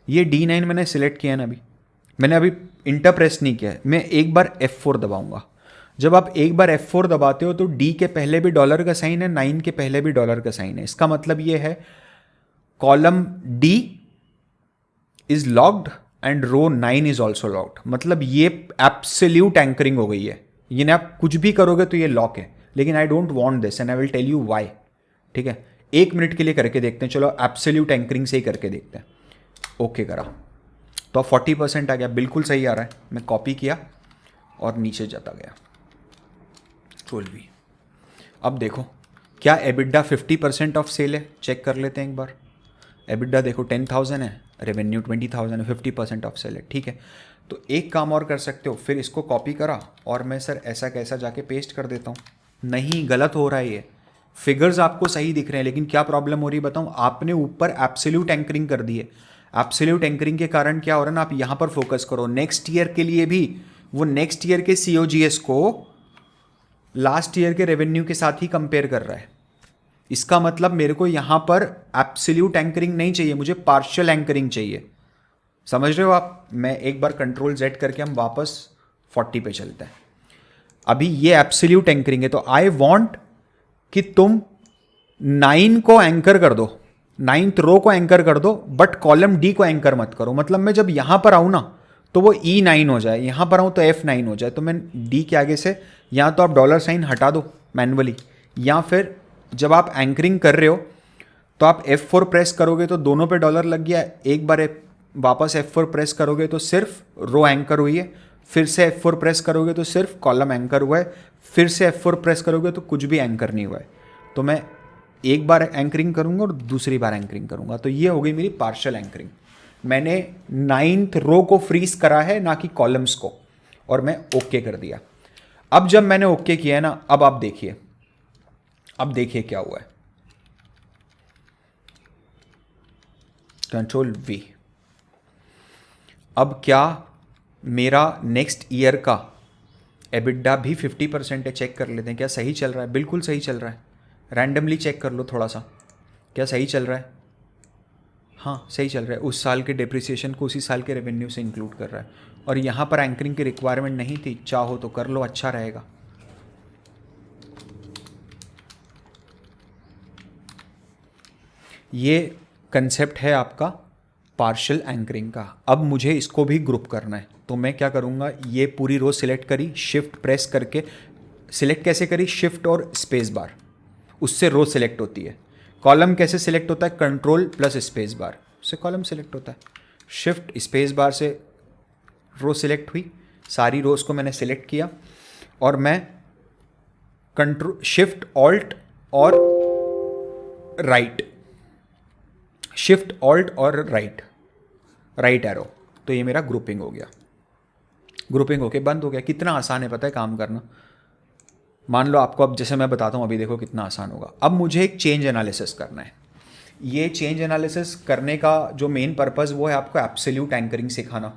ये D9 मैंने सिलेक्ट किया है ना, मैंने अभी इंटर प्रेस नहीं किया है. मैं एक बार F4 दबाऊंगा. जब आप एक बार F4 दबाते हो तो D के पहले भी डॉलर का साइन है, 9 के पहले भी डॉलर का साइन है. इसका मतलब ये है column D is locked and row 9 is also locked. मतलब ये एब्सोल्यूट एंकरिंग हो गई है. ये ना आप कुछ भी करोगे तो ये लॉक है. लेकिन I don't want this and I will tell you why. ठीक है, 1 मिनट के लिए करके देखते हैं. चलो एब्सोल्यूट एंकरिंग से ही करके देखते हैं. ओके करा तो अब 40% आ गया, बिल्कुल सही आ रहा है. मैं कॉपी किया और नीचे जाता गया. Control V. अब देखो क्या एबिडा 50% ऑफ सेल है. चेक कर लेते हैं एक बार. एबिडा देखो 10,000 है, रेवेन्यू 20,000 है, 50% ऑफ सेल है. ठीक है, तो एक काम और कर सकते हो. फिर इसको कॉपी करा और मैं सर ऐसा कैसा जाके पेस्ट कर देता हूँ. नहीं, गलत हो रहा है. ये फिगर्स आपको सही दिख रहे हैं लेकिन क्या प्रॉब्लम हो रही है बताऊँ. आपने ऊपर एब्सोल्यूट एंकरिंग कर दी है. एब्सोल्यूट एंकरिंग के कारण क्या हो रहा है ना, आप यहाँ पर फोकस करो. नेक्स्ट ईयर के लिए भी वो नेक्स्ट ईयर के COGS को लास्ट ईयर के रेवेन्यू के साथ ही कंपेयर कर रहा है. इसका मतलब मेरे को यहाँ पर एब्सोल्यूट एंकरिंग नहीं चाहिए, मुझे पार्शियल एंकरिंग चाहिए. समझ रहे हो आप. मैं एक बार कंट्रोल Z करके हम वापस 40 पे चलते हैं. अभी ये एब्सोल्यूट एंकरिंग है तो आई वॉन्ट कि तुम 9 को एंकर कर दो, 9th रो को एंकर कर दो, बट कॉलम D को एंकर मत करो. मतलब मैं जब यहां पर आऊं ना तो वो E9 हो जाए, यहां पर आऊं तो F9 हो जाए. तो मैं D के आगे से या तो आप डॉलर साइन हटा दो मैनुअली, या फिर जब आप एंकरिंग कर रहे हो तो आप F4 प्रेस करोगे तो दोनों पे डॉलर लग गया. एक बार वापस F4 प्रेस करोगे तो सिर्फ रो एंकर हुई है. फिर से F4 प्रेस करोगे तो सिर्फ कॉलम एंकर हुआ है. फिर से F4 प्रेस करोगे तो कुछ भी एंकर नहीं हुआ है. तो मैं एक बार एंकरिंग करूंगा और दूसरी बार एंकरिंग करूंगा. तो ये हो गई मेरी पार्शियल एंकरिंग. मैंने 9th रो को फ्रीज करा है ना कि कॉलम्स को, और मैं ओके कर दिया. अब जब मैंने ओके किया है ना, अब आप देखिए, अब देखिए क्या हुआ है. Control V. अब क्या मेरा नेक्स्ट ईयर का एबिडा भी 50% है. चेक कर लेते हैं क्या सही चल रहा है. बिल्कुल सही चल रहा है. रैंडमली चेक कर लो थोड़ा सा, क्या सही चल रहा है. हाँ सही चल रहा है. उस साल के डेप्रिसिएशन को उसी साल के रेवेन्यू से इंक्लूड कर रहा है. और यहाँ पर एंकरिंग की रिक्वायरमेंट नहीं थी. चाहो तो कर लो, अच्छा रहेगा. ये कंसेप्ट है आपका पार्शियल एंकरिंग का. अब मुझे इसको भी ग्रुप करना है तो मैं क्या करूँगा, ये पूरी रो सिलेक्ट करी, शिफ्ट प्रेस करके सिलेक्ट कैसे करी, शिफ्ट और स्पेस बार, उससे रो सिलेक्ट होती है। कॉलम कैसे सिलेक्ट होता है, कंट्रोल प्लस स्पेस बार से कॉलम सिलेक्ट होता है। शिफ्ट स्पेस बार से रो सिलेक्ट हुई, सारी रोज को मैंने सिलेक्ट किया और मैं कंट्रोल शिफ्ट ऑल्ट और राइट, शिफ्ट ऑल्ट और राइट एरो, तो ये मेरा ग्रुपिंग हो गया। ग्रुपिंग होके बंद हो गया। कितना आसान है पता है काम करना। मान लो आपको, अब जैसे मैं बताता हूँ अभी, देखो कितना आसान होगा। अब मुझे एक चेंज एनालिसिस करना है। ये चेंज एनालिसिस करने का जो मेन पर्पज़ वो है आपको एब्सोल्यूट एंकरिंग सिखाना,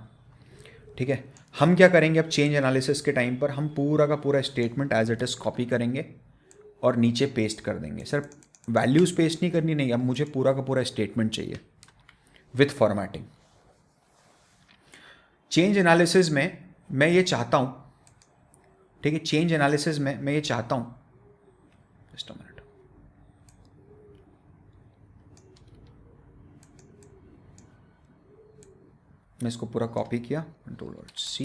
ठीक है। हम क्या करेंगे, अब चेंज एनालिसिस के टाइम पर हम पूरा का पूरा statement as it is copy करेंगे और नीचे पेस्ट कर देंगे। सर वैल्यूज़ पेस्ट नहीं करनी, नहीं, अब मुझे पूरा का पूरा स्टेटमेंट चाहिए विथ फॉर्मेटिंग। चेंज एनालिसिस में मैं ये चाहता हूँ, ठीक है, चेंज एनालिसिस में मैं ये चाहता हूँ, जस्ट अ मिनट, मैं इसको पूरा कॉपी किया, कंट्रोल और सी,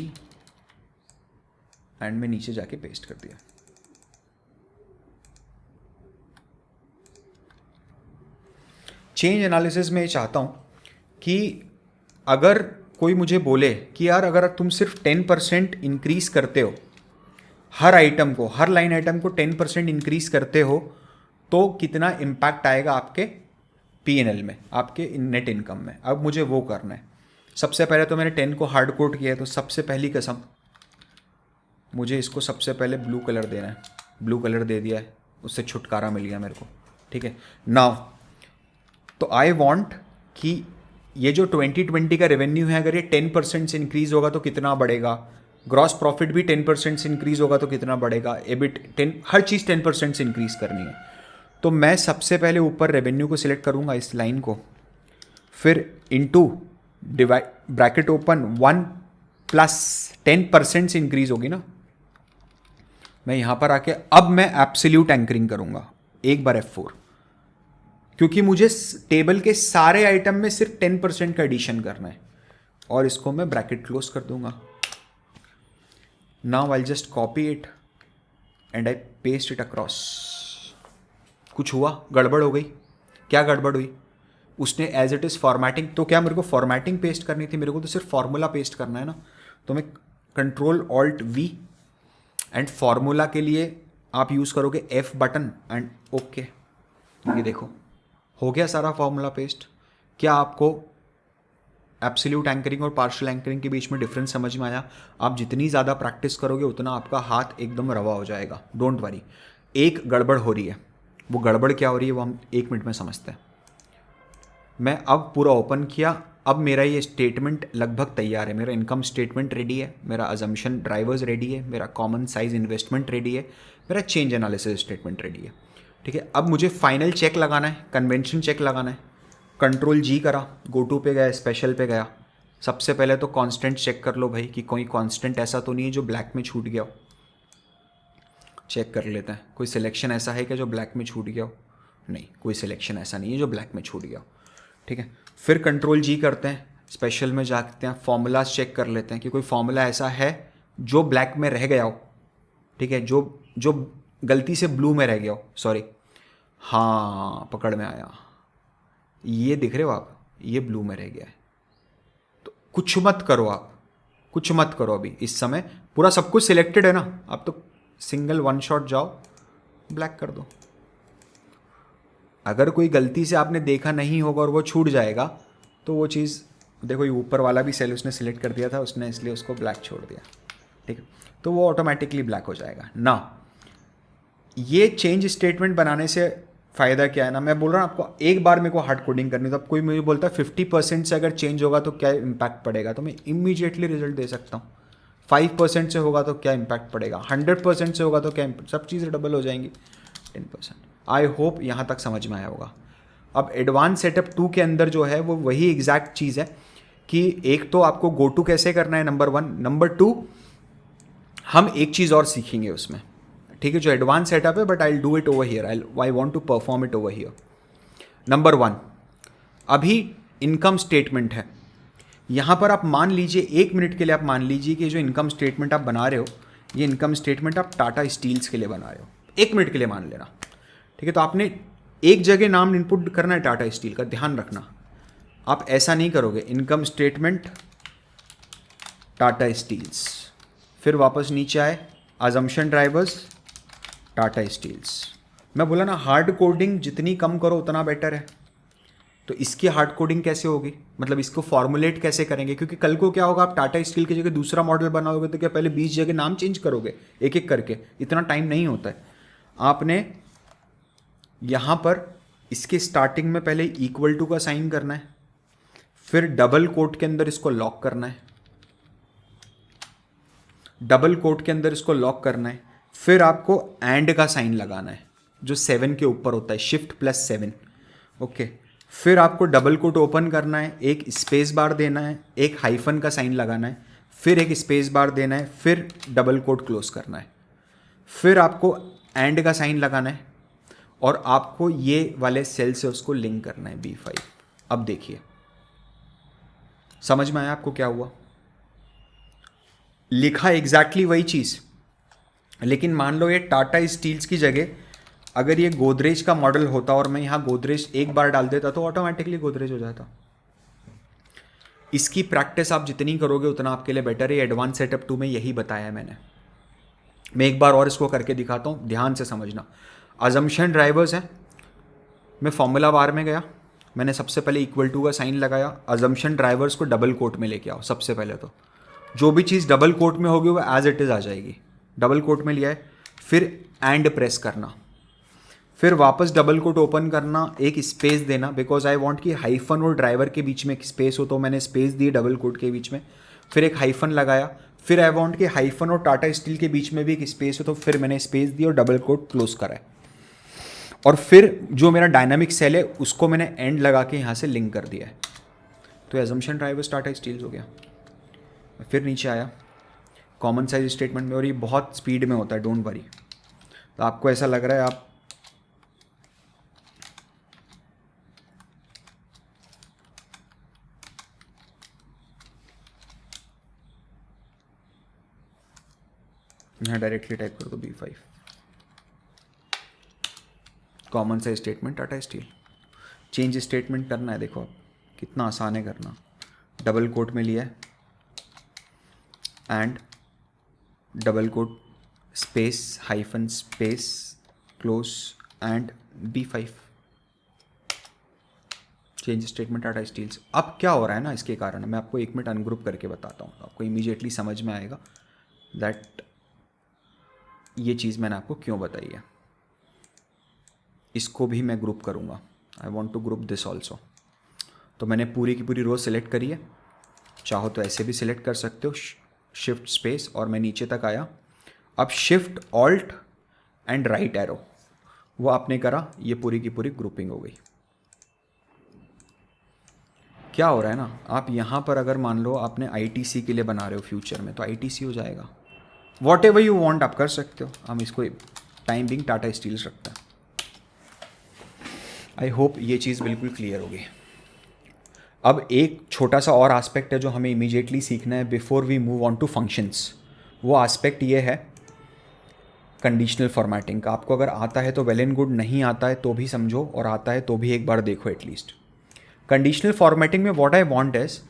एंड में नीचे जाके पेस्ट कर दिया। चेंज एनालिसिस में ये चाहता हूँ कि अगर कोई मुझे बोले कि यार अगर तुम सिर्फ 10% इंक्रीज करते हो, हर आइटम को, हर लाइन आइटम को 10% इंक्रीज करते हो, तो कितना इम्पैक्ट आएगा आपके P&L में, आपके नेट इनकम में। अब मुझे वो करना है। सबसे पहले तो मैंने 10 को हार्ड कोड किया है, तो सबसे पहली कसम मुझे इसको सबसे पहले ब्लू कलर देना है। ब्लू कलर दे दिया है, उससे छुटकारा मिल गया मेरे को, ठीक है। नाउ तो आई वॉन्ट कि ये जो 2020 का रेवेन्यू है, अगर ये 10% से इंक्रीज होगा तो कितना बढ़ेगा, ग्रॉस प्रॉफिट भी 10% से इंक्रीज होगा तो कितना बढ़ेगा, एबिट 10, हर चीज़ 10% से इंक्रीज करनी है। तो मैं सबसे पहले ऊपर रेवेन्यू को सिलेक्ट करूंगा, इस लाइन को, फिर into divide bracket open 1 plus 10% से इंक्रीज होगी ना, मैं यहां पर आके अब मैं एब्सोल्यूट एंकरिंग करूंगा एक बार F4, क्योंकि मुझे टेबल के सारे आइटम में सिर्फ 10% का एडिशन करना है, और इसको मैं ब्रैकेट क्लोज कर दूंगा। Now I just copy it and I paste it across. कुछ हुआ, गड़बड़ हो गई, क्या गड़बड़ हुई, उसने एज इट इज़ फॉर्मेटिंग, तो क्या मेरे को फॉर्मेटिंग पेस्ट करनी थी, मेरे को तो सिर्फ फॉर्मूला पेस्ट करना है ना। तो मैं control alt V and formula के लिए आप यूज़ करोगे F बटन एंड ओके। ये देखो हो गया सारा फॉर्मूला पेस्ट। क्या आपको एब्सोल्यूट एंकरिंग और पार्शियल एंकरिंग के बीच में डिफरेंस समझ में आया? आप जितनी ज़्यादा प्रैक्टिस करोगे उतना आपका हाथ एकदम रवा हो जाएगा। डोंट वरी, एक गड़बड़ हो रही है, वो गड़बड़ क्या हो रही है वो हम 1 मिनट में समझते हैं। मैं अब पूरा ओपन किया, अब मेरा ये स्टेटमेंट लगभग तैयार है। मेरा इनकम स्टेटमेंट रेडी है, मेरा अजम्पशन ड्राइवर्स रेडी है, मेरा कॉमन साइज इन्वेस्टमेंट रेडी है, मेरा चेंज एनालिसिस स्टेटमेंट रेडी है, ठीक है। अब मुझे फाइनल चेक लगाना है, कन्वेंशन चेक लगाना है। कंट्रोल G करा, गो टू पे गया, स्पेशल पे गया। सबसे पहले तो कांस्टेंट चेक कर लो भाई कि कोई कांस्टेंट ऐसा तो नहीं है जो ब्लैक में छूट गया हो। चेक कर लेते हैं, कोई सिलेक्शन ऐसा है क्या जो ब्लैक में छूट गया हो? नहीं, कोई सिलेक्शन ऐसा नहीं है जो ब्लैक में छूट गया हो, ठीक है। फिर कंट्रोल G करते हैं, स्पेशल में जाते हैं, फॉर्मूलाज चेक कर लेते हैं कि कोई फॉर्मूला ऐसा है जो ब्लैक में रह गया हो, ठीक है, जो गलती से ब्लू में रह गया हो, सॉरी, हाँ पकड़ में आया, ये दिख रहे हो आप, ये ब्लू में रह गया है। तो कुछ मत करो आप, कुछ मत करो अभी इस समय, पूरा सब कुछ सिलेक्टेड है ना, आप तो सिंगल वन शॉट जाओ, ब्लैक कर दो। अगर कोई गलती से आपने देखा नहीं होगा और वो छूट जाएगा तो वो चीज़ देखो, ये ऊपर वाला भी सेल उसने सिलेक्ट कर दिया था उसने, इसलिए उसको ब्लैक छोड़ दिया, ठीक है, तो वो ऑटोमेटिकली ब्लैक हो जाएगा ना। ये चेंज स्टेटमेंट बनाने से फ़ायदा क्या है ना, मैं बोल रहा हूँ आपको, एक बार मेरे को हार्ड कोडिंग करनी, तो अब कोई मुझे बोलता है 50% से अगर चेंज होगा तो क्या इम्पैक्ट पड़ेगा, तो मैं इमीडिएटली रिजल्ट दे सकता हूँ। 5% से होगा तो क्या इम्पैक्ट पड़ेगा, 100% से होगा तो क्या इम्पैक्ट, सब चीज़ें डबल हो जाएंगी 10%। आई होप यहाँ तक समझ में आया होगा। अब एडवांस सेटअप 2 के अंदर जो है वो वही एग्जैक्ट चीज़ है कि एक तो आपको गो टू कैसे करना है, नंबर 1, नंबर 2 हम एक चीज़ और सीखेंगे उसमें, ठीक है, जो एडवांस सेटअप है, but I will do it over here, I want to perform it over here. Number 1, अभी इनकम स्टेटमेंट है, यहाँ पर आप मान लीजिए 1 मिनट के लिए आप मान लीजिए कि जो इनकम स्टेटमेंट आप बना रहे हो, ये इनकम स्टेटमेंट आप टाटा स्टील्स के लिए बना रहे हो, 1 मिनट के लिए मान लेना, ठीक है। तो आपने एक जगह नाम इनपुट करना है टाटा स्टील का, ध्यान रखना। आप ऐसा नहीं करोगे, इनकम स्टेटमेंट टाटा स्टील्स, फिर वापस नीचे आए, अजम्पशन ड्राइवर्स टाटा स्टील्स। मैं बोला ना हार्ड कोडिंग जितनी कम करो उतना बेटर है। तो इसकी हार्ड कोडिंग कैसे होगी, मतलब इसको फॉर्मुलेट कैसे करेंगे, क्योंकि कल को क्या होगा, आप टाटा स्टील की जगह दूसरा मॉडल बनाओगे तो क्या पहले 20 जगह नाम चेंज करोगे एक एक करके, इतना टाइम नहीं होता है। आपने यहाँ पर इसके स्टार्टिंग में पहले इक्वल टू का साइन करना है, फिर डबल कोट के अंदर इसको लॉक करना है, डबल कोट के अंदर इसको लॉक करना है, फिर आपको एंड का साइन लगाना है जो 7 के ऊपर होता है, Shift+7, ओके। फिर आपको डबल कोट ओपन करना है, एक स्पेस बार देना है, एक हाइफन का साइन लगाना है, फिर एक स्पेस बार देना है, फिर डबल कोट क्लोज करना है, फिर आपको एंड का साइन लगाना है और आपको ये वाले सेल से उसको लिंक करना है B5। अब देखिए समझ में आया आपको क्या हुआ, लिखा एग्जैक्टली वही चीज़, लेकिन मान लो ये टाटा स्टील्स की जगह अगर ये गोदरेज का मॉडल होता और मैं यहाँ गोदरेज एक बार डाल देता तो ऑटोमेटिकली गोदरेज हो जाता। इसकी प्रैक्टिस आप जितनी करोगे उतना आपके लिए बेटर है। एडवांस सेटअप 2 में यही बताया है मैंने। मैं एक बार और इसको करके दिखाता हूँ, ध्यान से समझना। अजम्पशन ड्राइवर्स है, मैं फॉर्मूला बार में गया, मैंने सबसे पहले इक्वल टू का साइन लगाया, अजम्पशन ड्राइवर्स को डबल कोट में लेके आओ। सबसे पहले तो जो भी चीज़ डबल कोट में होगी वो एज इट इज़ आ जाएगी, डबल कोट में लिया है, फिर एंड प्रेस करना, फिर वापस डबल कोट ओपन करना, एक स्पेस देना, बिकॉज आई वांट कि हाइफन और ड्राइवर के बीच में एक स्पेस हो, तो मैंने स्पेस दी डबल कोट के बीच में, फिर एक हाइफन लगाया, फिर आई वांट कि हाइफन और टाटा स्टील के बीच में भी एक स्पेस हो, तो फिर मैंने स्पेस दी और डबल कोट क्लोज करा है, और फिर जो मेरा डायनामिक सेल है उसको मैंने एंड लगा के यहाँ से लिंक कर दिया है। तो एजम्पशन ड्राइवर्स टाटा स्टील्स हो गया। फिर नीचे आया कॉमन साइज स्टेटमेंट में, और ये बहुत स्पीड में होता है, डोंट वरी। तो आपको ऐसा लग रहा है आप यहाँ डायरेक्टली टाइप कर दो B5, common size statement Tata steel. Change statement करना है, देखो कितना आसान है करना। डबल कोट में लिया है, and double quote space hyphen space close and B5, change statement Tata steels. अब क्या हो रहा है ना, इसके कारण मैं आपको 1 मिनट अनग्रुप करके बताता हूँ, आपको इमीडिएटली समझ में आएगा दैट ये चीज़ मैंने आपको क्यों बताई है। इसको भी मैं ग्रुप करूँगा, I want to group this also. तो मैंने पूरी की पूरी रो सेलेक्ट करी है, चाहो तो ऐसे भी सिलेक्ट कर सकते हो, शिफ्ट स्पेस, और मैं नीचे तक आया। अब shift alt and right arrow वो आपने करा, ये पूरी की पूरी ग्रुपिंग हो गई। क्या हो रहा है ना, आप यहाँ पर अगर मान लो आपने ITC के लिए बना रहे हो फ्यूचर में, तो ITC हो जाएगा। वॉट एवर यू वॉन्ट आप कर सकते हो, हम इसको टाइम बिंग टाटा स्टील्स रखता है। आई होप ये चीज़ बिल्कुल क्लियर होगी। अब एक छोटा सा और एस्पेक्ट है जो हमें इमीडिएटली सीखना है before we move on to functions. वो एस्पेक्ट ये है कंडीशनल फॉर्मेटिंग का। आपको अगर आता है तो वेल एंड गुड, नहीं आता है तो भी समझो, और आता है तो भी एक बार देखो एटलीस्ट। कंडीशनल फॉर्मेटिंग में व्हाट आई वांट इज,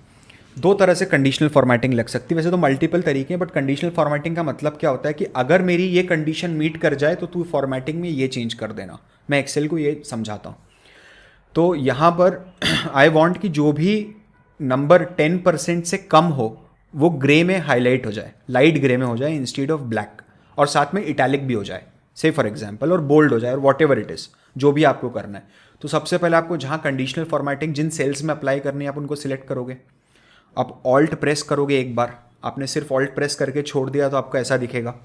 2 तरह से कंडीशनल फॉर्मेटिंग लग सकती है, वैसे तो मल्टीपल तरीके हैं, बट कंडीशनल फॉर्मेटिंग का मतलब क्या होता है कि अगर मेरी ये कंडीशन मीट कर जाए तो तू फॉर्मेटिंग में ये चेंज कर देना। मैं एक्सेल को ये समझाता हूँ। तो यहाँ पर आई वांट कि जो भी नंबर 10% से कम हो वो ग्रे में हाईलाइट हो जाए, लाइट ग्रे में हो जाए इंस्टेड ऑफ ब्लैक, और साथ में इटैलिक भी हो जाए से फॉर एग्जांपल, और बोल्ड हो जाए, और वॉट एवर इट इज़, जो भी आपको करना है। तो सबसे पहले आपको जहाँ कंडीशनल फॉर्मेटिंग जिन सेल्स में अप्लाई करनी है आप उनको सिलेक्ट करोगे। आप ऑल्ट प्रेस करोगे, एक बार आपने सिर्फ ऑल्ट प्रेस करके छोड़ दिया तो आपको ऐसा दिखेगा।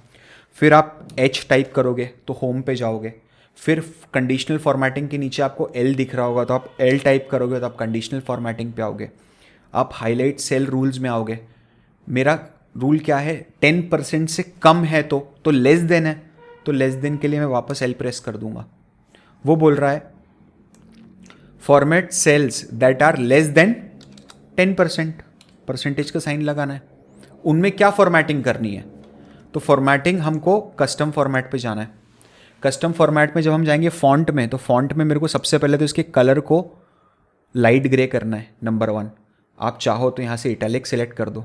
फिर आप H टाइप करोगे तो होम पे जाओगे। फिर कंडीशनल फॉर्मेटिंग के नीचे आपको L दिख रहा होगा तो आप L टाइप करोगे तो आप कंडीशनल फॉर्मेटिंग पे आओगे। आप हाईलाइट सेल रूल्स में आओगे। मेरा रूल क्या है, 10% से कम है तो लेस देन है, तो लेस देन के लिए मैं वापस L प्रेस कर दूंगा। वो बोल रहा है format cells that are less than 10%, percentage का साइन लगाना है। उनमें क्या फॉर्मेटिंग करनी है, तो फॉर्मेटिंग हमको कस्टम फॉर्मेट पे जाना है। कस्टम फॉर्मेट में जब हम जाएंगे फॉन्ट में, तो फॉन्ट में मेरे को सबसे पहले तो इसके कलर को लाइट ग्रे करना है, नंबर 1। आप चाहो तो यहाँ से इटैलिक सेलेक्ट कर दो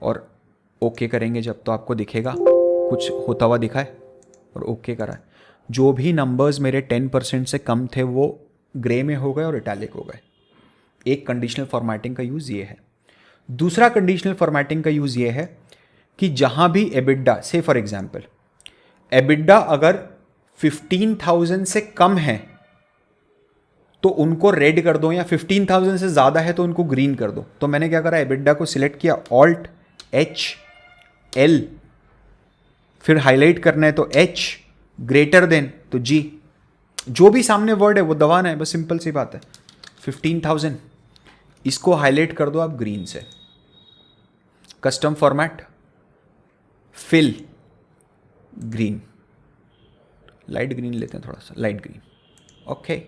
और ओके करेंगे जब, तो आपको दिखेगा कुछ होता हुआ दिखा है और ओके करा है। जो भी नंबर्स मेरे 10% से कम थे वो ग्रे में हो गए और इटैलिक हो गए। एक कंडीशनल फॉर्मेटिंग का यूज़ ये है। दूसरा कंडीशनल फॉर्मेटिंग का यूज़ ये है कि जहाँ भी एबिडा, से फॉर एग्जांपल एबिडा अगर 15,000 से कम है तो उनको रेड कर दो, या 15,000 से ज़्यादा है तो उनको ग्रीन कर दो। तो मैंने क्या करा, एबिडा को सिलेक्ट किया, ऑल्ट एच एल, फिर हाईलाइट करना है तो एच, ग्रेटर देन तो जी, जो भी सामने वर्ड है वो दबाना है, बस सिंपल सी बात है। 15,000 इसको हाईलाइट कर दो आप ग्रीन से। Custom format, fill green, light green लेते हैं, थोड़ा सा लाइट ग्रीन, ओके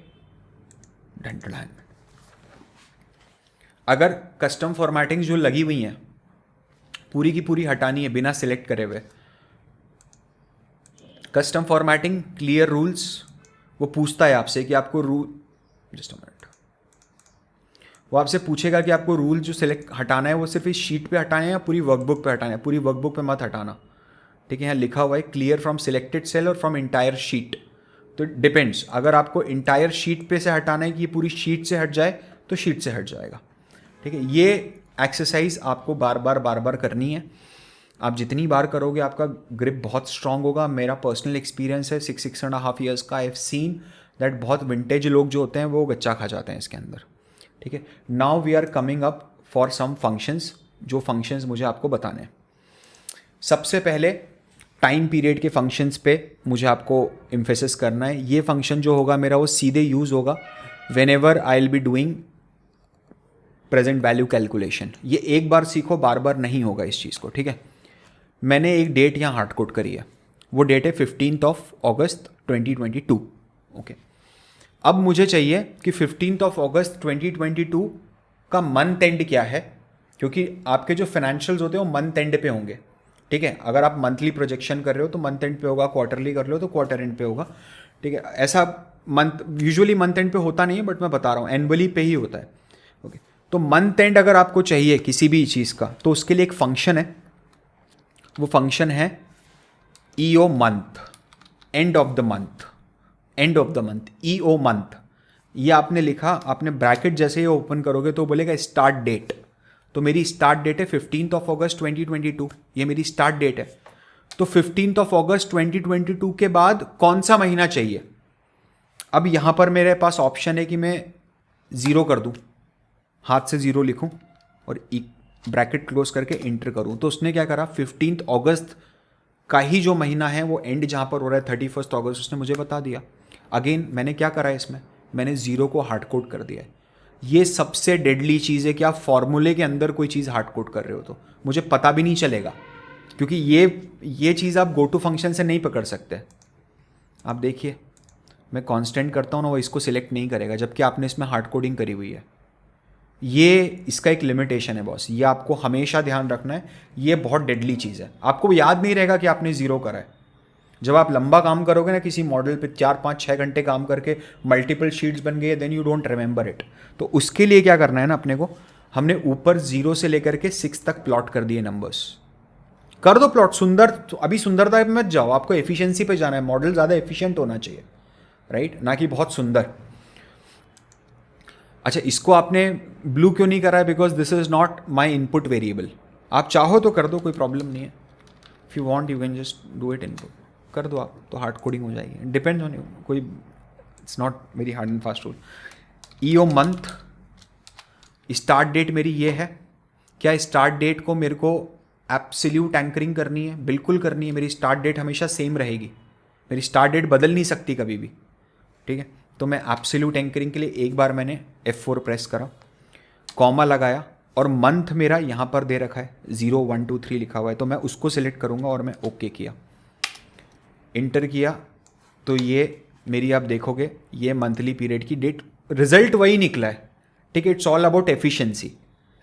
डन। अगर कस्टम फॉर्मेटिंग जो लगी हुई हैं पूरी की पूरी हटानी है बिना सिलेक्ट करे हुए, कस्टम फॉर्मेटिंग क्लियर रूल्स, वो पूछता है आपसे कि आपको रूल, जस्ट अ मिनट, वो आपसे पूछेगा कि आपको रूल जो सिलेक्ट हटाना है वो सिर्फ इस शीट पे हटाना है या पूरी वर्कबुक पे हटाना है। पूरी वर्कबुक पे मत हटाना, ठीक है। यहाँ लिखा हुआ है क्लियर फ्रॉम सिलेक्टेड सेल और फ्रॉम इंटायर शीट, तो डिपेंड्स। अगर आपको इंटायर शीट पे से हटाना है कि ये पूरी शीट से हट जाए तो शीट से हट जाएगा, ठीक है। ये एक्सरसाइज आपको बार बार करनी है। आप जितनी बार करोगे आपका ग्रिप बहुत स्ट्रांग होगा। मेरा पर्सनल एक्सपीरियंस है 6.5 ईयर्स का। आई हैव सीन दैट बहुत विंटेज लोग जो होते हैं वो गच्चा खा जाते हैं इसके अंदर, ठीक है। Now we are coming up for some functions, जो फंक्शंस मुझे आपको बताने हैं। सबसे पहले टाइम पीरियड के फंक्शंस पे मुझे आपको एम्फेसिस करना है। ये फंक्शन जो होगा मेरा वो सीधे यूज़ होगा when ever I will be doing present value calculation. ये एक बार सीखो, बार बार नहीं होगा इस चीज़ को, ठीक है। मैंने एक डेट यहाँ हार्ड कोड करी है, वो डेट है 15 अगस्त 2022, ओके। अब मुझे चाहिए कि 15 अगस्त 2022 का मंथ एंड क्या है, क्योंकि आपके जो फाइनेंशियल्स होते हैं वो मंथ एंड पे होंगे, ठीक है। अगर आप मंथली प्रोजेक्शन कर रहे हो तो मंथ एंड पे होगा, क्वार्टरली कर रहे हो तो क्वार्टर एंड पे होगा, ठीक है। ऐसा मंथ यूजुअली मंथ एंड पे होता नहीं है, बट मैं बता रहा हूँ एनुअली पे ही होता है, ओके। तो मंथ एंड अगर आपको चाहिए किसी भी चीज़ का तो उसके लिए एक फंक्शन है, वो फंक्शन है EO month, end of the month, end of the month, EO month. ये आपने लिखा, आपने ब्रैकेट जैसे ही ओपन करोगे तो बोलेगा स्टार्ट डेट। तो मेरी स्टार्ट डेट है 15 अगस्त 2022, ये मेरी स्टार्ट डेट है। तो 15 अगस्त 2022 के बाद कौन सा महीना चाहिए। अब यहाँ पर मेरे पास ऑप्शन है कि मैं 0 कर दूँ, हाथ से 0 लिखूँ और ब्रैकेट क्लोज करके इंटर करूँ। तो उसने क्या करा, 15 अगस्त का ही जो महीना है वो एंड जहाँ पर हो रहा है 31 अगस्त, उसने मुझे बता दिया। अगेन मैंने क्या करा है इसमें, मैंने 0 को हार्ड कोड कर दिया है। ये सबसे डेडली चीज़ है कि आप फॉर्मूले के अंदर कोई चीज़ हार्ड कोड कर रहे हो तो मुझे पता भी नहीं चलेगा, क्योंकि ये चीज़ आप गो टू फंक्शन से नहीं पकड़ सकते। आप देखिए मैं कांस्टेंट करता हूँ ना, वो इसको सिलेक्ट नहीं करेगा, जबकि आपने इसमें हार्ड कोडिंग करी हुई है। ये इसका एक लिमिटेशन है बॉस, ये आपको हमेशा ध्यान रखना है। ये बहुत डेडली चीज़ है, आपको याद नहीं रहेगा कि आपने 0 करा है। जब आप लंबा काम करोगे ना किसी मॉडल पे 4, 5, 6 घंटे काम करके मल्टीपल शीट्स बन गए, then you don't remember it. तो उसके लिए क्या करना है ना अपने को, हमने ऊपर 0 से लेकर के 6 तक प्लॉट कर दिए नंबर्स। कर दो प्लॉट सुंदर, तो अभी सुंदरता पे मत जाओ, आपको एफिशिएंसी पे जाना है। मॉडल ज़्यादा एफिशिएंट होना चाहिए, राइट, ना कि बहुत सुंदर। अच्छा, इसको आपने ब्लू क्यों नहीं करा है, because this is not my input variable. आप चाहो तो कर दो, कोई प्रॉब्लम नहीं है। If you want you can just do it input, कर दो आप, तो हार्ड कोडिंग हो जाएगी। डिपेंड्स ऑन यू, कोई it's not very hard and fast rule. EO month, start date मेरी ये है। क्या स्टार्ट डेट को मेरे को एब्सोल्यूट एंकरिंग करनी है? बिल्कुल करनी है। मेरी स्टार्ट डेट हमेशा सेम रहेगी, मेरी स्टार्ट डेट बदल नहीं सकती कभी भी, ठीक है। तो मैं एब्सोल्यूट एंकरिंग के लिए एक बार मैंने F4 प्रेस करा, कॉमा लगाया, और मंथ मेरा यहाँ पर दे रखा है 0, 1, 2, 3 लिखा हुआ है, तो मैं उसको सिलेक्ट करूँगा और मैं ओके किया, इंटर किया। तो ये मेरी, आप देखोगे ये मंथली पीरियड की डेट, रिजल्ट वही निकला है, ठीक है। इट्स ऑल अबाउट एफिशिएंसी,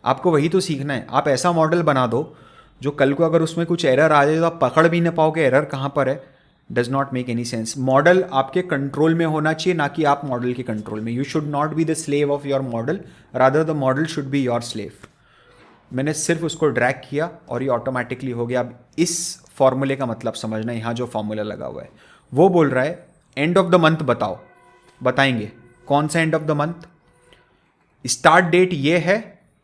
आपको वही तो सीखना है। आप ऐसा मॉडल बना दो जो कल को अगर उसमें कुछ एरर आ जाए तो आप पकड़ भी ना पाओगे एरर कहाँ पर है. Does not make any sense. Model आपके कंट्रोल में होना चाहिए, ना कि आप मॉडल के कंट्रोल में. You should not be the slave of your model, rather the model should be your slave. मैंने सिर्फ उसको ड्रैग किया और ये ऑटोमेटिकली हो गया. अब इस फॉर्मूले का मतलब समझना, यहाँ जो फॉर्मूला लगा हुआ है वो बोल रहा है एंड ऑफ द मंथ बताओ. बताएंगे कौन सा end of the month. Start date ये है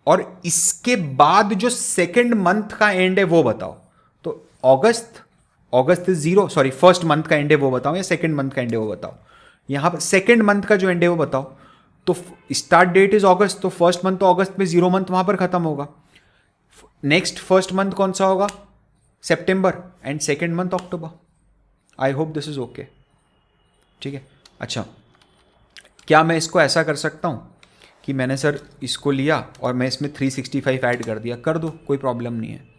और इसके बाद जो सेकेंड मंथ का एंड है वो बताओ. तो अगस्त इज 0, सॉरी फर्स्ट मंथ का एंड है वो बताओ या सेकेंड मंथ का एंड है वो बताओ. यहाँ पर सेकेंड मंथ का जो एंड है वो बताओ. तो स्टार्ट डेट इज अगस्त, तो फर्स्ट मंथ तो अगस्त में, 0 मंथ वहां पर खत्म होगा. नेक्स्ट फर्स्ट मंथ कौन सा होगा, सितंबर, and second month October. I hope this is okay. ठीक है. अच्छा, क्या मैं इसको ऐसा कर सकता हूँ कि मैंने सर इसको लिया और मैं इसमें 365 ऐड कर दिया. कर दो, कोई प्रॉब्लम नहीं है,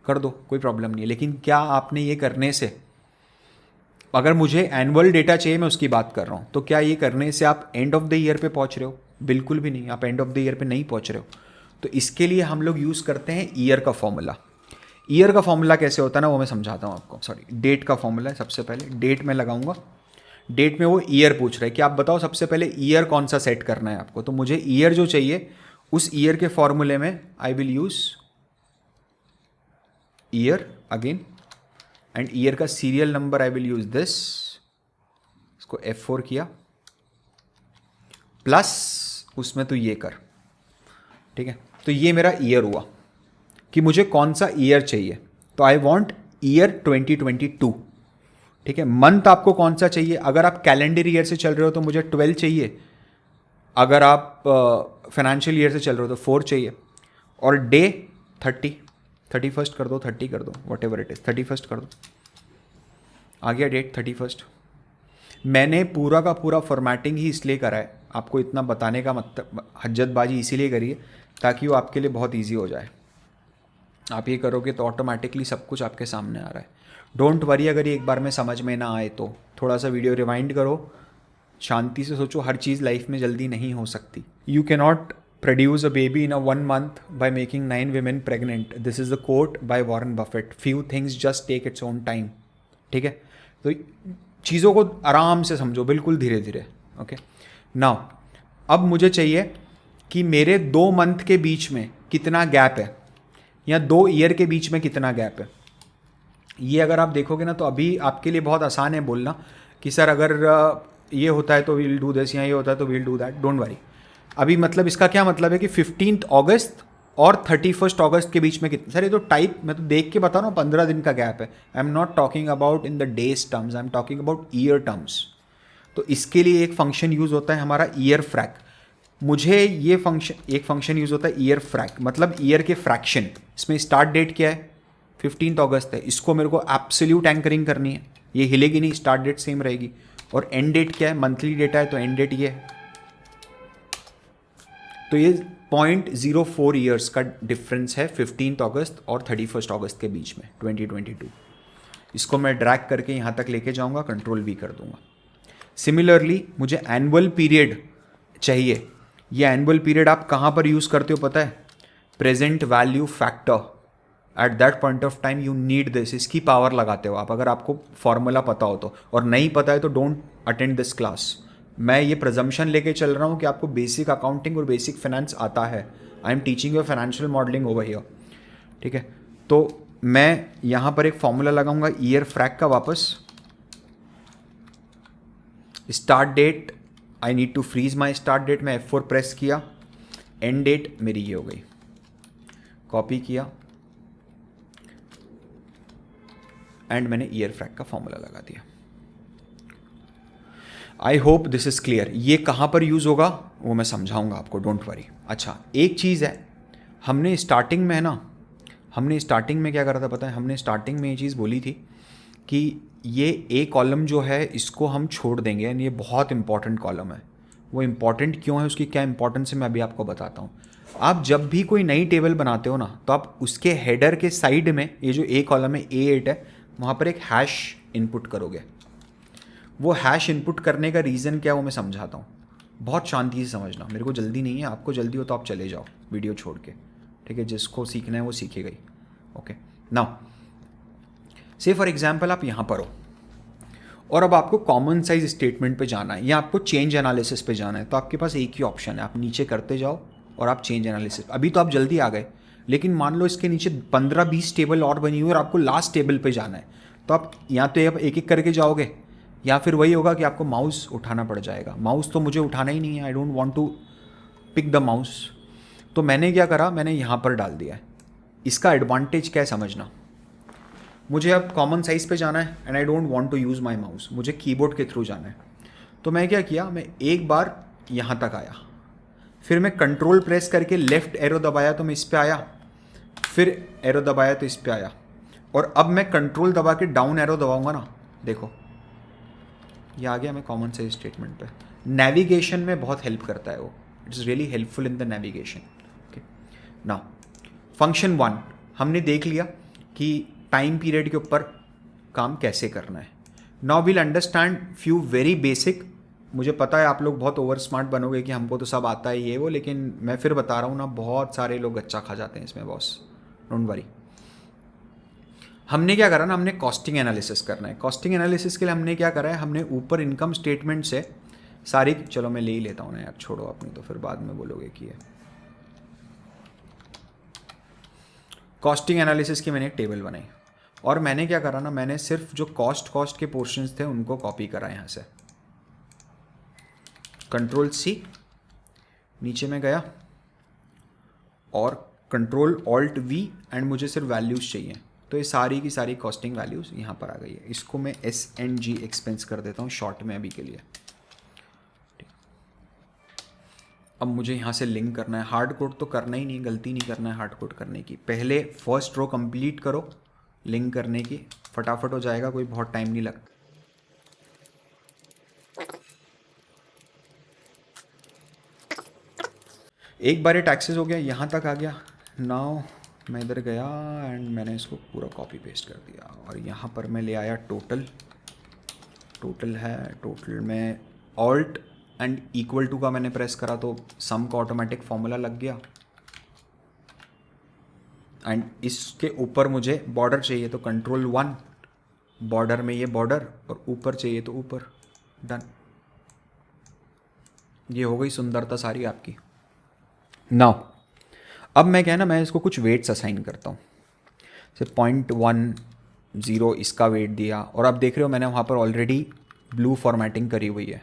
कर दो, कोई प्रॉब्लम नहीं है. लेकिन क्या आपने ये करने से, अगर मुझे एनुअल डेटा चाहिए, मैं उसकी बात कर रहा हूँ, तो क्या ये करने से आप एंड ऑफ द ईयर पे पहुँच रहे हो? बिल्कुल भी नहीं, आप एंड ऑफ द ईयर पे नहीं पहुँच रहे हो. तो इसके लिए हम लोग यूज़ करते हैं ईयर का फॉर्मूला. ईयर का फॉर्मूला कैसे होता है ना, वो मैं समझाता हूँ आपको. सॉरी, डेट का फॉर्मूला है. सबसे पहले डेट में लगाऊंगा. डेट में वो ईयर पूछ रहा है कि आप बताओ सबसे पहले ईयर कौन सा सेट करना है आपको. तो मुझे ईयर जो चाहिए उस ईयर के फॉर्मूले में I will use year again, and year का serial number I will use this. इसको F4 किया, प्लस उसमें तो ये कर. ठीक है. तो ये मेरा ईयर हुआ कि मुझे कौन सा ईयर चाहिए. तो आई वॉन्ट ईयर 2022. ठीक है. मंथ आपको कौन सा चाहिए? अगर आप कैलेंडर ईयर से चल रहे हो तो मुझे 12 चाहिए. अगर आप फाइनेंशियल ईयर से चल रहे हो तो 4 चाहिए. और डे 31st कर दो, 30 कर दो, what ever it is, 31st कर दो. आ गया डेट 31st. मैंने पूरा का पूरा फॉर्मेटिंग ही इसलिए करा है, आपको इतना बताने का मतलब, हज्जतबाजी इसीलिए करिए ताकि वो आपके लिए बहुत ईजी हो जाए. आप ये करोगे तो ऑटोमेटिकली सब कुछ आपके सामने आ रहा है. डोंट वरी अगर ये एक बार में समझ में ना आए तो थोड़ा सा वीडियो रिवाइंड करो, शांति से सोचो. हर चीज़ लाइफ में जल्दी नहीं हो सकती. You can not produce a baby in a 1 month by making 9 women pregnant. This is the quote by Warren Buffett. Few things just take its own time. ठीक है. तो चीज़ों को आराम से समझो, बिल्कुल धीरे धीरे. ओके. नाउ अब मुझे चाहिए कि मेरे 2 मंथ के बीच में कितना गैप है, या 2 ईयर के बीच में कितना गैप है. ये अगर आप देखोगे ना तो अभी आपके लिए बहुत आसान है बोलना कि सर अगर ये होता है तो वील डू दिस, या ये होता है तो we'll do that. Don't worry. अभी मतलब इसका क्या मतलब है कि 15th अगस्त और 31st अगस्त के बीच में कितना. सर ये तो टाइप, मैं तो देख के बता रहा हूँ, 15 दिन का गैप है. आई am not talking about in the days terms, I am talking about year terms. तो इसके लिए एक फंक्शन यूज़ होता है हमारा ईयर फ्रैक. मुझे ये फंक्शन, एक फंक्शन यूज़ होता है ईयर फ्रैक, मतलब ईयर के फ्रैक्शन. इसमें स्टार्ट डेट क्या है, 15th अगस्त है. इसको मेरे को एब्सोल्यूट एंकरिंग करनी है, ये हिलेगी नहीं, स्टार्ट डेट सेम रहेगी. और एंड डेट क्या है, मंथली डेटा है तो एंड डेट ये है. तो ये 0.04 ईयर्स का डिफरेंस है 15th अगस्त और 31st अगस्त के बीच में 2022. इसको मैं ड्रैग करके यहाँ तक लेके जाऊँगा, कंट्रोल भी कर दूंगा. सिमिलरली मुझे एनुअल पीरियड चाहिए. ये एनुअल पीरियड आप कहाँ पर यूज़ करते हो पता है? Present value factor. At that point of time you need this. इसकी पावर लगाते हो आप, अगर आपको फॉर्मूला पता हो तो. और नहीं पता है तो डोंट अटेंड दिस क्लास. मैं ये प्रजम्पशन लेके चल रहा हूँ कि आपको बेसिक अकाउंटिंग और बेसिक फाइनेंस आता है. I am teaching your financial modelling over here. ठीक है. तो मैं यहाँ पर एक फॉर्मूला लगाऊंगा ईयर फ्रैक का वापस. Start date, I need to freeze my start date. मैं F4 प्रेस किया, एंड डेट मेरी ये हो गई. कॉपी किया एंड मैंने ईयर फ्रैक का फॉर्मूला लगा दिया. आई होप दिस इज क्लियर. ये कहाँ पर यूज़ होगा वो मैं समझाऊंगा आपको, डोंट वरी. अच्छा, एक चीज़ है, हमने स्टार्टिंग में है ना, हमने स्टार्टिंग में क्या करा था पता है? हमने स्टार्टिंग में ये चीज़ बोली थी कि ये ए कॉलम जो है इसको हम छोड़ देंगे, एंड ये बहुत इंपॉर्टेंट कॉलम है. वो इंपॉर्टेंट क्यों है, उसकी क्या इंपॉर्टेंस है, मैं अभी आपको बताता हूँ. आप जब भी कोई नई टेबल बनाते हो ना, तो आप उसके हेडर के साइड में ये जो ए कॉलम है, A8 है, वहाँ पर एक हैश इनपुट करोगे. वो हैश इनपुट करने का रीज़न क्या है वो मैं समझाता हूँ. बहुत शांति से समझना, मेरे को जल्दी नहीं है, आपको जल्दी हो तो आप चले जाओ वीडियो छोड़ के. ठीक है. जिसको सीखना है वो सीखेगा ही. ओके, नाउ से फॉर एग्जाम्पल आप यहाँ पर हो और अब आपको कॉमन साइज स्टेटमेंट पे जाना है या आपको चेंज एनालिसिस पे जाना है, तो आपके पास एक ही ऑप्शन है, आप नीचे करते जाओ और आप चेंज एनालिसिस। अभी तो आप जल्दी आ गए, लेकिन मान लो इसके नीचे 15-20 टेबल और बनी हुई और आपको लास्ट टेबल पे जाना है, तो आप या तो एक एक करके जाओगे या फिर वही होगा कि आपको माउस उठाना पड़ जाएगा। माउस तो मुझे उठाना ही नहीं है, I don't want to pick the mouse. तो मैंने क्या करा, मैंने यहाँ पर डाल दिया है। इसका एडवांटेज क्या है समझना, मुझे अब कॉमन साइज पे जाना है and I don't want to use my mouse, मुझे कीबोर्ड के थ्रू जाना है। तो मैं क्या किया, मैं एक बार यहाँ तक आया, फिर मैं कंट्रोल प्रेस करके लेफ्ट एरो दबाया तो मैं इस पे आया, फिर एरो दबाया तो इस पे आया, और अब मैं कंट्रोल दबा के डाउन एरो दबाऊंगा ना, देखो ये आ गया मैं कॉमन साइज स्टेटमेंट पे। नेविगेशन में बहुत हेल्प करता है वो, it is really helpful in the navigation. Okay, now function 1 हमने देख लिया कि टाइम पीरियड के ऊपर काम कैसे करना है। Now will understand few very basic. मुझे पता है आप लोग बहुत ओवर स्मार्ट बनोगे कि हमको तो सब आता है ये वो, लेकिन मैं फिर बता रहा हूँ ना, बहुत सारे लोग अच्छा खा जाते हैं इसमें बॉस, डोंट वरी। हमने क्या करा ना, हमने कॉस्टिंग एनालिसिस करना है। कॉस्टिंग एनालिसिस के लिए हमने क्या करा है, हमने ऊपर इनकम स्टेटमेंट से सारी, चलो मैं ले ही लेता हूँ ना यार, छोड़ो अपनी तो फिर बाद में बोलोगे कि है। कॉस्टिंग एनालिसिस की मैंने एक टेबल बनाई और मैंने क्या करा ना, मैंने सिर्फ जो कॉस्ट के पोर्शंस थे उनको कॉपी करा यहाँ से, कंट्रोल सी, नीचे में गया और कंट्रोल ऑल्ट वी, एंड मुझे सिर्फ वैल्यूज़ चाहिए, तो ये सारी की सारी कॉस्टिंग वैल्यूज़ यहाँ पर आ गई है। इसको मैं SNG एक्सपेंस कर देता हूँ शॉर्ट में अभी के लिए। अब मुझे यहाँ से लिंक करना है, हार्ड कोड तो करना ही नहीं, गलती नहीं करना है हार्ड कोड करने की। पहले फर्स्ट रो कंप्लीट करो लिंक करने की, फटाफट हो जाएगा, कोई बहुत टाइम नहीं लगता। एक बार ये टैक्सेस हो गया, यहाँ तक आ गया। नाउ मैं इधर गया एंड मैंने इसको पूरा कॉपी पेस्ट कर दिया और यहाँ पर मैं ले आया टोटल है, टोटल में ऑल्ट एंड इक्वल टू का मैंने प्रेस करा तो सम का ऑटोमेटिक फॉर्मूला लग गया। एंड इसके ऊपर मुझे बॉर्डर चाहिए तो कंट्रोल 1, बॉर्डर में ये बॉर्डर, और ऊपर चाहिए तो ऊपर, डन। ये हो गई सुंदरता सारी आपकी। नाउ अब मैं क्या है ना, मैं इसको कुछ वेट्स असाइन करता हूँ। जैसे 0.10 इसका वेट दिया, और आप देख रहे हो मैंने वहाँ पर ऑलरेडी ब्लू फॉर्मेटिंग करी हुई है।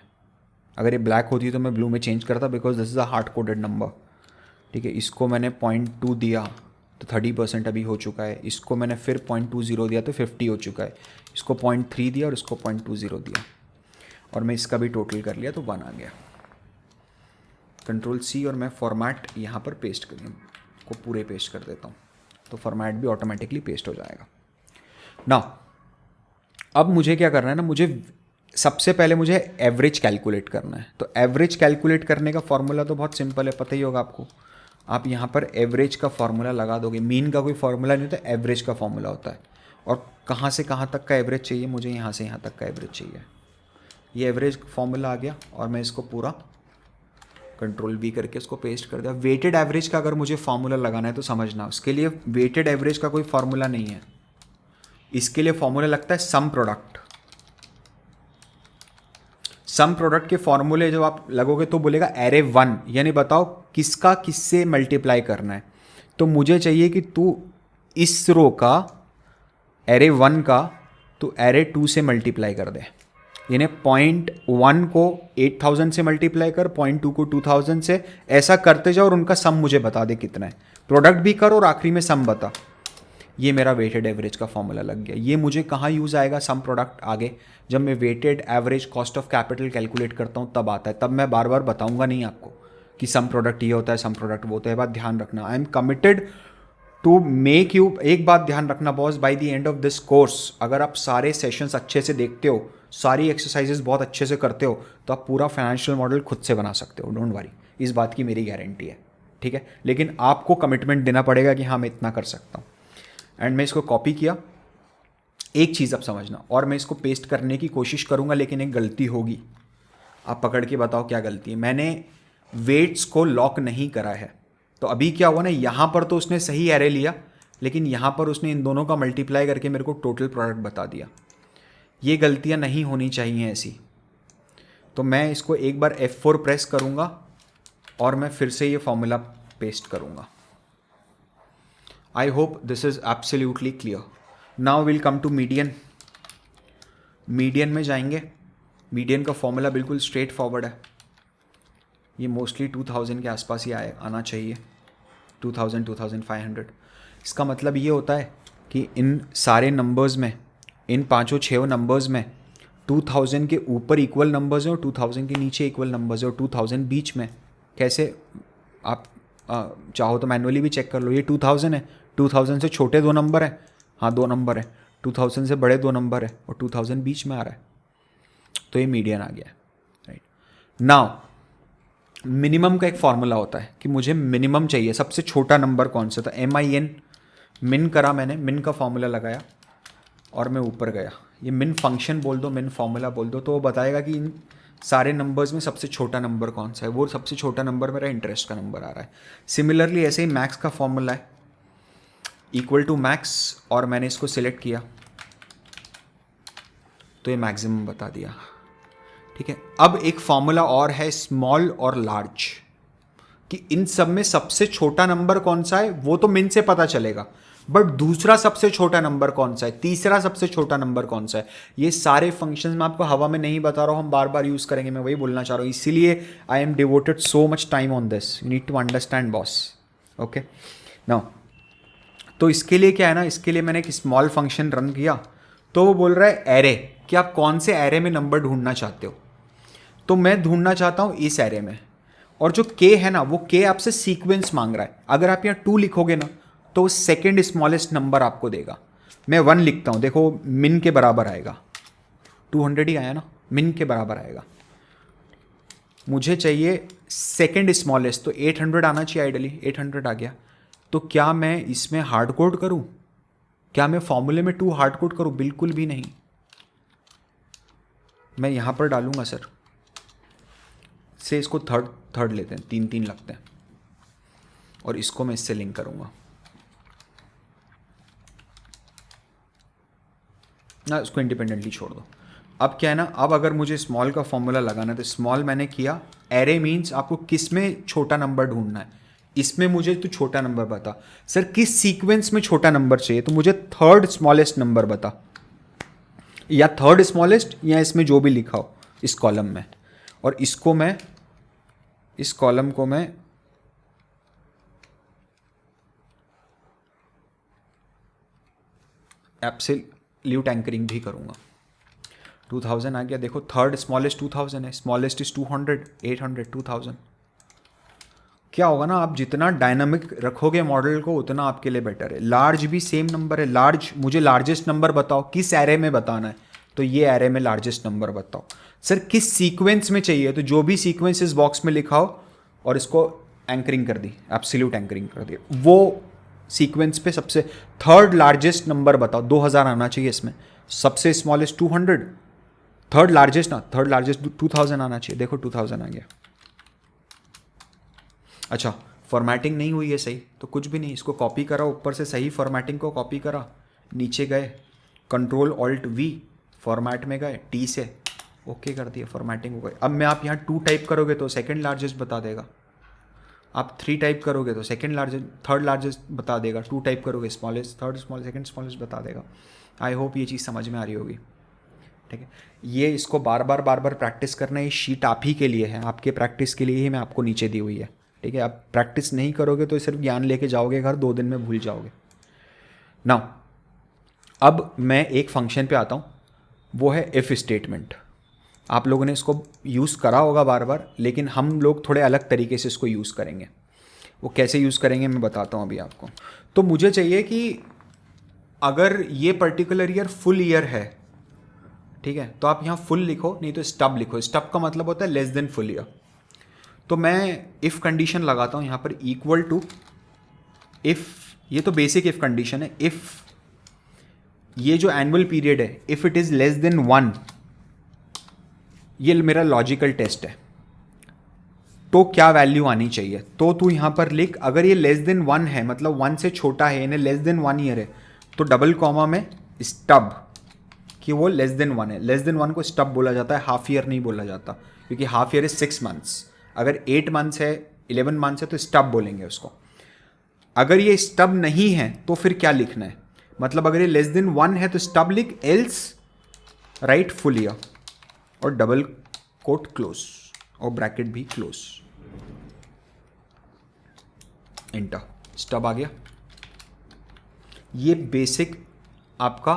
अगर ये ब्लैक होती तो मैं ब्लू में चेंज करता, because this is a hard coded number. ठीक है, इसको मैंने 0.2 दिया तो 30% अभी हो चुका है। इसको मैंने फिर 0.20 दिया तो 50 हो चुका है। इसको 0.3 दिया और इसको 0.20 दिया, और मैं इसका भी टोटल कर लिया तो 1 आ गया। कंट्रोल सी और मैं फॉर्मेट यहाँ पर पेस्ट को पूरे पेस्ट कर देता हूँ, तो फॉर्मेट भी ऑटोमेटिकली पेस्ट हो जाएगा। नाउ अब मुझे क्या करना है ना, मुझे सबसे पहले मुझे एवरेज कैलकुलेट करना है। तो एवरेज कैलकुलेट करने का फॉर्मूला तो बहुत सिंपल है, पता ही होगा आपको। आप यहाँ पर एवरेज का फॉर्मूला लगा दोगे, मीन का कोई फॉर्मूला नहीं होता, एवरेज का फॉर्मूला होता है। और कहाँ से कहाँ तक का एवरेज चाहिए, मुझे यहाँ से यहाँ तक का एवरेज चाहिए। ये एवरेज फॉर्मूला आ गया और मैं इसको पूरा कंट्रोल V करके इसको पेस्ट कर दिया। वेटेड एवरेज का अगर मुझे फॉर्मूला लगाना है तो समझना, उसके लिए वेटेड एवरेज का कोई फॉर्मूला नहीं है। इसके लिए फॉर्मूला लगता है सम प्रोडक्ट। सम प्रोडक्ट के फॉर्मूले जब आप लगोगे तो बोलेगा एरे 1, यानी बताओ किसका किससे मल्टीप्लाई करना है। तो मुझे चाहिए कि तू इस रो का एरे 1 का तो एरे 2 से मल्टीप्लाई कर दे, यानी 0.1 को 8000 से मल्टीप्लाई कर, 0.2 को 2000 से, ऐसा करते जाओ और उनका सम मुझे बता दे कितना है। प्रोडक्ट भी कर और आखिरी में सम बता। ये मेरा वेटेड एवरेज का फॉर्मूला लग गया। ये मुझे कहाँ यूज़ आएगा, सम प्रोडक्ट आगे जब मैं weighted average cost of capital calculate करता हूँ तब आता है। तब मैं बार बार बताऊँगा नहीं आपको कि सम प्रोडक्ट ये होता है, सम प्रोडक्ट वो होता है। बात ध्यान रखना, I am committed to make you, एक बात ध्यान रखना boss, by the end of this course अगर आप सारे सेशंस अच्छे से देखते हो, सारी एक्सरसाइजेस बहुत अच्छे से करते हो, तो आप पूरा फाइनेंशियल मॉडल खुद से बना सकते हो, डोंट वरी, इस बात की मेरी गारंटी है। ठीक है, लेकिन आपको कमिटमेंट देना पड़ेगा कि हाँ मैं इतना कर सकता हूँ। एंड मैं इसको कॉपी किया। एक चीज़ आप समझना, और मैं इसको पेस्ट करने की कोशिश करूँगा लेकिन एक गलती होगी, आप पकड़ के बताओ क्या गलती है। मैंने वेट्स को लॉक नहीं करा है, तो अभी क्या हुआ ना, यहाँ पर तो उसने सही एरे लिया, लेकिन यहाँ पर उसने इन दोनों का मल्टीप्लाई करके मेरे को टोटल प्रोडक्ट बता दिया। ये गलतियाँ नहीं होनी चाहिए ऐसी। तो मैं इसको एक बार F4 प्रेस करूँगा और मैं फिर से ये फॉर्मूला पेस्ट करूँगा। I hope this is absolutely clear. Now will come to median. Median में जाएंगे। मीडियन का फॉर्मूला बिल्कुल स्ट्रेट फॉरवर्ड है। ये मोस्टली 2000 के आसपास ही आना चाहिए, 2000 2500। इसका मतलब ये होता है कि इन सारे नंबर्स में, इन पाँचों छः नंबर्स में 2000 के ऊपर इक्वल नंबर्स हैं और 2000 के नीचे इक्वल नंबर्स हैं और 2000 बीच में। कैसे? आप चाहो तो मैनुअली भी चेक कर लो। ये 2000 है, 2000 से छोटे दो नंबर हैं, हाँ दो नंबर है, 2000 से बड़े दो नंबर है और 2000 बीच में आ रहा है, तो ये मीडियन आ गया। राइट नाउ मिनिमम का एक फॉर्मूला होता है कि मुझे मिनिमम चाहिए, सबसे छोटा नंबर कौन सा था। MIN मिन करा मैंने, मिन का फॉर्मूला लगाया और मैं ऊपर गया। ये मिन फंक्शन बोल दो, मिन फॉर्मूला बोल दो, तो वो बताएगा कि इन सारे नंबर्स में सबसे छोटा नंबर कौन सा है। वो सबसे छोटा नंबर मेरा इंटरेस्ट का नंबर आ रहा है। सिमिलरली ऐसे ही मैक्स का फॉर्मूला है, इक्वल टू मैक्स, और मैंने इसको सिलेक्ट किया तो ये मैक्सिमम बता दिया। ठीक है, अब एक फॉर्मूला और है स्मॉल और लार्ज, कि इन सब में सबसे छोटा नंबर कौन सा है वो तो मिन से पता चलेगा, बट दूसरा सबसे छोटा नंबर कौन सा है, तीसरा सबसे छोटा नंबर कौन सा है, ये सारे फंक्शंस मैं आपको हवा में नहीं बता रहा हूँ, हम बार बार यूज़ करेंगे, मैं वही बोलना चाह रहा हूँ। इसीलिए I am devoted so much time on this, you need to understand boss. Okay now, तो इसके लिए क्या है ना, इसके लिए मैंने एक स्मॉल फंक्शन रन किया, तो वो बोल रहा है एरे, कि आप कौन से एरे में नंबर ढूंढना चाहते हो। तो मैं ढूंढना चाहता हूँ इस एरे में, और जो k है ना, वो k आपसे सीक्वेंस मांग रहा है। अगर आप यहाँ 2 लिखोगे ना तो वो सेकेंड स्मॉलेस्ट नंबर आपको देगा। मैं 1 लिखता हूँ, देखो मिन के बराबर आएगा, 200 ही आया ना, मिन के बराबर आएगा। मुझे चाहिए सेकेंड स्मॉलेस्ट, तो 800 आना चाहिए आइडली, 800 आ गया। तो क्या मैं इसमें हार्ड कोड करूँ? क्या मैं फॉर्मूले में 2 हार्ड कोड करूँ? बिल्कुल भी नहीं। मैं यहाँ पर डालूंगा सर से, इसको थर्ड लेते हैं, 3 लगते हैं, और इसको मैं इससे लिंक करूँगा ना, इसको इंडिपेंडेंटली छोड़ दो। अब क्या है ना, अब अगर मुझे स्मॉल का फॉर्मूला लगाना है तो स्मॉल मैंने किया। एरे मीन्स आपको किस में छोटा नंबर ढूंढना है, इसमें मुझे तो छोटा नंबर बता। सर किस सीक्वेंस में छोटा नंबर चाहिए, तो मुझे थर्ड स्मॉलेस्ट नंबर बता, या थर्ड स्मॉलेस्ट, या इसमें जो भी लिखा हो इस कॉलम में। और इसको मैं, इस कॉलम को मैं एब्सोल्यूट एंकरिंग भी करूँगा। 2000 आ गया, देखो थर्ड स्मॉलेस्ट 2000 है, स्मॉलेस्ट इज 200, 800, 2000। क्या होगा ना, आप जितना डायनामिक रखोगे मॉडल को उतना आपके लिए बेटर है। लार्ज भी सेम नंबर है, लार्ज, मुझे लार्जेस्ट नंबर बताओ, किस एरे में बताना है, तो ये एरे में लार्जेस्ट नंबर बताओ। सर किस सीक्वेंस में चाहिए, तो जो भी सीक्वेंस इस बॉक्स में लिखा हो, और इसको एंकरिंग कर दी, एब्सोल्यूट एंकरिंग कर दी, वो सीक्वेंस पे सबसे थर्ड लार्जेस्ट नंबर बताओ। 2000 आना चाहिए इसमें, सबसे स्मॉलेस्ट 200, थर्ड लार्जेस्ट ना, थर्ड लार्जेस्ट 2000 आना चाहिए। देखो 2000 आ गया। अच्छा, फॉर्मेटिंग नहीं हुई है सही, तो कुछ भी नहीं, इसको कॉपी करा ऊपर से, सही फॉर्मेटिंग को कॉपी करा, नीचे गए Ctrl+Alt+V, फॉर्मेट में गए, टी से ओके कर दिया, फॉर्मेटिंग हो गई। अब मैं आप यहाँ 2 टाइप करोगे तो सेकंड लार्जेस्ट बता देगा, आप 3 टाइप करोगे तो सेकंड लार्जेस्ट, थर्ड लार्जेस्ट बता देगा, 2 टाइप करोगे smallest, third small, second smallest बता देगा। आई होप ये चीज़ समझ में आ रही होगी। ठीक है, ये इसको बार बार प्रैक्टिस करना, ये शीट आप ही के लिए है, आपके प्रैक्टिस के लिए ही मैं आपको नीचे दी हुई है। ठीक है, आप प्रैक्टिस नहीं करोगे तो सिर्फ ज्ञान लेके जाओगे घर, 2 दिन में भूल जाओगे ना। अब मैं एक फंक्शन पे आता हूँ, वो है इफ़ स्टेटमेंट। आप लोगों ने इसको यूज़ करा होगा बार बार, लेकिन हम लोग थोड़े अलग तरीके से इसको यूज़ करेंगे। वो कैसे यूज़ करेंगे मैं बताता हूँ अभी आपको। तो मुझे चाहिए कि अगर ये पर्टिकुलर ईयर फुल ईयर है, ठीक है, तो आप यहाँ फुल लिखो, नहीं तो स्टब लिखो। स्टब का मतलब होता है लेस देन फुल ईयर। तो मैं इफ़ कंडीशन लगाता हूँ यहाँ पर, इक्वल टू इफ़, ये तो बेसिक इफ़ कंडीशन है, इफ़ ये जो एनुअल पीरियड है, if it is less than 1, ये मेरा लॉजिकल टेस्ट है। तो क्या वैल्यू आनी चाहिए, तो तू यहाँ पर लिख, अगर ये लेस देन 1 है मतलब 1 से छोटा है यानी लेस देन 1 ईयर है, तो डबल कॉमा में स्टब कि वो लेस देन 1 है। लेस देन 1 को स्टब बोला जाता है, हाफ ईयर नहीं बोला जाता, क्योंकि हाफ ईयर इज 6 मंथ्स। अगर 8 मंथ्स है 11 मंथ्स है तो स्टब बोलेंगे उसको। अगर ये स्टब नहीं है तो फिर क्या लिखना है, मतलब अगर ये लेस देन 1 है तो स्टब लिख, एल्स राइट फुल ईयर और डबल कोट क्लोज और ब्रैकेट भी क्लोज, एंटर, स्टब आ गया। ये बेसिक आपका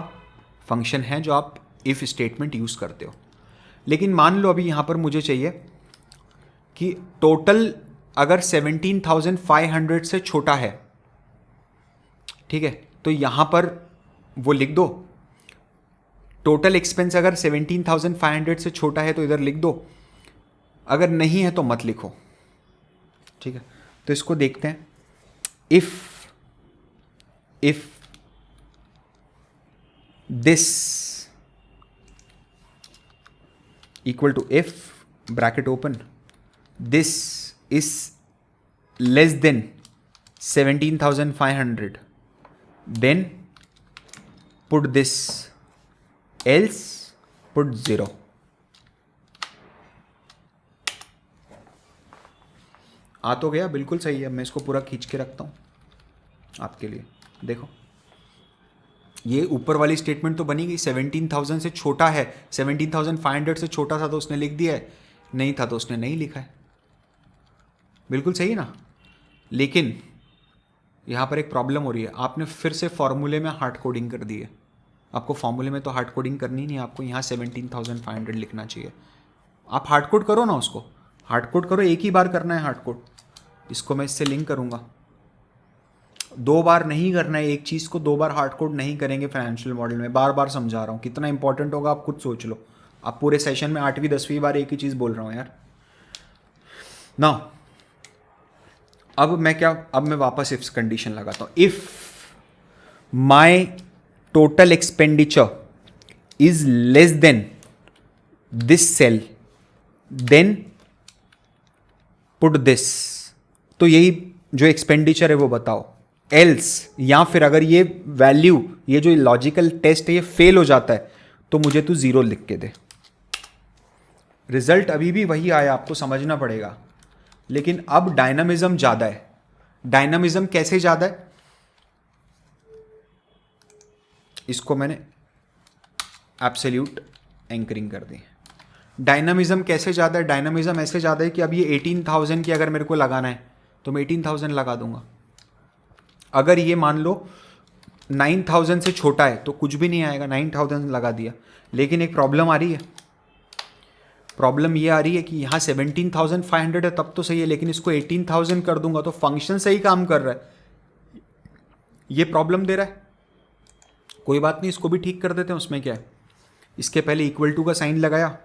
फंक्शन है जो आप इफ स्टेटमेंट यूज करते हो। लेकिन मान लो अभी यहां पर मुझे चाहिए कि टोटल अगर 17,500 से छोटा है, ठीक है, तो यहां पर वो लिख दो। टोटल एक्सपेंस अगर 17,500 से छोटा है तो इधर लिख दो, अगर नहीं है तो मत लिखो, ठीक है। तो इसको देखते हैं, if this equal to, if bracket open, this is less than 17,500, then put this, else put 0. आ तो गया, बिल्कुल सही है। मैं इसको पूरा खींच के रखता हूँ आपके लिए, देखो ये ऊपर वाली स्टेटमेंट तो बनी गई, 17,000 से छोटा है, 17,500 से छोटा था तो उसने लिख दिया है, नहीं था तो उसने नहीं लिखा है, बिल्कुल सही है ना। लेकिन यहाँ पर एक प्रॉब्लम हो रही है, आपने फिर से फॉर्मूले में हार्ड कोडिंग कर दी है। आपको फॉर्मूले में तो हार्ड कोडिंग करनी नहीं, आपको यहाँ 17,500 लिखना चाहिए। आप हार्ड कोड करो ना, उसको हार्ड कोड करो, एक ही बार करना है हार्ड कोड। इसको मैं इससे लिंक करूँगा, 2 बार नहीं करना है, एक चीज़ को 2 बार हार्ड कोड नहीं करेंगे फाइनेंशियल मॉडल में। बार बार समझा रहा हूँ, कितना इंपॉर्टेंट होगा आप खुद सोच लो। आप पूरे सेशन में 8वीं 10वीं बार एक ही चीज़ बोल रहा हूँ यार ना। अब मैं वापस इफ कंडीशन लगाता हूं, if my total expenditure is less than this cell, then put this, तो यही जो एक्सपेंडिचर है वो बताओ। एल्स, या फिर अगर ये वैल्यू, ये जो लॉजिकल टेस्ट है ये फेल हो जाता है तो मुझे तू 0 लिख के दे। रिजल्ट अभी भी वही आया, आपको समझना पड़ेगा, लेकिन अब डायनामिज्म ज्यादा है। डायनामिज्म कैसे ज्यादा है, इसको मैंने एब्सोल्यूट एंकरिंग कर दी। डायनामिज्म कैसे ज्यादा है, डायनामिज्म ऐसे ज्यादा है कि अब ये 18,000 की अगर मेरे को लगाना है तो मैं 18,000 लगा दूंगा। अगर ये मान लो 9,000 से छोटा है तो कुछ भी नहीं आएगा, 9,000 लगा दिया। लेकिन एक प्रॉब्लम आ रही है, प्रॉब्लम ये आ रही है कि यहाँ 17,500 है तब तो सही है, लेकिन इसको 18,000 कर दूंगा तो फंक्शन सही काम कर रहा है, ये प्रॉब्लम दे रहा है। कोई बात नहीं, इसको भी ठीक कर देते हैं, उसमें क्या है। इसके पहले इक्वल टू का साइन लगाया,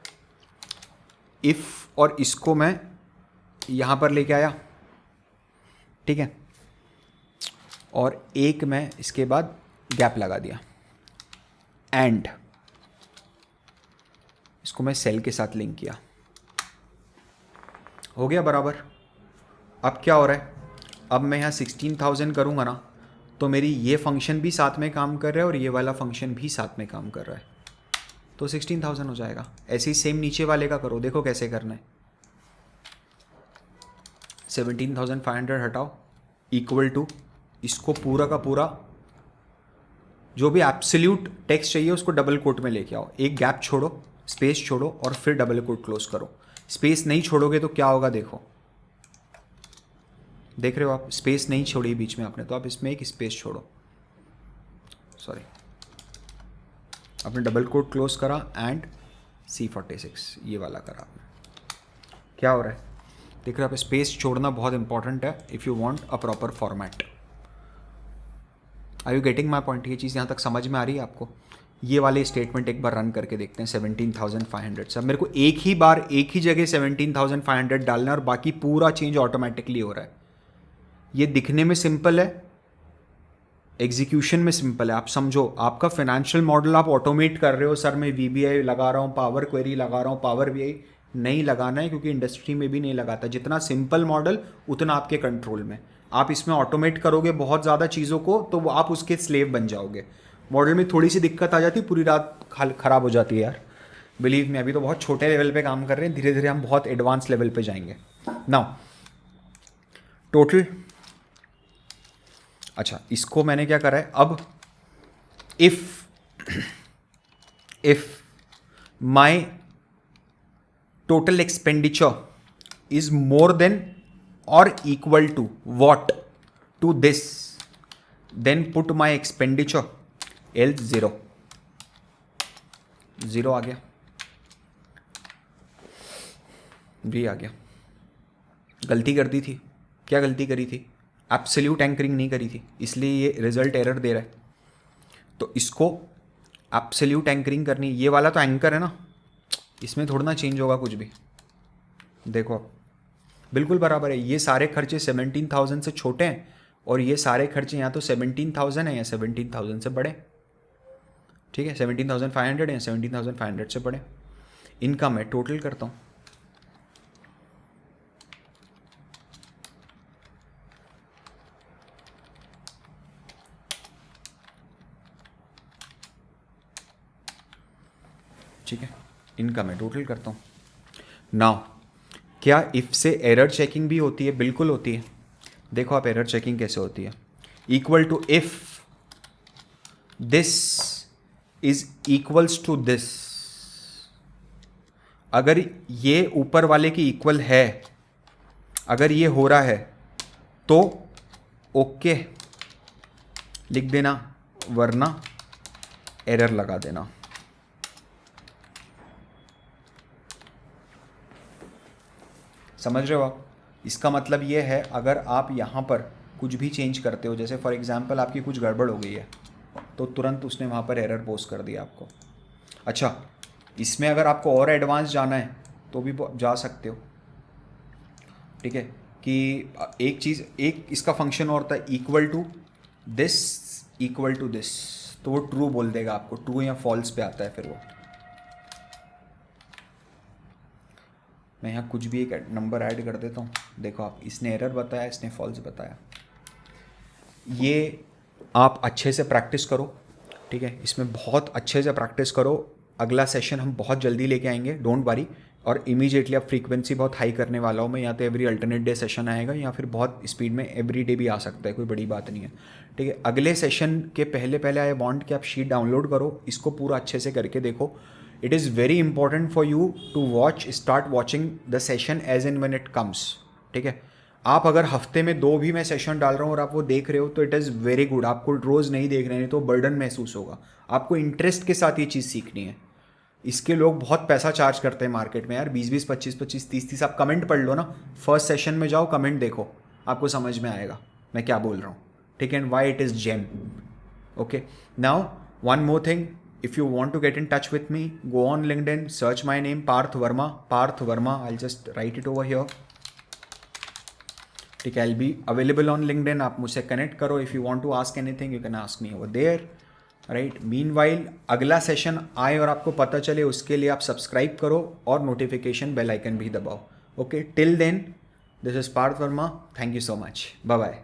इफ, और इसको मैं यहाँ पर लेके आया, ठीक है, और एक मैं इसके बाद गैप लगा दिया, एंड इसको मैं सेल के साथ लिंक किया, हो गया बराबर। अब क्या हो रहा है, अब मैं यहाँ 16,000 करूँगा ना तो मेरी ये फंक्शन भी साथ में काम कर रहा है और ये वाला फंक्शन भी साथ में काम कर रहा है, तो 16,000 हो जाएगा। ऐसे ही सेम नीचे वाले का करो, देखो कैसे करना है। 17,500 हटाओ, इक्वल टू, इसको पूरा का पूरा जो भी एब्सोल्यूट टेक्स्ट चाहिए उसको डबल कोट में लेके आओ, एक गैप छोड़ो, स्पेस छोड़ो और फिर डबल कोट क्लोज करो। स्पेस नहीं छोड़ोगे तो क्या होगा, देखो, देख रहे हो आप, स्पेस नहीं छोड़ी बीच में आपने, तो आप इसमें एक स्पेस छोड़ो, सॉरी, आपने डबल कोट क्लोज करा एंड C46 ये वाला करा आपने। क्या हो रहा है, देख रहे हो आप, स्पेस छोड़ना बहुत इंपॉर्टेंट है if you want a proper format. Are you getting my point, ये चीज़ यहाँ तक समझ में आ रही है आपको। ये वाले स्टेटमेंट एक बार रन करके देखते हैं 17,500 से। अब मेरे को एक ही बार एक ही जगह 17,500 डालना है और बाकी पूरा चेंज ऑटोमेटिकली हो रहा है। ये दिखने में सिंपल है, एग्जीक्यूशन में सिंपल है। आप समझो, आपका फाइनेंशियल मॉडल आप ऑटोमेट कर रहे हो, सर मैं VBI लगा रहा हूँ, पावर क्वेरी लगा रहा हूँ, पावर BI, नहीं लगाना है, क्योंकि इंडस्ट्री में भी नहीं लगाता। जितना सिंपल मॉडल उतना आपके कंट्रोल में। आप इसमें ऑटोमेट करोगे बहुत ज़्यादा चीज़ों को तो वो आप उसके स्लेव बन जाओगे। मॉडल में थोड़ी सी दिक्कत आ जाती, पूरी रात ख़राब हो जाती है यार। बिलीव में अभी तो बहुत छोटे लेवल पे काम कर रहे हैं, धीरे धीरे हम बहुत एडवांस लेवल पे जाएंगे। नाउ टोटल, अच्छा इसको मैंने क्या करा है अब, if my total expenditure is more than or equal to what, to this, then put my expenditure, else zero आ गया, भी आ गया। गलती कर दी थी, क्या गलती करी थी? एब्सोल्यूट एंकरिंग नहीं करी थी, इसलिए ये रिजल्ट एरर दे रहा है। तो इसको एब्सोल्यूट एंकरिंग करनी, ये वाला तो एंकर है ना, इसमें थोड़ा ना चेंज होगा कुछ भी। देखो अब बिल्कुल बराबर है। ये सारे खर्चे 17,000 से छोटे हैं और ये सारे खर्चे या तो 17,000 है या 17,000 से बड़े। ठीक है, 17,500 या 17,500 से बड़े। इनका मैं टोटल करता हूँ। ठीक है, इनका मैं टोटल करता हूँ। नाउ क्या इफ से एरर चेकिंग भी होती है? बिल्कुल होती है। देखो आप एरर चेकिंग कैसे होती है। Equal to if this is equals to this, अगर ये ऊपर वाले की इक्वल है, अगर ये हो रहा है तो ओके लिख देना, वरना एरर लगा देना। समझ रहे हो आप? इसका मतलब ये है, अगर आप यहाँ पर कुछ भी चेंज करते हो, जैसे फॉर एग्जांपल आपकी कुछ गड़बड़ हो गई है तो तुरंत उसने वहाँ पर एरर पोस्ट कर दिया आपको। अच्छा, इसमें अगर आपको और एडवांस जाना है तो भी जा सकते हो। ठीक है, कि एक चीज़, एक इसका फंक्शन और था, इक्वल टू दिस, तो वो ट्रू बोल देगा आपको, ट्रू या फॉल्स पे आता है फिर वो। मैं यहाँ कुछ भी एक नंबर ऐड कर देता हूँ। देखो आप, इसने एरर बताया, इसने फॉल्स बताया। ये आप अच्छे से प्रैक्टिस करो। ठीक है, इसमें बहुत अच्छे से प्रैक्टिस करो। अगला सेशन हम बहुत जल्दी लेके आएंगे, डोंट वरी। और इमीडिएटली आप फ्रीक्वेंसी बहुत हाई करने वाला हूँ मैं, या तो एवरी अल्टरनेट डे सेशन आएगा या फिर बहुत स्पीड में एवरी डे भी आ सकता है, कोई बड़ी बात नहीं है। ठीक है, अगले सेशन के पहले आई वांट कि आप शीट डाउनलोड करो, इसको पूरा अच्छे से करके देखो। It is very important for you to start watching the session as and when it comes. ठीक है, आप अगर हफ्ते में 2 भी मैं सेशन डाल रहा हूँ और आप वो देख रहे हो तो इट इज़ वेरी गुड। आपको रोज़ नहीं देख रहे हैं तो बर्डन महसूस होगा। आपको इंटरेस्ट के साथ ये चीज़ सीखनी है। इसके लोग बहुत पैसा चार्ज करते हैं मार्केट में यार, 20-20, 25-25, 30-30। आप कमेंट पढ़ लो ना, फर्स्ट सेशन में जाओ, कमेंट देखो, आपको समझ में आएगा मैं क्या बोल रहा हूँ। ठीक है, and why it is gem. Okay, now one more thing, if you want to get in touch with me, go on LinkedIn, search my name, Parth Verma, I'll just write it over here. ठीक है, I'll be available on LinkedIn, आप मुझसे कनेक्ट करो। if you want to ask anything you can ask me over there, right? meanwhile अगला सेशन आए और आपको पता चले, उसके लिए आप सब्सक्राइब करो और नोटिफिकेशन बेल आइकन भी दबाओ। Okay, till then, this is Parth Varma, thank you so much, bye bye.